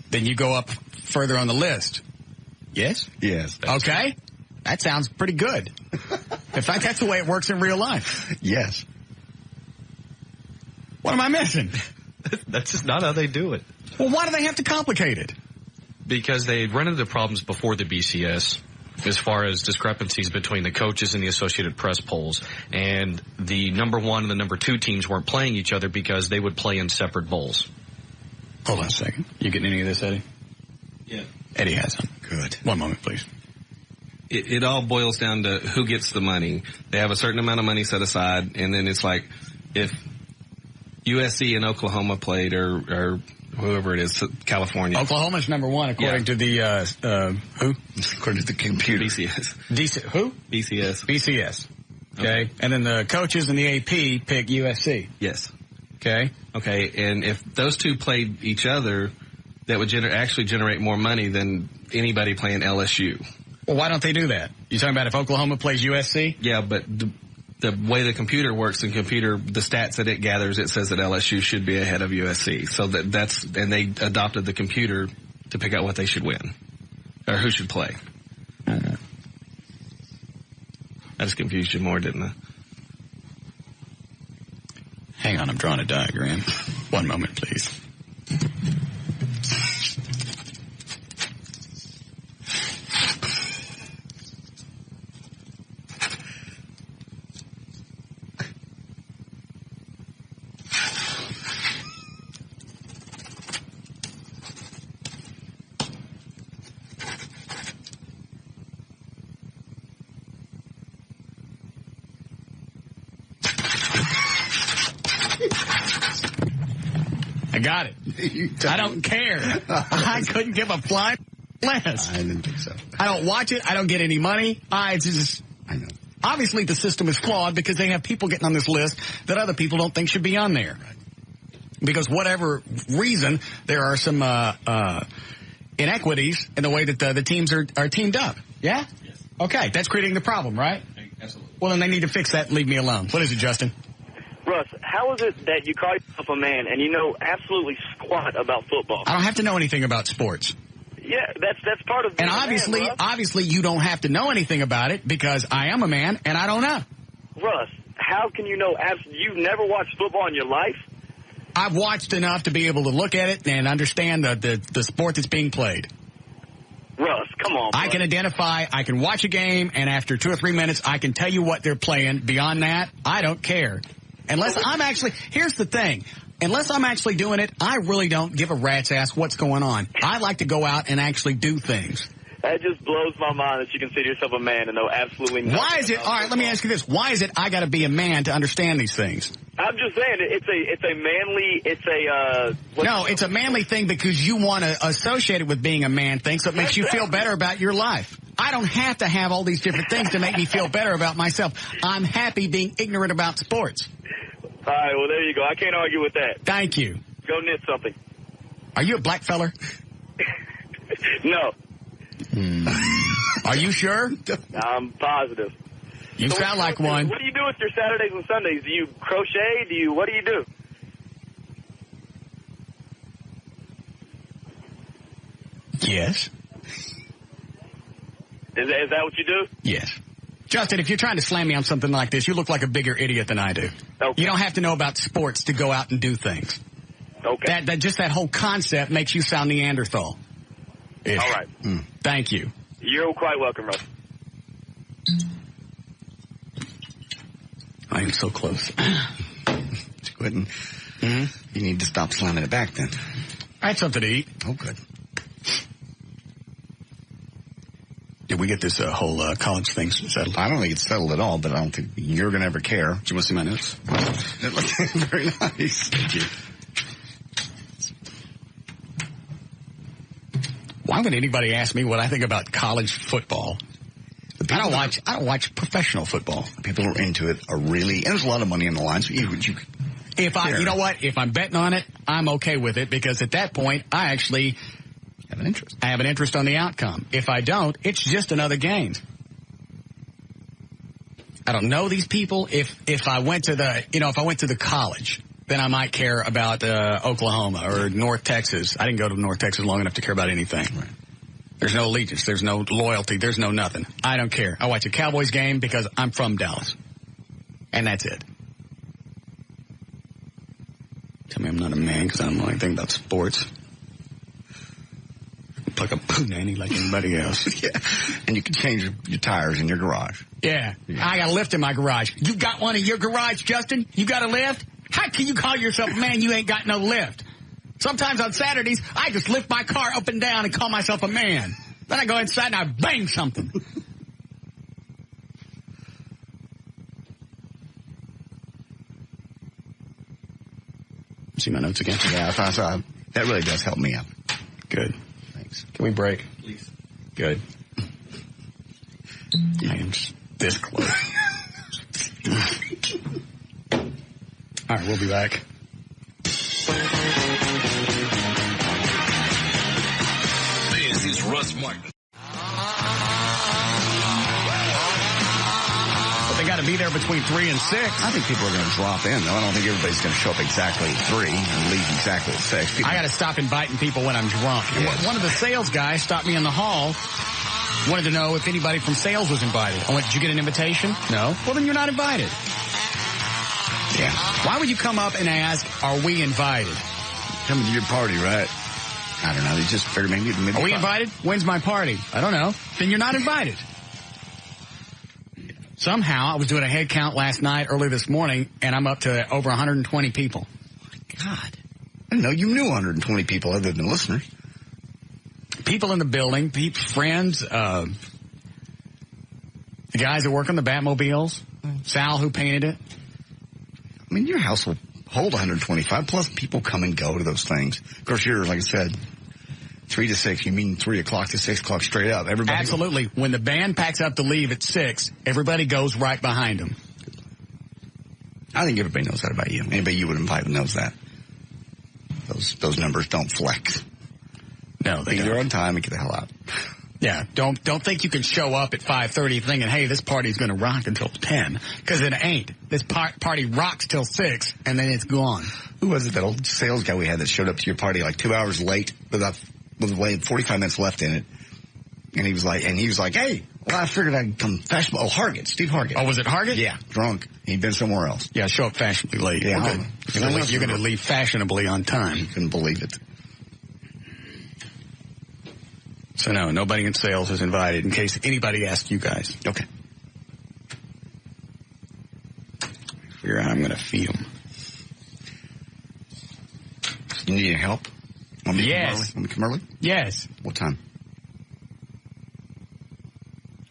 then you go up further on the list. Yes? Yes. Okay. That sounds pretty good. In fact, that's the way it works in real life. Yes. What am I missing? That's just not how they do it. Well, why do they have to complicate it? Because they run into problems before the BCS as far as discrepancies between the coaches and the Associated Press polls. And the number 1 and the number 2 teams weren't playing each other because they would play in separate bowls. Hold on a second. You getting any of this, Eddie? Yeah. Eddie has some. Good. One moment, please. It all boils down to who gets the money. They have a certain amount of money set aside, and then it's like if USC and Oklahoma played, or whoever it is, California. Oklahoma's number 1 according to the who? According to the computer. BCS. Who? BCS. BCS. Okay. And then the coaches and the AP pick USC. Yes. Okay. Okay. And if those two played each other, that would actually generate more money than anybody playing LSU. Well, why don't they do that? You talking about if Oklahoma plays USC? Yeah, but the way the computer works, the stats that it gathers, it says that LSU should be ahead of USC. So and they adopted the computer to pick out what they should win or who should play. I just confused you more, didn't I? Hang on, I'm drawing a diagram. One moment, please. I got it. I don't care. I couldn't give a flying less. I didn't think so. I don't watch it. I don't get any money. I know. Obviously, the system is flawed because they have people getting on this list that other people don't think should be on there. Right. Because whatever reason, there are some inequities in the way that the teams are teamed up. Yeah? Yes. Okay, that's creating the problem, right? Absolutely. Well, then they need to fix that and leave me alone. What is it, Justin? Russ, how is it that you call yourself a man and you know absolutely squat about football? I don't have to know anything about sports. Yeah, that's part of being and obviously you don't have to know anything about it because I am a man and I don't know. Russ, how can you know? You've never watched football in your life? I've watched enough to be able to look at it and understand the sport that's being played. Russ, come on. I can identify, I can watch a game, and after 2 or 3 minutes, I can tell you what they're playing. Beyond that, I don't care. Unless I'm actually, here's the thing. Unless I'm actually doing it, I really don't give a rat's ass what's going on. I like to go out and actually do things. That just blows my mind that you consider yourself a man and know absolutely nothing. Why is it, all right, let me ask you this. Why is it I got to be a man to understand these things? I'm just saying, it's a manly thing because you want to associate it with being a man thing, so it makes you feel better about your life. I don't have to have all these different things to make me feel better about myself. I'm happy being ignorant about sports. All right, well, there you go. I can't argue with that. Thank you. Go knit something. Are you a black feller? No. Are you sure? I'm positive. You sound like one. What do you do with your Saturdays and Sundays? Do you crochet? What do you do? Yes. Is that what you do? Yes. Justin, if you're trying to slam me on something like this, you look like a bigger idiot than I do. Okay. You don't have to know about sports to go out and do things. Okay. That whole concept makes you sound Neanderthal. All right. Thank you. You're quite welcome, Russ. I am so close. Quitting. You need to stop slamming it back then. I had something to eat. Oh, good. Did we get this whole college thing settled? I don't think it's settled at all, but I don't think you're going to ever care. Do you want to see my notes? It looks very nice. Thank you. Why would anybody ask me what I think about college football? I don't watch professional football. People who are into it are really, and there's a lot of money on the line, so If I, you know what? If I'm betting on it, I'm okay with it because at that point, I actually have an interest. I have an interest on the outcome. If I don't, it's just another game. I don't know these people. If I went to the college, then I might care about Oklahoma or North Texas. I didn't go to North Texas long enough to care about anything. Right. There's no allegiance. There's no loyalty. There's no nothing. I don't care. I watch a Cowboys game because I'm from Dallas. And that's it. Tell me I'm not a man because I don't know anything about sports. Pluck a punani like anybody else. Yeah. And you can change your tires in your garage. Yeah. I got a lift in my garage. You got one in your garage, Justin? You got a lift? How can you call yourself a man? You ain't got no lift. Sometimes on Saturdays, I just lift my car up and down and call myself a man. Then I go inside and I bang something. See my notes again? Yeah, I saw that really does help me out. Good. Thanks. Can we break? Please. Good. I am just this close. All right, we'll be back. This is Russ Martin. But they got to be there between 3 and 6. I think people are going to drop in, though. I don't think everybody's going to show up exactly at 3 and leave exactly at 6. I got to stop inviting people when I'm drunk. Yes. One of the sales guys stopped me in the hall, wanted to know if anybody from sales was invited. I went, did you get an invitation? No. Well, then you're not invited. Yeah. Why would you come up and ask, are we invited? Coming to your party, right? I don't know. They just figured maybe are we invited? When's my party? I don't know. Then you're not invited. Somehow, I was doing a head count last night, early this morning, and I'm up to over 120 people. Oh, my God. I didn't know you knew 120 people other than listeners. People in the building, friends, the guys that work on the Batmobiles, Sal who painted it. I mean, your house will hold 125, plus people come and go to those things. Of course, you're, like I said, 3 to 6. You mean 3 o'clock to 6 o'clock straight up. Everybody. Absolutely. When the band packs up to leave at 6, everybody goes right behind them. I think everybody knows that about you. Anybody you would invite knows that. Those numbers don't flex. No, they don't. You're on time and get the hell out. Yeah, don't think you can show up at 5:30 thinking, hey, this party's going to rock until 10, because it ain't. This party rocks till 6, and then it's gone. Who was it, that old sales guy we had that showed up to your party like 2 hours late with 45 minutes left in it? And he was like, hey, well, I figured I'd come fashionable. Oh, Hargett, Steve Hargett. Oh, was it Hargett? Yeah, drunk. He'd been somewhere else. Yeah, show up fashionably late. Yeah, you're going to leave fashionably on time. You couldn't believe it. So no, nobody in sales is invited in case anybody asks you guys. Okay. Figure out how I'm going to feed them. You need any help? Want me to come early? Yes. What time?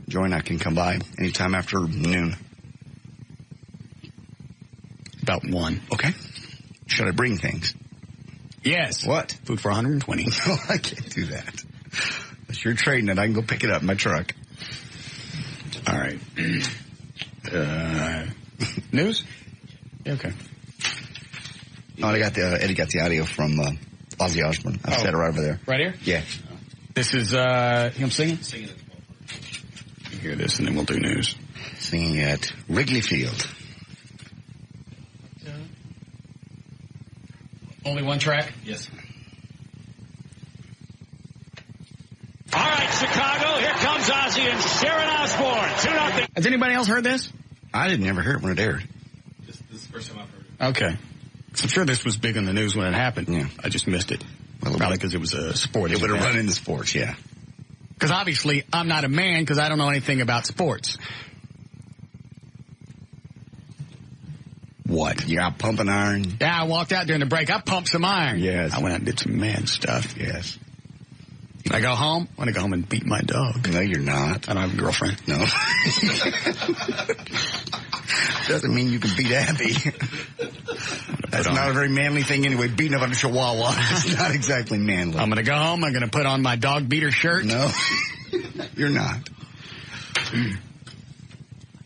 Joy and I can come by anytime after noon. About 1. Okay. Should I bring things? Yes. What? Food for 120. No, I can't do that. If you're trading it, I can go pick it up in my truck. All right. News? Okay. Oh, Eddie got the audio from Ozzy Osbourne. I set it right over there. Right here? Yeah. This is him singing? Singing it. You hear this, and then we'll do news. Singing at Wrigley Field. Only one track? Yes. All right, Chicago, here comes Ozzy and Sharon Osbourne. 2-0. Has anybody else heard this? I didn't ever hear it when it aired. This is the first time I've heard it. Okay. I'm sure this was big in the news when it happened. Yeah. I just missed it. Well, probably because it was a sport. It would have run into sports, yeah. Because obviously I'm not a man because I don't know anything about sports. What? You're out pumping iron? Yeah, I walked out during the break. I pumped some iron. Yes. I went out and did some man stuff. Yes. When I go home, I want to go home and beat my dog. No, you're not. I don't have a girlfriend. No. Doesn't mean you can beat Abby. That's not a very manly thing anyway, beating up on a chihuahua. It's not exactly manly. I'm going to go home. I'm going to put on my dog beater shirt. No, you're not.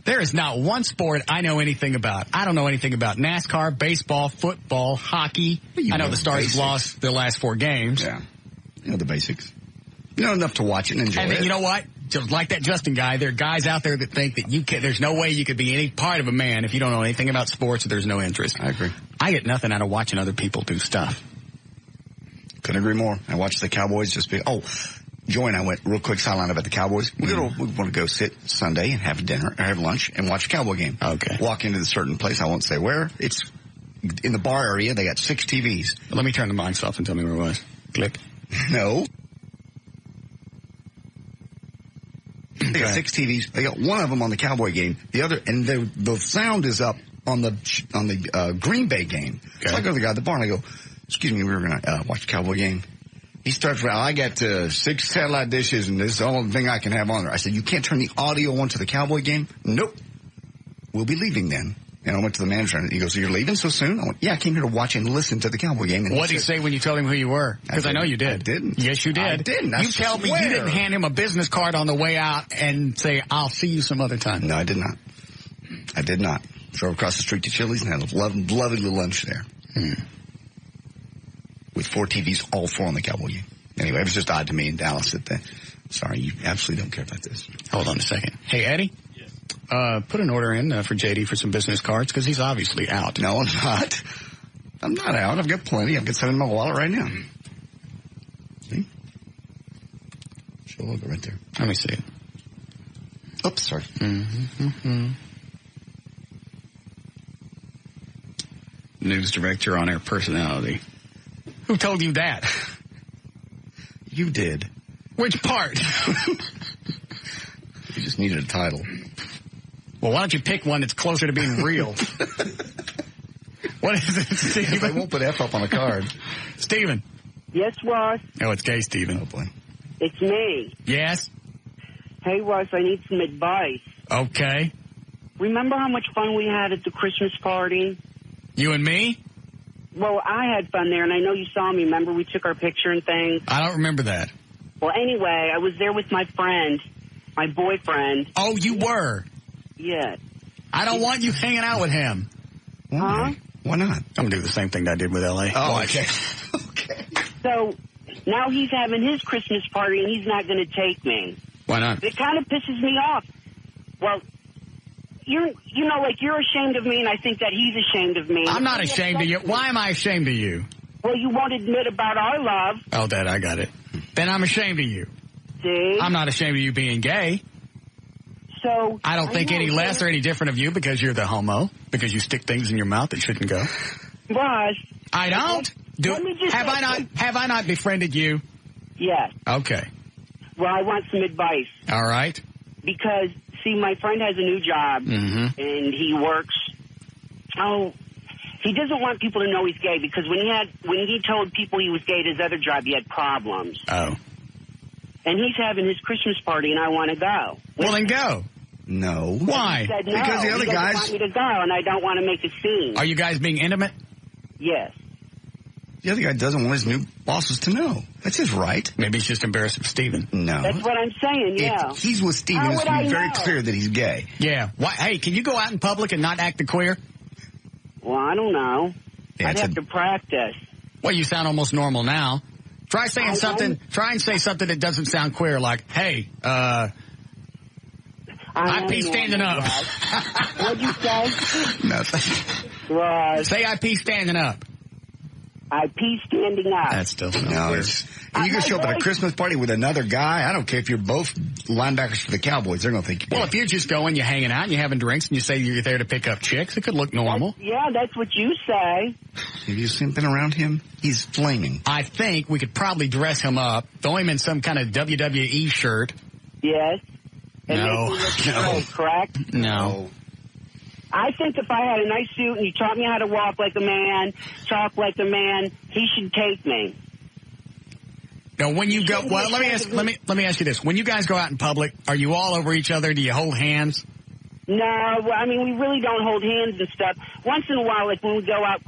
There is not one sport I know anything about. I don't know anything about NASCAR, baseball, football, hockey. I know the Stars have lost their last 4 games. Yeah. You know the basics. You know enough to watch it and enjoy and then, it. you know what? Just like that Justin guy, there are guys out there that think that there's no way you could be any part of a man if you don't know anything about sports or there's no interest. I agree. I get nothing out of watching other people do stuff. Couldn't agree more. I watched the Cowboys Joy and I went real quick sideline about the Cowboys. We want to go sit Sunday and have dinner or have lunch and watch a Cowboy game. Okay. Walk into a certain place. I won't say where. It's in the bar area. They got 6 TVs. Let me turn the mics off and tell me where it was. Click. No. They got 6 TVs. They got one of them on the Cowboy game. The other, and the sound is up on the Green Bay game. Okay. So I go to the guy at the bar and I go, "Excuse me, we were going to watch the Cowboy game." He starts, I got 6 satellite dishes, and this is the only thing I can have on there. I said, "You can't turn the audio onto the Cowboy game?" "Nope. We'll be leaving then." And I went to the manager, and he goes, "So you're leaving so soon?" I went, "Yeah, I came here to watch and listen to the Cowboy game." And what did he say when you told him who you were? Because I know you did. I didn't. Yes, you did. I didn't. You tell me you didn't hand him a business card on the way out and say, "I'll see you some other time." No, I did not. I did not. Drove across the street to Chili's and had a lovely little lunch there. With 4 TVs, all 4 on the Cowboy game. Anyway, it was just odd to me in Dallas that sorry, you absolutely don't care about this. Hold on a second. Hey, Eddie? Yes. Put an order in for JD for some business cards because he's obviously out. No, I'm not. I'm not out. I've got plenty. I've got some in my wallet right now. See? Show a logo right there. Let me see it. Oops, sorry. News director on air personality. Who told you that? You did. Which part? You just needed a title. Well, why don't you pick one that's closer to being real? What is it, Steven? They won't put F up on a card. Steven. Yes, Russ. Oh, it's gay, Steven. Oh, boy. It's me. Yes? Hey, Russ, I need some advice. Okay. Remember how much fun we had at the Christmas party? You and me? Well, I had fun there, and I know you saw me. Remember, we took our picture and things? I don't remember that. Well, anyway, I was there with my friend, my boyfriend. Oh, you were? Yes. I don't want you hanging out with him. Huh? Why not? I'm going to do the same thing that I did with L.A. Oh, okay. Okay. So, now he's having his Christmas party, and he's not going to take me. Why not? It kind of pisses me off. Well, you're ashamed of me, and I think that he's ashamed of me. I'm not ashamed of you. Why am I ashamed of you? Well, you won't admit about our love. Oh, Dad, I got it. Then I'm ashamed of you. See? I'm not ashamed of you being gay. So I don't think any less or any different of you because you're the homo, because you stick things in your mouth that shouldn't go. Russ. I don't. Have I not befriended you? Yes. Okay. Well, I want some advice. All right. Because, see, my friend has a new job, and he works. Oh, he doesn't want people to know he's gay because when he told people he was gay at his other job, he had problems. Oh. And he's having his Christmas party, and I want to go. Well, then go. No. Why? He said no. Because the other he guys want me to go, and I don't want to make a scene. Are you guys being intimate? Yes. The other guy doesn't want his new bosses to know. That's his right. Maybe he's just embarrassed of Steven. No. That's what I'm saying, yeah. If he's with Steven, it's very clear that he's gay. Yeah. Why? Hey, can you go out in public and not act the queer? Well, I don't know. Yeah, I'd have to practice. Well, you sound almost normal now. Try saying something. Try and say something that doesn't sound queer, like, "Hey, I pee standing up." What'd you say? Nothing. Right. Say I pee standing up. I pee standing up. That's still no. If you can show up at a Christmas party with another guy, I don't care if you're both linebackers for the Cowboys. They're going to think you're well, if you're just going, you're hanging out, and you're having drinks, and you say you're there to pick up chicks, it could look normal. That's what you say. Have you been around him? He's flaming. I think we could probably dress him up, throw him in some kind of WWE shirt. Yes. And No. make me look straight, correct? No. I think if I had a nice suit and you taught me how to walk like a man, talk like a man, he should take me. Now, when you go, well, let me ask you this: when you guys go out in public, are you all over each other? Do you hold hands? No, I mean we really don't hold hands and stuff. Once in a while, like when we go out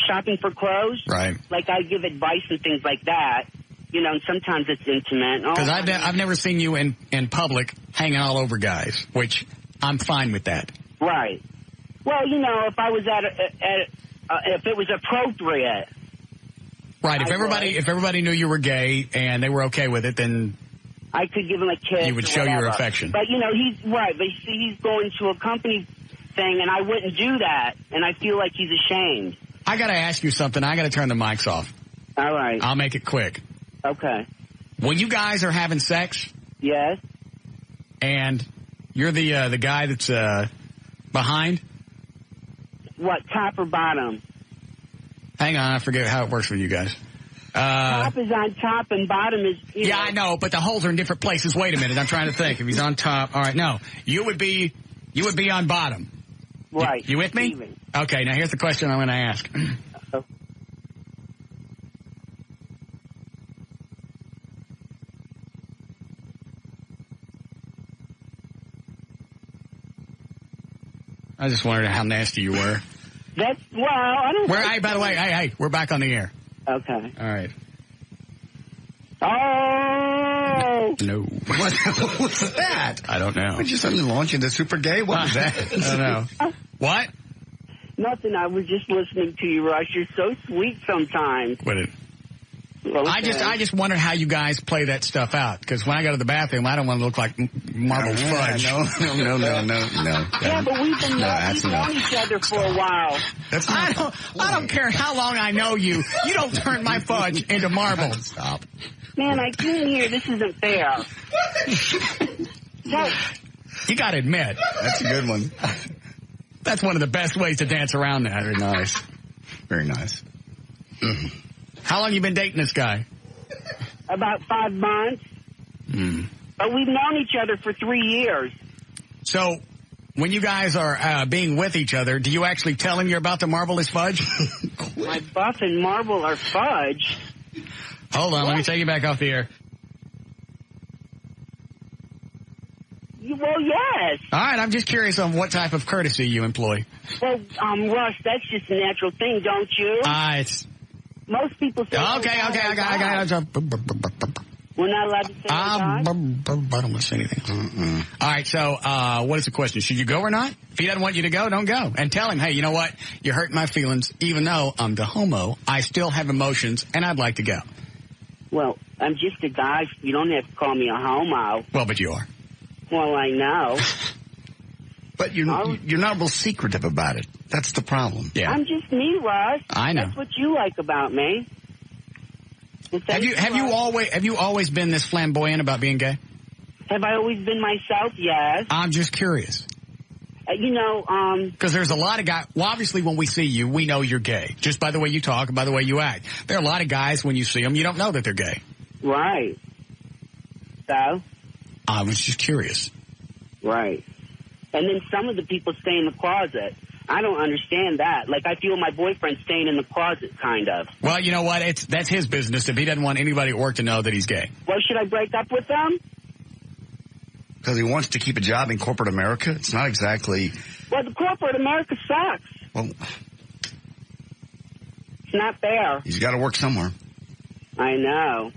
shopping for clothes, right? Like I give advice and things like that. You know, and sometimes it's intimate. Because I've never seen you in public hanging all over guys, which I'm fine with that. Right. Well, you know, if I was if it was appropriate. Right. If everybody knew you were gay and they were okay with it, then I could give him a kiss. You would show your affection. But, you know, he's right. But he's going to a company thing, and I wouldn't do that. And I feel like he's ashamed. I got to ask you something. I got to turn the mics off. All right. I'll make it quick. Okay. When you guys are having sex. Yes. And you're the guy that's behind. What, top or bottom? Hang on, I forget how it works with you guys. Top is on top and bottom is... Yeah, I know, but the holes are in different places. Wait a minute, I'm trying to think. If he's on top, all right, no. You would be on bottom. Right. You with me? Even. Okay, now here's the question I'm going to ask. I just wondered how nasty you were. That's, well, I don't... Hey, by the way, hey, we're back on the air. Okay. All right. Oh! No. What was that? I don't know. Did you suddenly launch into super gay? What was that? I don't know. What? Nothing. I was just listening to you, Russ. You're so sweet sometimes. What? Okay. I just wondered how you guys play that stuff out, because when I go to the bathroom, I don't want to look like marbled fudge. No. Yeah, but we've known each other for a while. I don't care how long I know you. You don't turn my fudge into marble. Stop. Man, I can't hear. This isn't fair. You got to admit. That's a good one. That's one of the best ways to dance around that. Very nice. Very nice. Mm-hmm. How long you been dating this guy? About 5 months. But we've known each other for 3 years. So, when you guys are being with each other, do you actually tell him you're about to marble his fudge? My buff and marble are fudge. Hold on, let me take you back off the air. Well, yes. All right, I'm just curious on what type of courtesy you employ. Well, Russ, that's just a natural thing, don't you? It's... Most people say... Okay, I got it. We're not allowed to say I don't want to say anything. All right, so what is the question? Should you go or not? If he doesn't want you to go, don't go. And tell him, hey, you know what? You're hurting my feelings. Even though I'm the homo, I still have emotions, and I'd like to go. Well, I'm just a guy. You don't have to call me a homo. Well, but you are. Well, I know. But you're not real secretive about it. That's the problem. Yeah. I'm just me, Russ. I know. That's what you like about me. Have you always been this flamboyant about being gay? Have I always been myself? Yes. I'm just curious. Because there's a lot of guys. Well, obviously, when we see you, we know you're gay just by the way you talk and by the way you act. There are a lot of guys when you see them, you don't know that they're gay. Right. So? I was just curious. Right. And then some of the people stay in the closet. I don't understand that. Like, I feel my boyfriend's staying in the closet, kind of. Well, you know what? That's his business if he doesn't want anybody at work to know that he's gay. Well, should I break up with them? Because he wants to keep a job in corporate America? It's not exactly... Well, the corporate America sucks. Well... It's not fair. He's got to work somewhere. I know.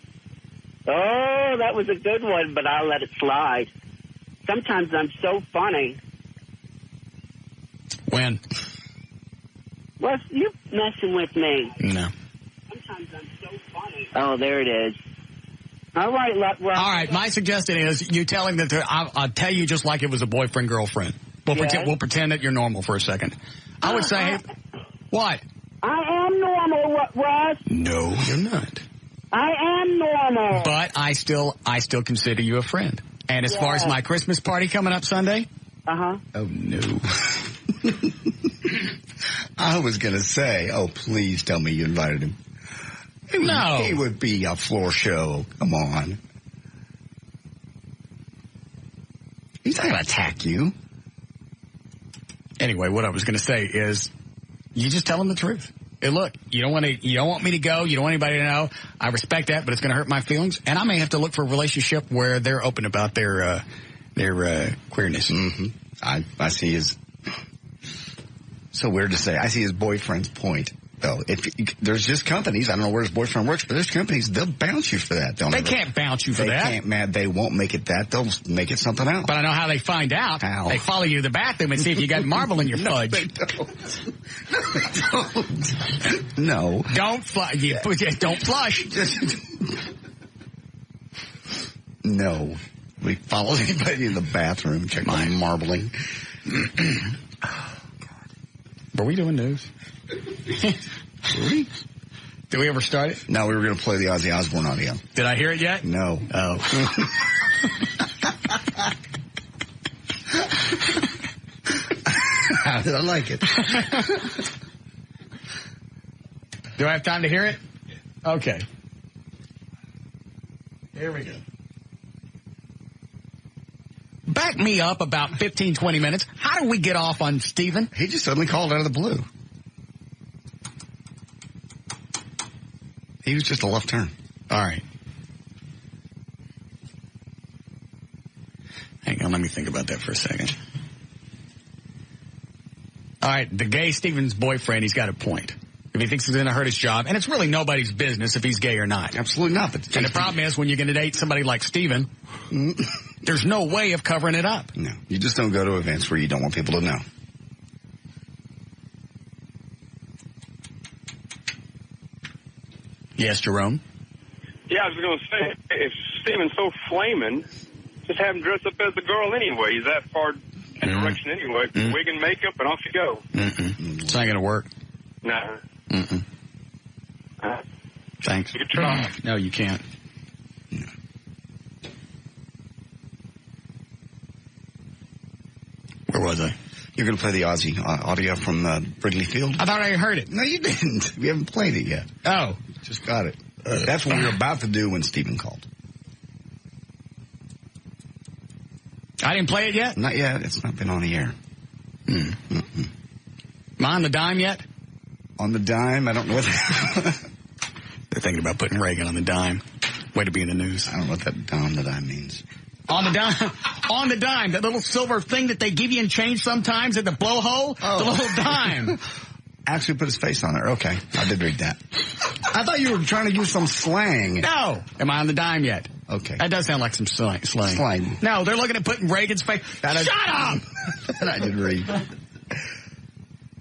Oh, that was a good one, but I'll let it slide. Sometimes I'm so funny. When? Well, you're messing with me. No. Sometimes I'm so funny. Oh, there it is. All right, all right, my suggestion is you tell him that I'll tell you just like it was a boyfriend-girlfriend. We'll pretend that you're normal for a second. I would say, what? I am normal, Russ. No, you're not. I am normal. But I still consider you a friend. And as far as my Christmas party coming up Sunday? Uh-huh. Oh, no. I was going to say, oh, please tell me you invited him. No. He would be a floor show. Come on. He's not going to attack you. Anyway, what I was going to say is you just tell him the truth. Hey, look, you don't want me to go. You don't want anybody to know. I respect that, but it's going to hurt my feelings. And I may have to look for a relationship where they're open about their queerness. Mm-hmm. I see his... So weird to say. I see his boyfriend's point. though. There's just companies, I don't know where his boyfriend works, but there's companies, they'll bounce you for that. They can't bounce you for that. They can't, man. They won't make it that. They'll make it something else. But I know how they find out. How? They follow you to the bathroom and see if you got marble in your fudge. They don't. No. Don't flush. Don't flush. No. We follow anybody in the bathroom, check my marbling. Oh, God. Were we doing news? Did we ever start it? No, we were going to play the Ozzy Osbourne audio. Did I hear it yet? No. Oh. How did I like it? Do I have time to hear it? Okay. Here we go. Back me up about 15, 20 minutes. How do we get off on Steven? He just suddenly called out of the blue. He was just a left turn. All right. Hang on, let me think about that for a second. All right, the gay Steven's boyfriend, he's got a point. If he thinks he's going to hurt his job, and it's really nobody's business if he's gay or not. Absolutely not. But and the problem is, when you're going to date somebody like Steven, there's no way of covering it up. No, you just don't go to events where you don't want people to know. Yes, Jerome? Yeah, I was going to say, if Steven's so flaming, just have him dress up as a girl anyway. He's that far in direction anyway. Wig and makeup, and off you go. It's not going to work. No. Thanks. You can try. No, you can't. No. Where was I? You're going to play the Ozzy audio from Wrigley Field? I thought I heard it. No, you didn't. We haven't played it yet. Oh. Just got it. That's what we were about to do when Steven called. I didn't play it yet? Not yet. It's not been on the air. Am I on the dime yet? On the dime? I don't know what They're thinking about putting Reagan on the dime. Way to be in the news. I don't know what that on the dime means. On the dime. On the dime. That little silver thing that they give you in change sometimes at the blowhole. Oh. The little dime. Actually put his face on it. Okay. I did read that. I thought you were trying to use some slang. No. Am I on the dime yet? Okay. That does sound like some slang. Slang. No, they're looking at putting Reagan's face. Shut up! That I did read.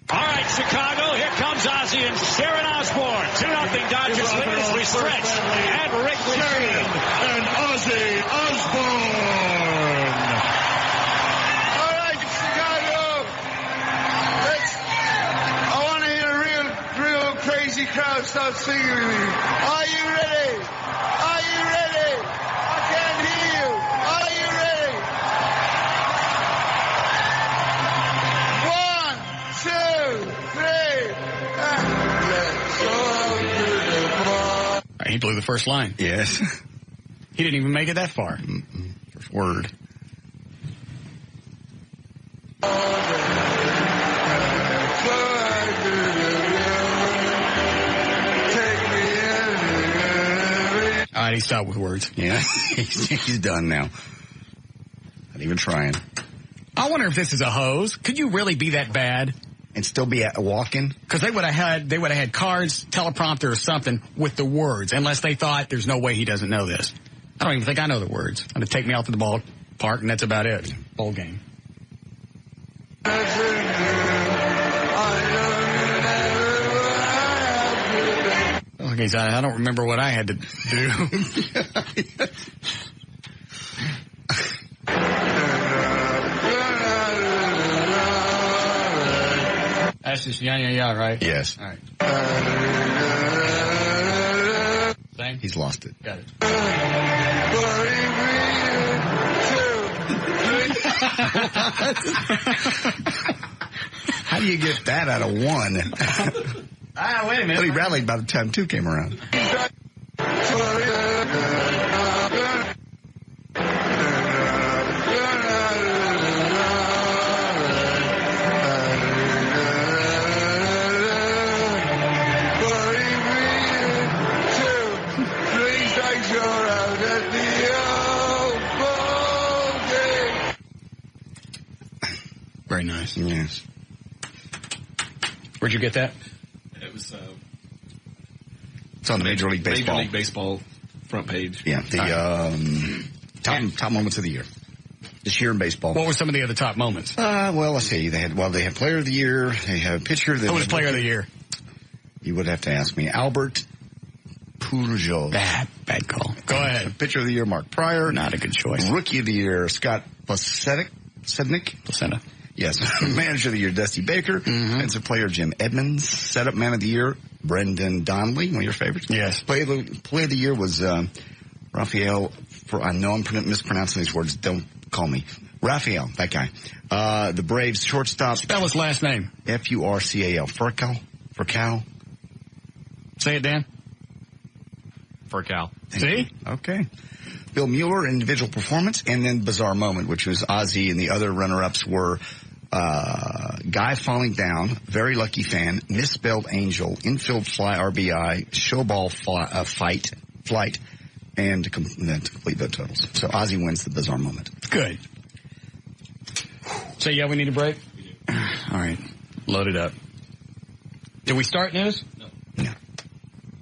All right, Chicago, here comes Ozzy and Sharon Osbourne. 2-0 Dodgers lead as we stretch at Wrigley Field. And Ozzy Osbourne. All right, Chicago. I want to hear a real crazy crowd start singing with me. Are you ready? Are you ready? I can't hear you. Are you ready? 1, 2, 3. He blew the first line. Yes. He didn't even make it that far. First word. All right, he stopped with words. Yeah, he's done now. Not even trying. I wonder if this is a hose. Could you really be that bad? And still be walking? Because they would have had cards, teleprompter, or something with the words, unless they thought there's no way he doesn't know this. I don't even think I know the words. I'm going to take me out to the ballpark, and that's about it. Bowl game. Okay, so I don't remember what I had to do. That's just yeah, right? Yes. All right. Same? He's lost it. Got it. How do you get that out of one? Wait a minute. But he rallied by the time 2 came around. Very nice. Yes. Where'd you get that? It was It's on the Major League Baseball. Major League Baseball front page. Yeah, the top moments of the year. This year in baseball. What were some of the other top moments? Well, let's see. They had Player of the Year. They had Pitcher. Who was Player of the Year? You would have to ask me. Albert Pujols. Bad call. Go ahead. Pitcher of the Year, Mark Pryor. Not a good choice. Rookie of the Year, Scott Placenta. Yes. Manager of the Year, Dusty Baker. Defensive player, Jim Edmonds. Setup Man of the Year, Brendan Donnelly, one of your favorites. Yes. Play of the Year was Raphael. I know I'm mispronouncing these words. Don't call me. Raphael, that guy. The Braves shortstop. Spell his last name. Furcal. Furcal. Say it, Dan. Furcal. See? Okay. Bill Mueller, individual performance, and then bizarre moment, which was Ozzy, and the other runner-ups were guy falling down, very lucky fan, misspelled angel, infield fly RBI, showball flight, and to complete the totals. So Ozzy wins the bizarre moment. Good. So, yeah, we need a break? All right. Load it up. Did we start news? No.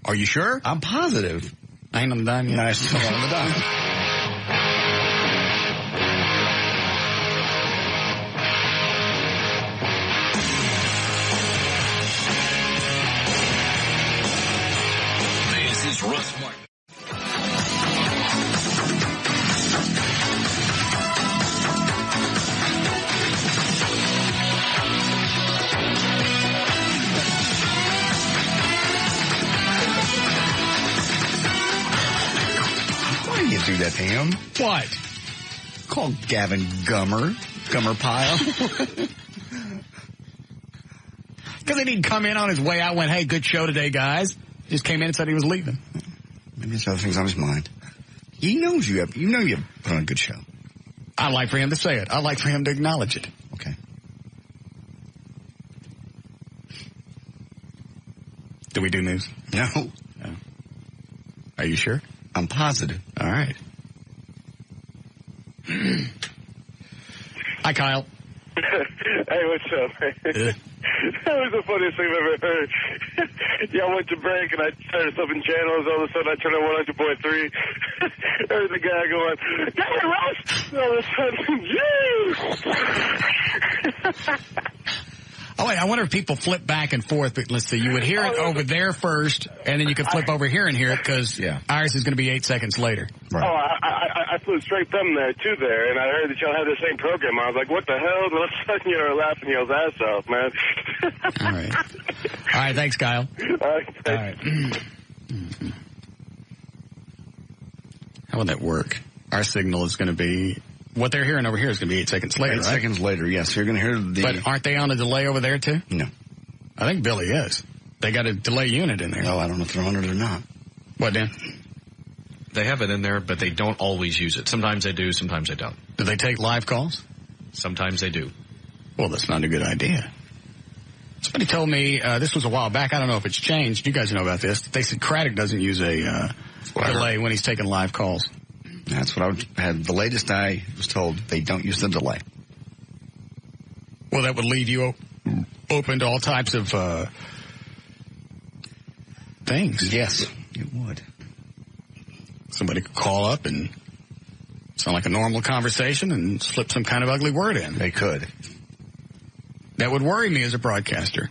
Are you sure? I'm positive. I ain't on the dime yet. No, still on the dime. This is Russ Martin. Why do you do that to him? What? Call Gavin Gummer Pile. Because he didn't come in on his way out, went, hey, good show today, guys. Just came in and said he was leaving. Maybe there's other things on his mind. He knows you have put on a good show. I'd like for him to say it. I'd like for him to acknowledge it. Okay. Do we do news? No. Are you sure? I'm positive. All right. Hi, Kyle. Hey, what's up, man? That was the funniest thing I've ever heard. Yeah, I went to break and I started swapping channels. All of a sudden, I turned on 100.3. There's the guy going, "Hey, Russ!" All of a sudden, Oh, wait, I wonder if people flip back and forth. But let's see. You would hear it over there first, and then you could flip over here and hear it because ours is going to be 8 seconds later. Right. Oh, I flew straight from there to there, and I heard that y'all had the same program. I was like, what the hell? And all of a sudden, you were laughing y'all's ass off, man. All right. All right, thanks, Kyle. All right. How would that work? Our signal is going to be... What they're hearing over here is going to be 8 seconds later, 8 seconds later, yes. You're going to hear the... But aren't they on a delay over there, too? No. I think Billy is. They got a delay unit in there. No, I don't know if they're on it or not. What, Dan? They have it in there, but they don't always use it. Sometimes they do, sometimes they don't. Do they take live calls? Sometimes they do. Well, that's not a good idea. Somebody told me, this was a while back, I don't know if it's changed, you guys know about this, they said Craddock doesn't use a delay when he's taking live calls. That's what I had. The latest I was told, they don't use the delay. Well, that would leave you open to all types of things. Yes, it would. Somebody could call up and sound like a normal conversation and slip some kind of ugly word in. They could. That would worry me as a broadcaster.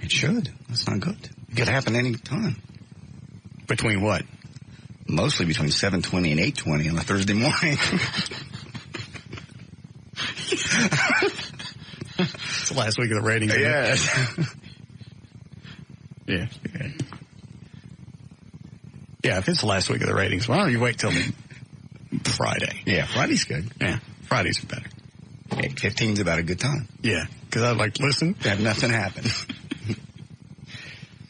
It should. That's not good. It could happen any time. Between what? Mostly between 7:20 and 8:20 on a Thursday morning. It's the last week of the ratings. Yes. Yeah. Yeah, if it's the last week of the ratings, why don't you wait till Friday? Yeah, Friday's good. Yeah, Friday's better. 8:15's about a good time. Yeah, because I'd like to listen. Have nothing happen.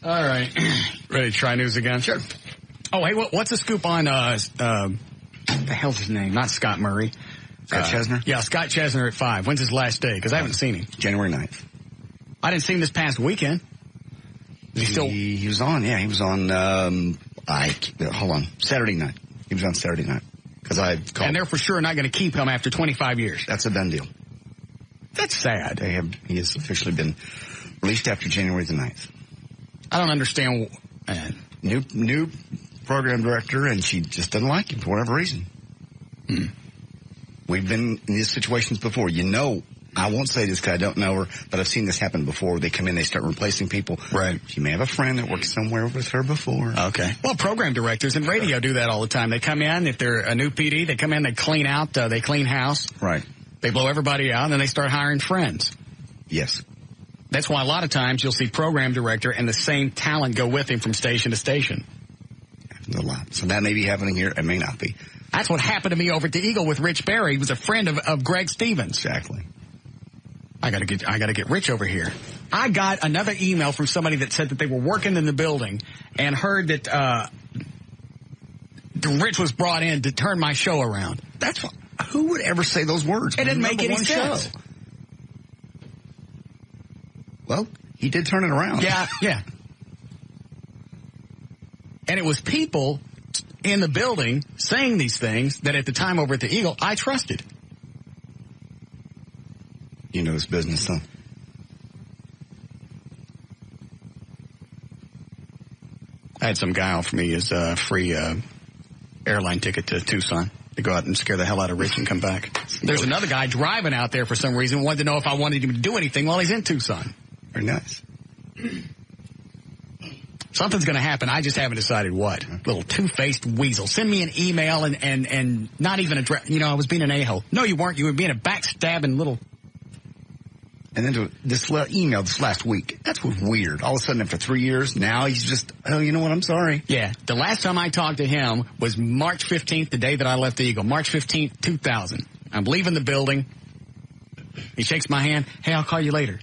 All right. Ready to try news again? Sure. Oh, hey, what's the scoop on, what the hell's his name? Not Scott Murray. Scott Chesner? Yeah, Scott Chesner at 5. When's his last day? Because I haven't seen him. January 9th. I didn't see him this past weekend. He was on, yeah. He was on, hold on, Saturday night. He was on Saturday night. Because I called. And they're for sure not going to keep him after 25 years. That's a done deal. That's sad. He has officially been released after January the 9th. I don't understand. New program director, and she just doesn't like him for whatever reason. We've been in these situations before. I won't say this because I don't know her, but I've seen this happen before. They come in, they start replacing people. Right. She may have a friend that worked somewhere with her before. Okay. Well, program directors in radio do that all the time. They come in, if they're a new PD, they come in, they clean out, they clean house. Right. They blow everybody out, and then they start hiring friends. Yes. That's why a lot of times you'll see program director and the same talent go with him from station to station. Happens a lot. So that may be happening here. It may not be. That's what happened to me over at the Eagle with Rich Berry. He was a friend of Greg Stevens. Exactly. I gotta get Rich over here. I got another email from somebody that said that they were working in the building and heard that Rich was brought in to turn my show around. That's what, who would ever say those words? It didn't make any sense. Show. Well, he did turn it around. Yeah. And it was people in the building saying these things that at the time over at the Eagle, I trusted. You know his business, though. I had some guy offer me his free airline ticket to Tucson to go out and scare the hell out of Rich and come back. There's another guy driving out there for some reason, wanted to know if I wanted him to do anything while he's in Tucson. Very nice. Something's going to happen. I just haven't decided what. Little two-faced weasel. Send me an email and not even address. I was being an a-hole. No, you weren't. You were being a backstabbing little. And then this email this last week, that's was weird. All of a sudden, after 3 years, now he's just, oh, you know what, I'm sorry. Yeah. The last time I talked to him was March 15th, the day that I left the Eagle. March 15th, 2000. I'm leaving the building. He shakes my hand. Hey, I'll call you later.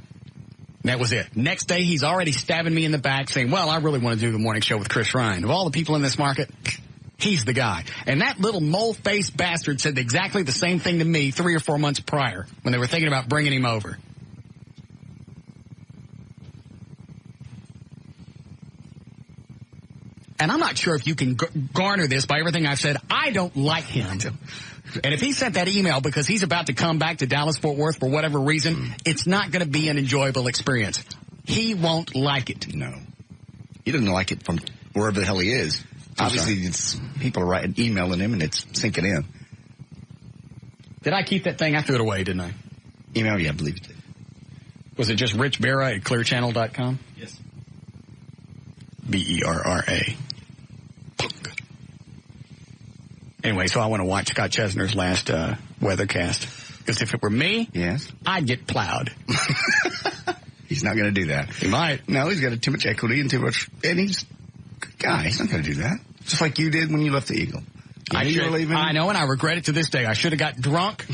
And that was it. Next day, he's already stabbing me in the back saying, well, I really want to do the morning show with Chris Ryan. Of all the people in this market, he's the guy. And that little mole-faced bastard said exactly the same thing to me 3 or 4 months prior when they were thinking about bringing him over. And I'm not sure if you can garner this by everything I've said. I don't like him. And if he sent that email because he's about to come back to Dallas-Fort Worth for whatever reason, it's not going to be an enjoyable experience. He won't like it. No. He doesn't like it from wherever the hell he is. Obviously, it's people are emailing him, and it's sinking in. Did I keep that thing? I threw it away, didn't I? Email? Yeah, I believe you did. Was it just Rich Berra at clearchannel.com? Yes. Berra. Punk. Anyway, so I want to watch Scott Chesner's last weathercast. Because if it were me, yes, I'd get plowed. He's not going to do that. He might. No, he's got too much equity and too much, and he's a good guy. He's not going to do that. Just like you did when you left the Eagle. I know, and I regret it to this day. I should have got drunk.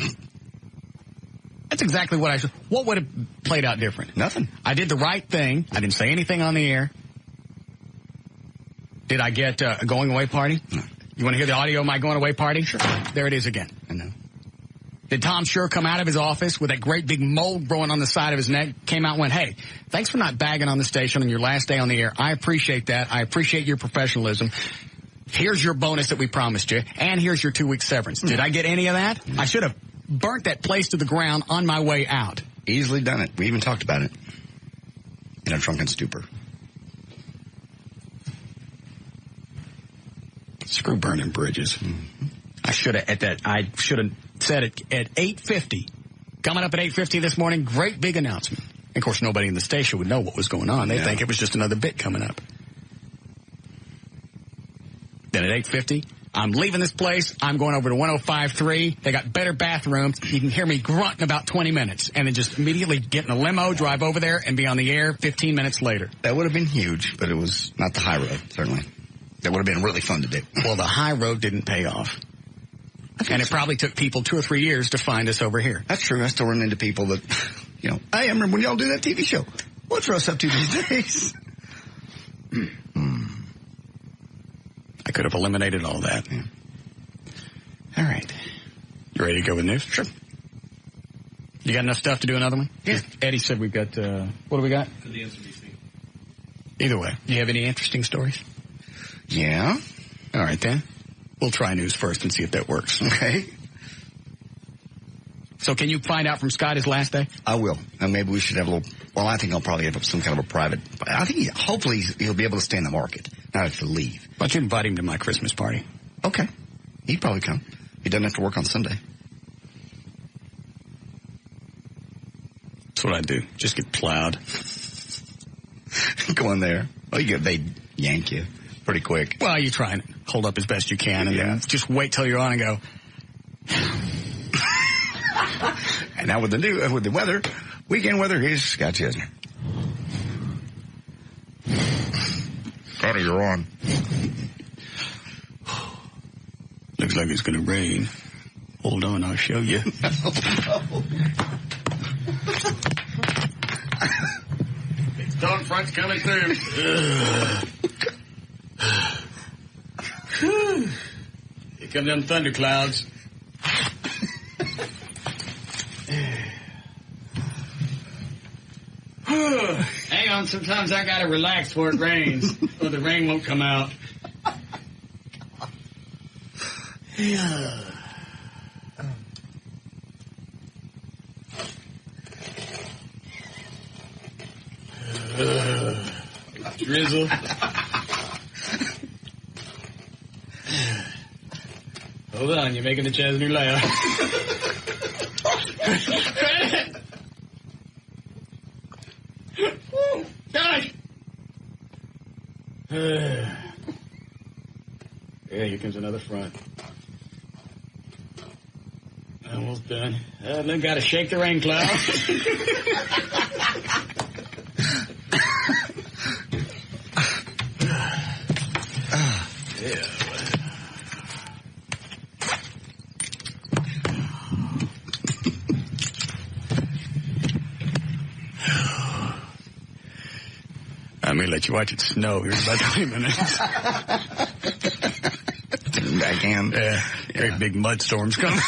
That's exactly what I should. What would have played out different? Nothing. I did the right thing. I didn't say anything on the air. Did I get a going away party? No. You want to hear the audio of my going away party? Sure. There it is again. I know. Did Tom Schur come out of his office with that great big mole growing on the side of his neck, came out and went, hey, thanks for not bagging on the station on your last day on the air. I appreciate that. I appreciate your professionalism. Here's your bonus that we promised you, and here's your 2-week severance. Did I get any of that? I should have burnt that place to the ground on my way out. Easily done it. We even talked about it in a drunken stupor. Screw burning bridges. Mm-hmm. I should have said it at 8:50. Coming up at 8:50 this morning, great big announcement. Of course, nobody in the station would know what was going on. They think it was just another bit coming up. Then at 8:50, I'm leaving this place. I'm going over to 105.3. They got better bathrooms. You can hear me grunt in about 20 minutes. And then just immediately get in a limo, drive over there, and be on the air 15 minutes later. That would have been huge, but it was not the high road, certainly. That would have been really fun to do. Well, the high road didn't pay off. And it probably took people 2 or 3 years to find us over here. That's true. I still run into people that, hey, I remember when y'all do that TV show. What's Russ up to these days? I could have eliminated all that. Yeah. All right. You ready to go with news? Sure. You got enough stuff to do another one? Yeah. Eddie said we've got, what do we got? For the NCBC. Either way. Do you have any interesting stories? Yeah. All right, then. We'll try news first and see if that works. Okay. So can you find out from Scott his last day? I will. And maybe we should have a little, well, I think I'll probably have some kind of a private, I think hopefully he'll be able to stay in the market, not have to leave. Why don't you invite him to my Christmas party? Okay. He'd probably come. He doesn't have to work on Sunday. That's what I do. Just get plowed. Go in there. Well, they yank you pretty quick. Well, you try and hold up as best you can, and then just wait till you're on and go. And now with the weather, weekend weather, here's Scott Chesner. Carter, you're on. Looks like it's going to rain. Hold on, I'll show you. Storm front's coming through. Here come them thunderclouds. Hang on, sometimes I gotta relax before it rains, or the rain won't come out. Drizzle. Hold on, you're making the Chesney laugh. Gosh! Yeah, here comes another front. Almost done. Then got to shake the rain cloud. Yeah. I may let you watch it snow here in about 20 minutes. Backhand. Yeah. Great big mud storms coming.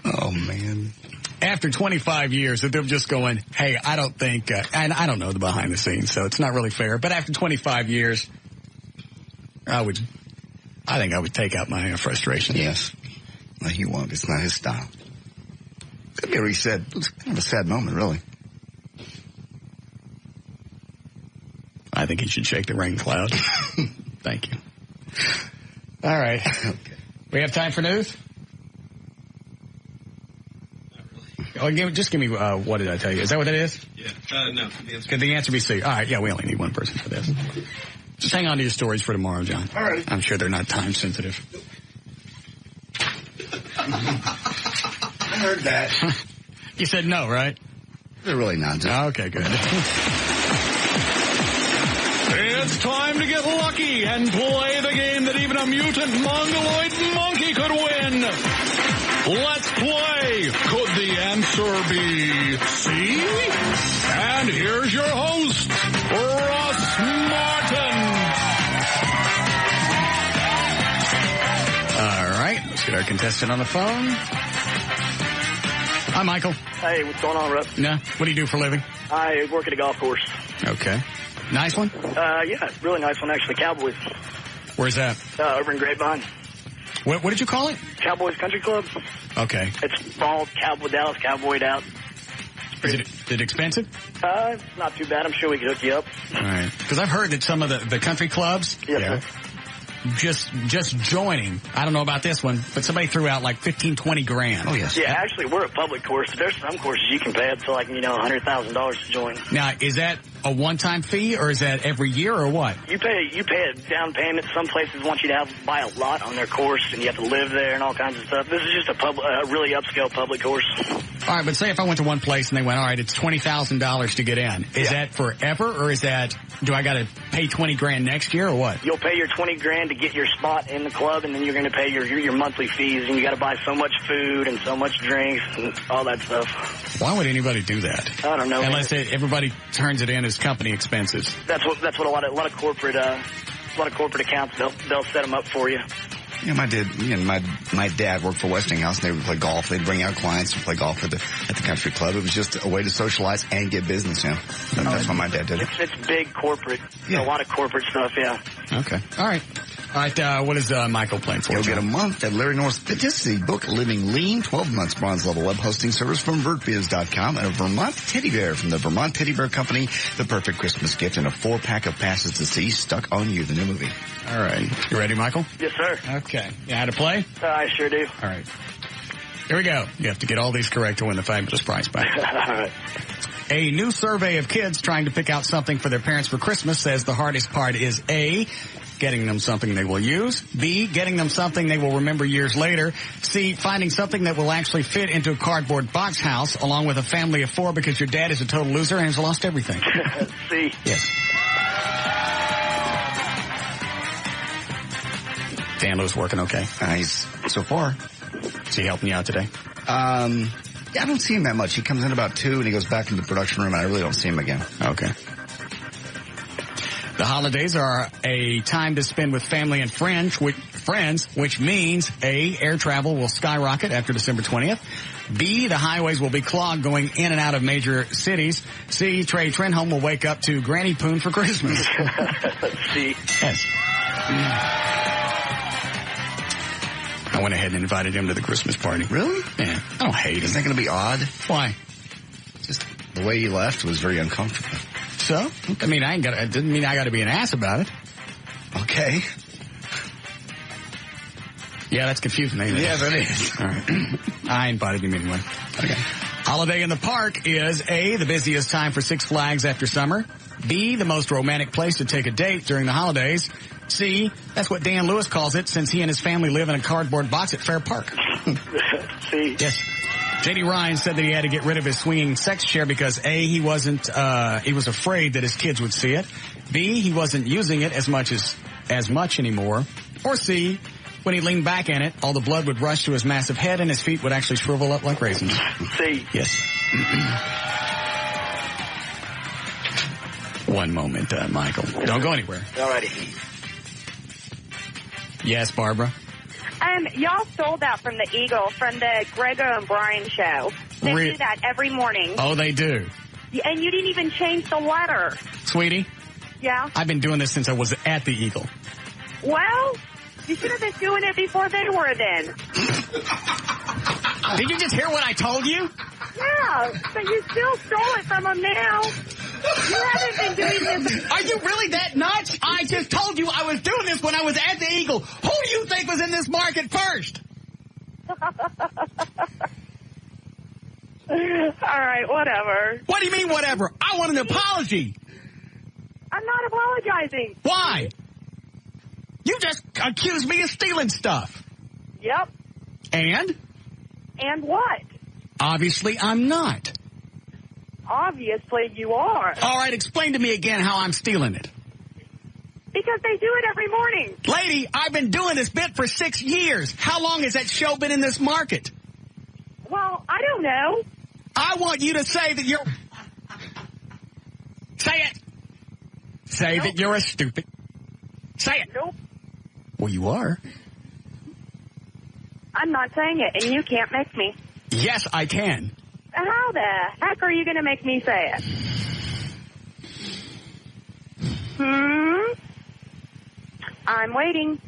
Oh, man. After 25 years, that they're just going, hey, I don't think, and I don't know the behind the scenes, so it's not really fair, but after 25 years, I think I would take out my frustration. Yes. No, he won't. It's not his style. Could be what he said. It was kind of a sad moment, really. I think he should shake the rain cloud. Thank you. All right. Okay. We have time for news? Oh, just give me, what did I tell you? Is that what that is? Yeah. No. Could the answer be C? All right. Yeah, we only need one person for this. Just hang on to your stories for tomorrow, John. All right. I'm sure they're not time sensitive. I heard that. You said no, right? They're really not. Okay, good. It's time to get lucky and play the game that even a mutant mongoloid monkey could win. Let's play. Could the answer be C? And here's your host, Russ Martin. All right, let's get our contestant on the phone. Hi, Michael. Hey, what's going on, Russ? No, what do you do for a living? I work at a golf course. Okay. Nice one? Yeah, really nice one, actually. Cowboys. Where's that? Over in Grapevine. What did you call it? Cowboys Country Club. Okay. It's all Dallas Cowboyed out. Is it expensive? Not too bad. I'm sure we could hook you up. All right. Because I've heard that some of the country clubs, just joining, I don't know about this one, but somebody threw out like $15,000-$20,000. Oh, yes. Yeah, actually, we're a public course. But there's some courses you can pay up to $100,000 to join. Now, is that a one-time fee, or is that every year, or what? You pay a down payment. Some places want you to buy a lot on their course, and you have to live there and all kinds of stuff. This is just a really upscale public course. All right, but say if I went to one place and they went, all right, it's $20,000 to get in. Is that forever, or is that, do I got to pay $20,000 next year, or what? You'll pay your $20,000 to get your spot in the club, and then you're going to pay your monthly fees, and you got to buy so much food and so much drinks and all that stuff. Why would anybody do that? I don't know. Unless everybody turns it in as company expenses. That's what a lot of corporate accounts they'll set them up for you. Yeah, my dad worked for Westinghouse, and they would play golf. They'd bring out clients to play golf at the country club. It was just a way to socialize and get business in. And that's why my dad did it. It's big corporate. Yeah. A lot of corporate stuff, yeah. Okay. All right. All right, what is Michael playing for? You'll get a month at Larry North's Statistically Book Living Lean, 12 months bronze level web hosting service from VertBiz.com, and a Vermont teddy bear from the Vermont Teddy Bear Company, the perfect Christmas gift, and a 4-pack of passes to see Stuck on You, the new movie. All right. You ready, Michael? Yes, sir. Okay. You how to play? I sure do. All right. Here we go. You have to get all these correct to win the fabulous prize pack. All right. A new survey of kids trying to pick out something for their parents for Christmas says the hardest part is A, getting them something they will use, B, getting them something they will remember years later, C, finding something that will actually fit into a cardboard box house along with a family of 4 because your dad is a total loser and has lost everything. C. Yes. Dan Lewis working okay? Nice. So far. Is he helping you out today? Yeah, I don't see him that much. He comes in about 2 and he goes back into the production room and I really don't see him again. Okay. The holidays are a time to spend with family and friends, which means A, air travel will skyrocket after December 20th. B, the highways will be clogged going in and out of major cities. C, Trey Trenholm will wake up to Granny Poon for Christmas. C. Yes. I went ahead and invited him to the Christmas party. Really? Yeah. I don't hate him. Isn't that going to be odd? Why? Just the way you left was very uncomfortable. So? I mean, it didn't mean I got to be an ass about it. Okay. Yeah, that's confusing, ain't it? Yeah, that is. All right. I invited him anyway. Okay. Holiday in the Park is A, the busiest time for Six Flags after summer. B, the most romantic place to take a date during the holidays. C, that's what Dan Lewis calls it since he and his family live in a cardboard box at Fair Park. C. Yes. J.D. Ryan said that he had to get rid of his swinging sex chair because A, he was afraid that his kids would see it. B, he wasn't using it as much anymore. Or C, when he leaned back in it, all the blood would rush to his massive head and his feet would actually shrivel up like raisins. C. Yes. One moment, Michael. Don't go anywhere. All righty. Yes, Barbara? Y'all stole that from the Eagle, from the Grego and Brian show. They do that every morning. Oh, they do? And you didn't even change the letter. Sweetie? Yeah? I've been doing this since I was at the Eagle. Well, you should have been doing it before they were then. Did you just hear what I told you? Yeah, but you still stole it from them now. You haven't been doing this. Are you really that nuts? I just told you I was doing this when I was at the Eagle. Who do you think was in this market first? All right, whatever. What do you mean, whatever? I want an apology. I'm not apologizing. Why? You just accused me of stealing stuff. Yep. And? And what? Obviously, I'm not. Obviously, you are. All right, explain to me again how I'm stealing it. Because they do it every morning. Lady, I've been doing this bit for 6 years. How long has that show been in this market? Well, I don't know. I want you to say that you're... Say it. Say that you're a stupid... Say it. Nope. Well, you are. I'm not saying it, and you can't make me. Yes, I can. How the heck are you going to make me say it? I'm waiting.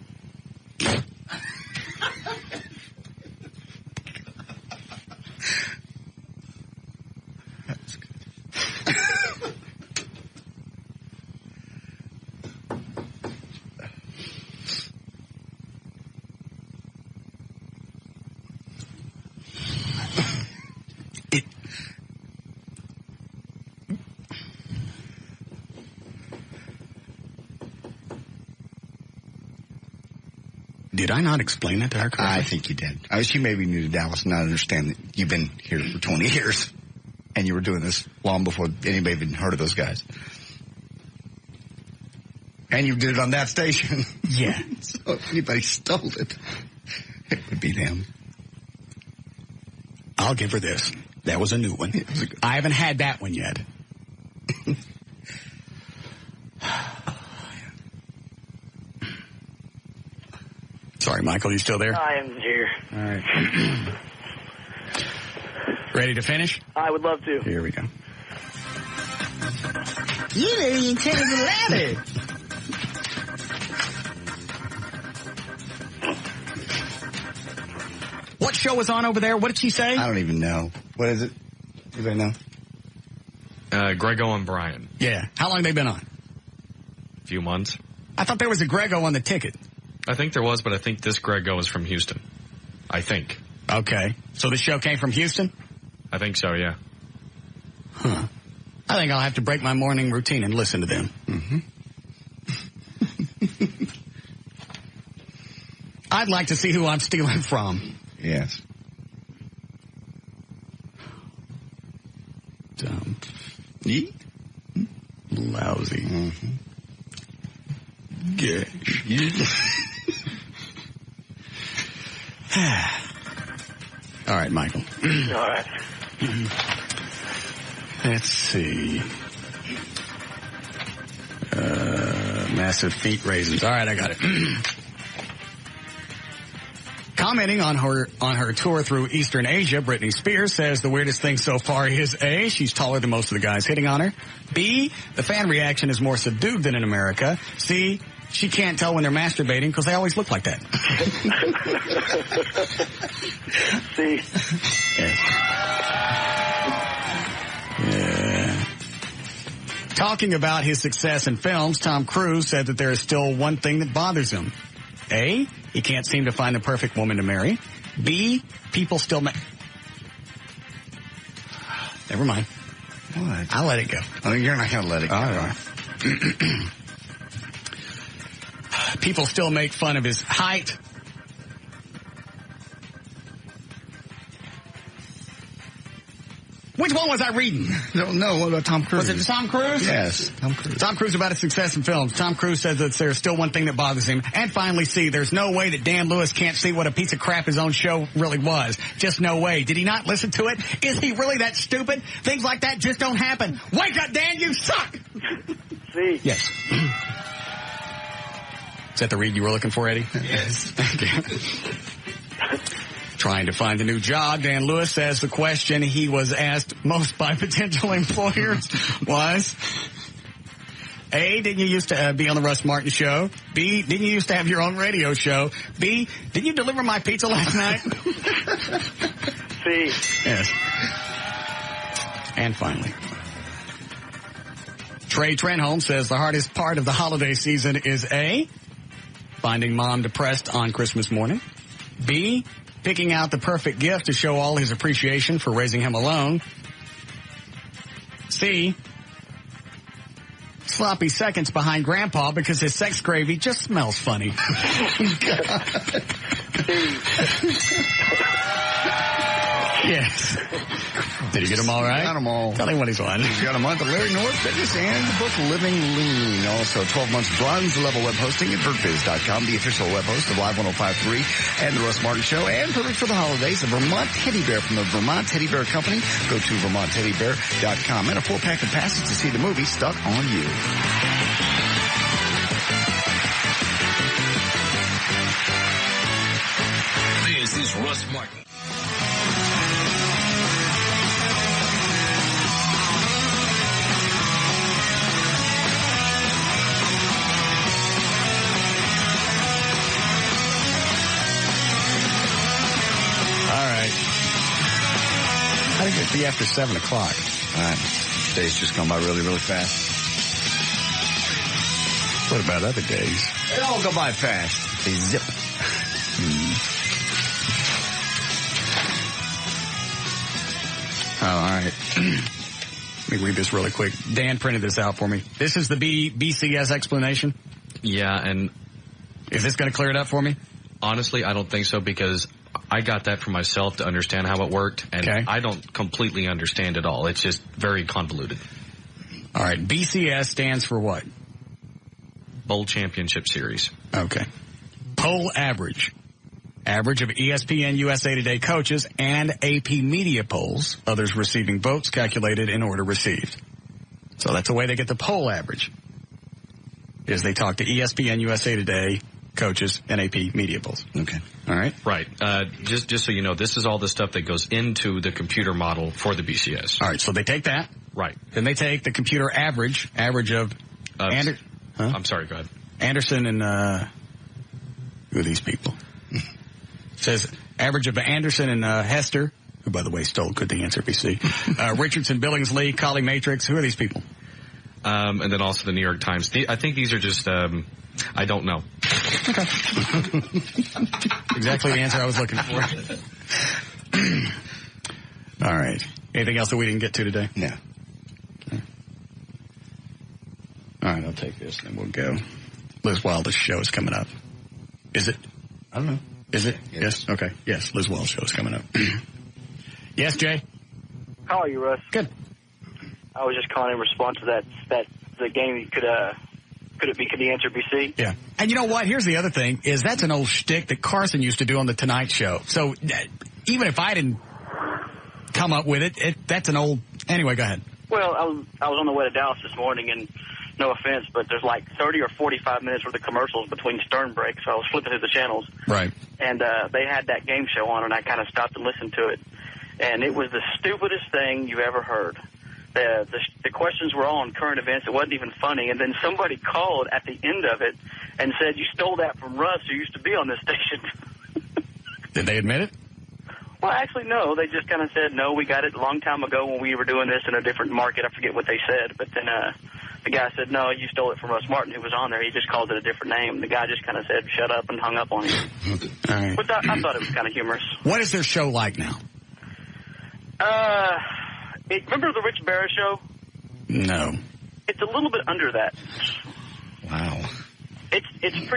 Did I not explain it to her correctly? I think you did. She maybe new to Dallas and not understand that you've been here for 20 years and you were doing this long before anybody even heard of those guys. And you did it on that station. Yeah. So if anybody stole it, it would be them. I'll give her this. That was a new one. I haven't had that one yet. Sorry, Michael, you still there? I am here. All right. Ready to finish? I would love to. Here we go. You didn't even change the letter. what show was on over there? What did she say? I don't even know. What is it? Do they know? Grego and Brian. Yeah. How long have they been on? A few months. I thought there was a Grego on the ticket. I think there was, but I think this Grego is from Houston. I think. Okay. So the show came from Houston? I think so, yeah. Huh. I think I'll have to break my morning routine and listen to them. Mm-hmm. I'd like to see who I'm stealing from. Yes. Dumb. Lousy. Mm-hmm. All right, Michael. All right. Let's see. Massive feet raisins. All right, I got it. Commenting on her tour through Eastern Asia, Britney Spears says the weirdest thing so far is A, she's taller than most of the guys hitting on her. B, the fan reaction is more subdued than in America. C, she can't tell when they're masturbating because they always look like that. See. Yes. Yeah. Talking about his success in films, Tom Cruise said that there is still one thing that bothers him. A, he can't seem to find the perfect woman to marry. B, people still Never mind. What? I'll let it go. Oh, you're not going to let it go. All right. People still make fun of his height. Which one was I reading? Don't know. What about Tom Cruise? Was it Tom Cruise? Yes, Tom Cruise. Tom Cruise about his success in films. Tom Cruise says that there's still one thing that bothers him. And finally, C, there's no way that Dan Lewis can't see what a piece of crap his own show really was. Just no way. Did he not listen to it? Is he really that stupid? Things like that just don't happen. Wake up, Dan, you suck! See. Yes. Is that the read you were looking for, Eddie? Yes. Trying to find a new job, Dan Lewis says the question he was asked most by potential employers was, A, didn't you used to be on the Russ Martin Show? B, didn't you used to have your own radio show? B, didn't you deliver my pizza last night? C. Yes. And finally, Trey Trenholm says the hardest part of the holiday season is A, finding mom depressed on Christmas morning. B, picking out the perfect gift to show all his appreciation for raising him alone. C, sloppy seconds behind Grandpa because his sex gravy just smells funny. Yes. Did he get them all right? Got them all. Tell him what he's on. He's got a month of Larry North Fitness and the book Living Lean. Also, 12 months of bronze level web hosting at VertBiz.com, the official web host of Live 105.3 and the Russ Martin Show. And perfect for the holidays, a Vermont Teddy Bear from the Vermont Teddy Bear Company. Go to VermontTeddyBear.com. And a 4-pack of passes to see the movie Stuck on You. This is Russ Martin. I think it'd be after 7 o'clock. All right. Days just gone by really, really fast. What about other days? They all go by fast. They zip. Oh, all right. Let me read this really quick. Dan printed this out for me. This is the BCS explanation? Yeah, and... Is this going to clear it up for me? Honestly, I don't think so because I got that for myself to understand how it worked, and I don't completely understand it all. It's just very convoluted. All right. BCS stands for what? Bowl Championship Series. Okay. Poll average. Average of ESPN USA Today coaches and AP media polls. Others receiving votes calculated in order received. So that's the way they get the poll average. Is they talk to ESPN USA Today coaches and AP media polls. Okay. All right. Right. Just so you know, this is all the stuff that goes into the computer model for the BCS. All right. So they take that. Right. Then they take the computer average of I'm sorry, go ahead. Anderson and who are these people? Says Average of Anderson and Hester, who, by the way, stole Good Thing Answer BC. Richardson, Billingsley, Colley Matrix. Who are these people? And then also the New York Times. I think these are just, I don't know. Okay. Exactly the answer I was looking for. All right. Anything else that we didn't get to today? No. Okay. All right, I'll take this, and then we'll go. Liz Wilder's show is coming up. Is it? I don't know. Is it? Yes. Okay. Yes, Liz Wilder's show is coming up. Yes, Jay? How are you, Russ? Good. I was just calling in response to that the game could it be Could the Answer BC? Yeah. And you know what? Here's the other thing, is that's an old shtick that Carson used to do on The Tonight Show. So even if I didn't come up with it, that's an old... Anyway, go ahead. Well, I was on the way to Dallas this morning, and no offense, but there's like 30 or 45 minutes worth of commercials between stern breaks, so I was flipping through the channels. Right. And they had that game show on, and I kind of stopped and listened to it. And it was the stupidest thing you've ever heard. The questions were all on current events. It wasn't even funny. And then somebody called at the end of it and said, "You stole that from Russ, who used to be on this station." Did they admit it? Well, actually, no. They just kind of said, "No, we got it a long time ago when we were doing this in a different market." I forget what they said. But then the guy said, "No, you stole it from Russ Martin, who was on there. He just called it a different name." The guy just kind of said, "Shut up," and hung up on him. All right. But I thought it was kind of humorous. What is their show like now? Remember the Rich Barra show? No. It's a little bit under that. Wow. It's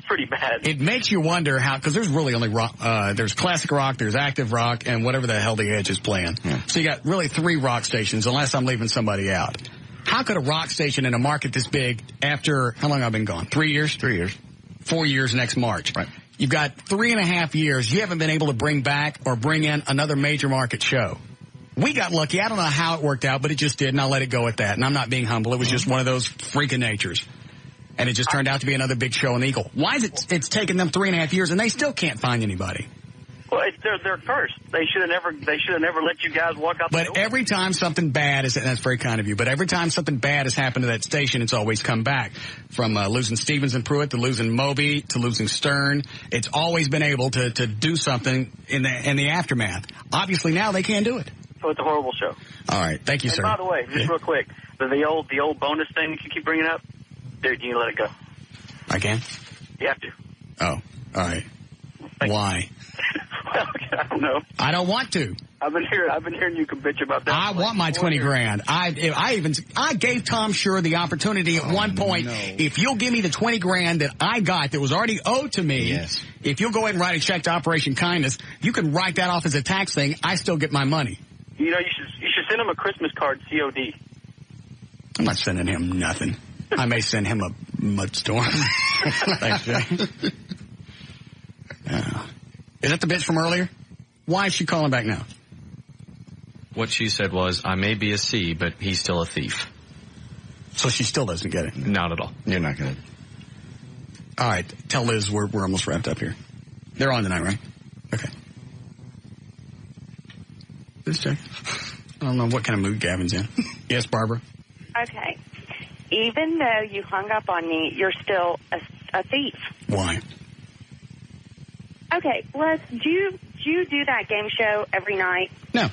pretty bad. It makes you wonder how, because there's really only rock, there's classic rock, there's active rock, and whatever the hell the Edge is playing. Yeah. So you got really 3 rock stations, unless I'm leaving somebody out. How could a rock station in a market this big after, how long have I been gone? 3 years? 3 years. 4 years next March. Right. You've got 3.5 years. You haven't been able to bring back or bring in another major market show. We got lucky. I don't know how it worked out, but it just did, and I'll let it go at that. And I'm not being humble. It was just one of those freaking natures. And it just turned out to be another big show in the Eagle. Why is it's taken them 3.5 years, and they still can't find anybody? Well, they're cursed. They should have never let you guys walk out the door. But every time something bad is, and that's very kind of you, but every time something bad has happened to that station, it's always come back. From losing Stevens and Pruitt to losing Moby to losing Stern, it's always been able to do something in the aftermath. Obviously now they can't do it. So it's a horrible show. All right, thank you, and sir. By the way, just real quick, the old bonus thing that you keep bringing up, dude, you need to let it go. I can? You have to. Oh, all right. Why? Well, I don't know. I don't want to. I've been hearing you bitch about that. I want my 20 grand. I gave Tom Sure the opportunity at one point. No. If you'll give me the 20 grand that I got that was already owed to me, yes. If you'll go ahead and write a check to Operation Kindness, you can write that off as a tax thing. I still get my money. You know, you should send him a Christmas card, COD. I'm not sending him nothing. I may send him a mudstorm. Thanks, Jay. Is that the bitch from earlier? Why is she calling back now? What she said was, "I may be a C, but he's still a thief." So she still doesn't get it? Not at all. You're not going to. All right. Tell Liz we're almost wrapped up here. They're on tonight, right? Okay. Let's check. I don't know what kind of mood Gavin's in. Yes, Barbara? Okay. Even though you hung up on me, you're still a thief. Why? Okay, Les, do you do that game show every night? No.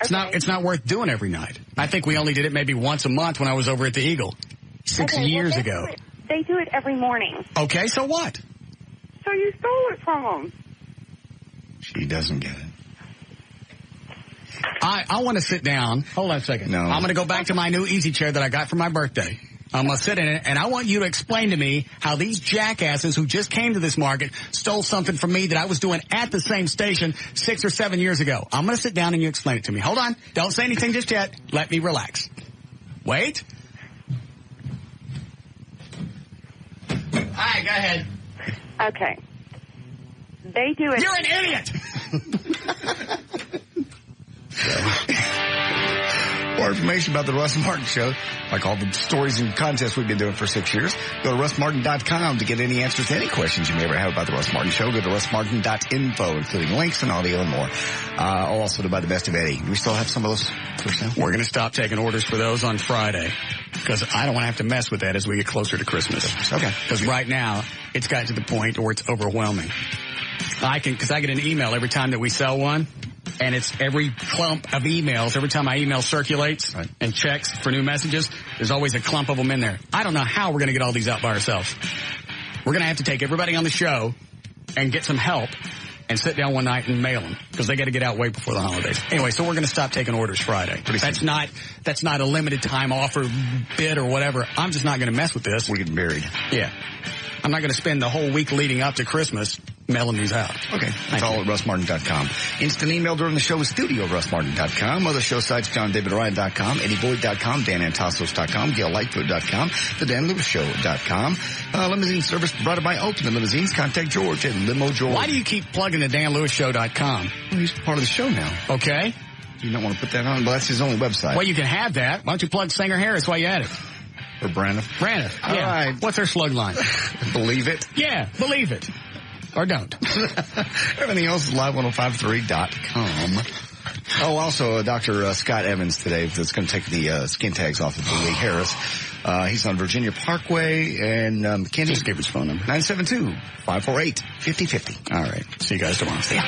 It's not worth doing every night. I think we only did it maybe once a month when I was over at the Eagle 6 years ago. They do it every morning. Okay, so what? So you stole it from them. She doesn't get it. I want to sit down. Hold on a second. No. I'm going to go back to my new easy chair that I got for my birthday. I'm going to sit in it, and I want you to explain to me how these jackasses who just came to this market stole something from me that I was doing at the same station 6 or 7 years ago. I'm going to sit down and you explain it to me. Hold on. Don't say anything just yet. Let me relax. Wait. All right, go ahead. Okay. They do it. You're an idiot! More information about the Russ Martin Show, like all the stories and contests we've been doing for 6 years, go to russmartin.com to get any answers to any questions you may ever have about the Russ Martin Show. Go to russmartin.info, including links and audio and more. Also to buy the Best of Eddie. Do we still have some of those for sale? We're going to stop taking orders for those on Friday because I don't want to have to mess with that as we get closer to Christmas. Okay. Because right now, it's gotten to the point where it's overwhelming. Because I get an email every time that we sell one. And it's every clump of emails. Every time my email circulates and checks for new messages, there's always a clump of them in there. I don't know how we're going to get all these out by ourselves. We're going to have to take everybody on the show and get some help and sit down one night and mail them because they got to get out way before the holidays. Anyway, so we're going to stop taking orders Friday. That's not a limited time offer bid or whatever. I'm just not going to mess with this. We're getting buried. Yeah. I'm not going to spend the whole week leading up to Christmas mailing these out. Okay. That's all at russmartin.com. Instant email during the show is studio@russmartin.com. Other show sites, johndavidryan.com, eddieboyd.com, danantasos.com, gaillightfoot.com, thedanlewishow.com. Limousine service provided by Ultimate Limousines. Contact George at Limo George. Why do you keep plugging the danlewishow.com? Well, he's part of the show now. Okay. Do you not want to put that on? Well, that's his only website. Well, you can have that. Why don't you plug Sanger Harris while you at it? Or Braniff. Braniff. All right. What's her slug line? Believe it. Yeah, believe it. Or don't. Everything else is live1053.com. Oh, also, Dr. Scott Evans today that's going to take the skin tags off of Lee Harris. He's on Virginia Parkway and McKinney. Just give his phone number. 972-548-5050. All right. See you guys tomorrow. See ya.